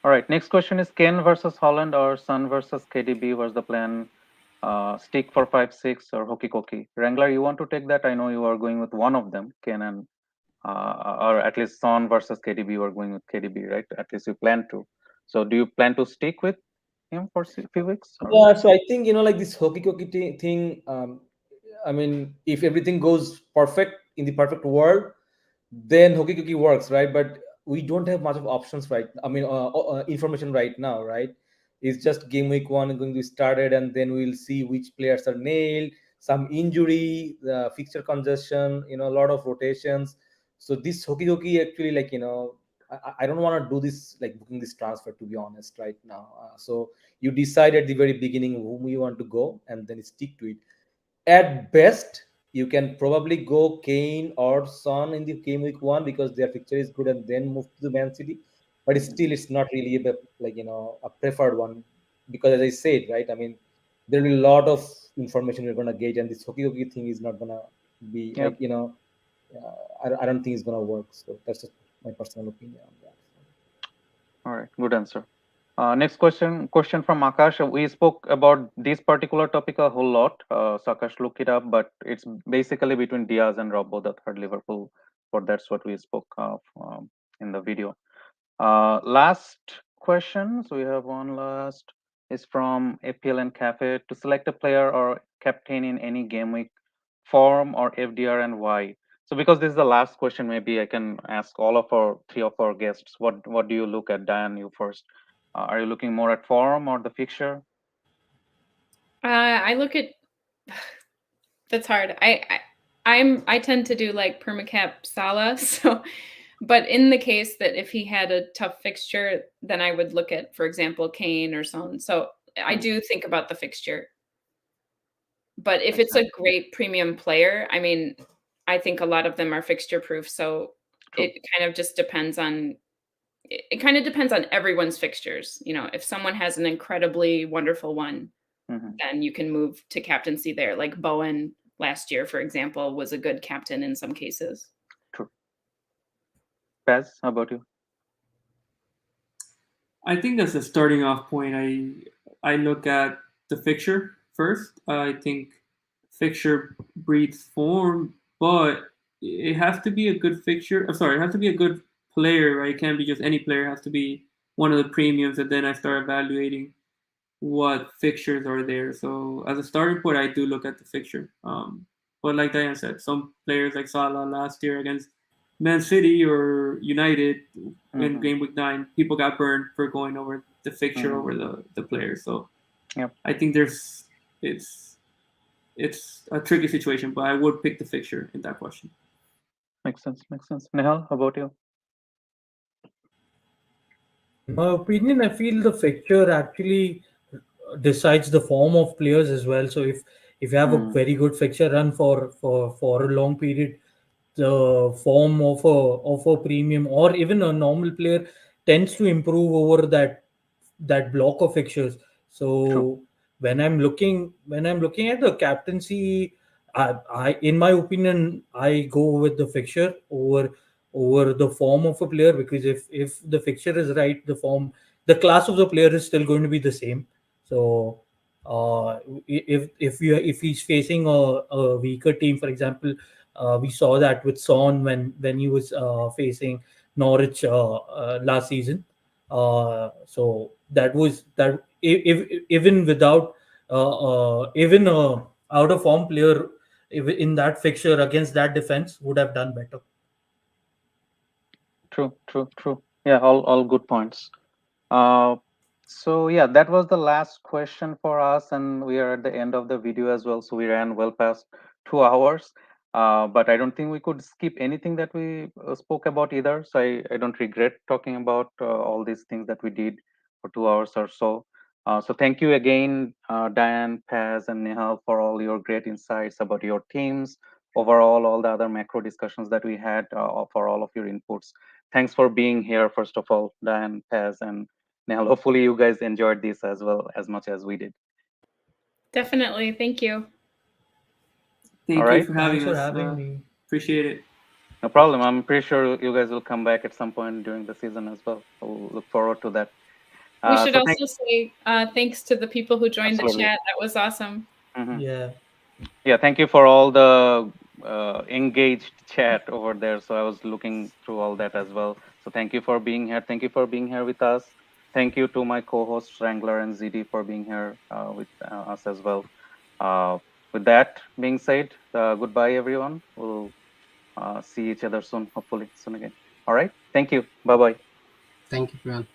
All right. Next question is Kane versus Holland or Sun versus KDB. What's the plan? Stick for 5-6 or Hoki Koki? Wrangler, you want to take that? I know you are going with one of them, Kane and or at least Son versus KDB. You are going with KDB, right? At least you plan to. So, do you plan to stick with him for a few weeks? Or? Yeah, so I think like this hokey cokey thing. I mean, if everything goes perfect in the perfect world, then hokey cookie works, right? But we don't have much of options, right? I mean, information right now, right? It's just game week one going to be started, and then we'll see which players are nailed, some injury, the fixture congestion, a lot of rotations. So this hokey cookie actually, like, I don't want to do this, like booking this transfer, to be honest, right now. So you decide at the very beginning whom you want to go, and then stick to it. At best, you can probably go Kane or Son in the game week one because their fixture is good, and then move to the Man City. But still, it's not really like a preferred one, because as I said, right? I mean, there will be a lot of information we're gonna get, and this hokey thing is not gonna be Yep. like I don't think it's gonna work. So that's just my personal opinion on that. All right. Good answer. Next question from Akash. We spoke about this particular topic a whole lot. So Akash, look it up, but it's basically between Diaz and Robbo, the third Liverpool. But that's what we spoke of in the video. Last question. So we have one last. Is from FPL and Cafe. To select a player or captain in any game week, form or FDR, and why? So because this is the last question, maybe I can ask all of our three of our guests. What do you look at? Diane, you first. Are you looking more at form or the fixture? I look at that's hard. I tend to do like permacap Salah, so but in the case that if he had a tough fixture, then I would look at, for example, Kane or Son. So I do think about the fixture. But if Makes it's sense. a great premium player, I mean, I think a lot of them are fixture proof. So True. it kind of just depends on it kind of depends on everyone's fixtures. If someone has an incredibly wonderful one, Hmm. then you can move to captaincy there. Like Bowen last year, for example, was a good captain in some cases. True. Paz, how about you? I think as a starting off point, I look at the fixture first. I think fixture breeds form, but it has to be a good fixture. Sorry, it has to be a good player, right? It can't be just any player. It has to be one of the premiums, and then I start evaluating what fixtures are there. So as a starting point, I do look at the fixture. But like Diane said, some players like Salah last year against Man City or United in game week 9, people got burned for going over the fixture over the players. So Yep. I think it's a tricky situation, but I would pick the fixture in that question. Makes sense. Nehal, how about you? In my opinion, I feel the fixture actually decides the form of players as well. So if you have a very good fixture run for a long period, the form of a premium or even a normal player tends to improve over that block of fixtures. So True. when I'm looking at the captaincy, I in my opinion I go with the fixture over the form of a player, because if the fixture is right, the class of the player is still going to be the same. So if he's facing a weaker team, for example, we saw that with Son when he was facing Norwich last season. So that was that. If even without even out of form player, in that fixture against that defense would have done better. True. Yeah, all good points. Uh, so yeah, that was the last question for us, and we are at the end of the video as well. So we ran well past 2 hours, but I don't think we could skip anything that we spoke about either. So I don't regret talking about all these things that we did for 2 hours or so. So thank you again, Diane, Paz, and Nehal, for all your great insights about your teams, overall, all the other macro discussions that we had, for all of your inputs. Thanks for being here, first of all, Diane, Paz, and Nehal. Hopefully you guys enjoyed this as well as much as we did. Definitely. Thank you. Thank All you right. for having Thanks for us. having me. Appreciate it. No problem. I'm pretty sure you guys will come back at some point during the season as well. We'll look forward to that. We should So also say thanks to the people who joined the chat. That was awesome. Yeah. Yeah, thank you for all the engaged chat over there. So I was looking through all that as well. So thank you for being here. Thank you for being here with us. Thank you to my co-hosts Wrangler and ZD for being here with us as well. With that being said, goodbye everyone. We'll see each other soon, hopefully soon again. All right. Thank you. Bye bye. Thank you, everyone.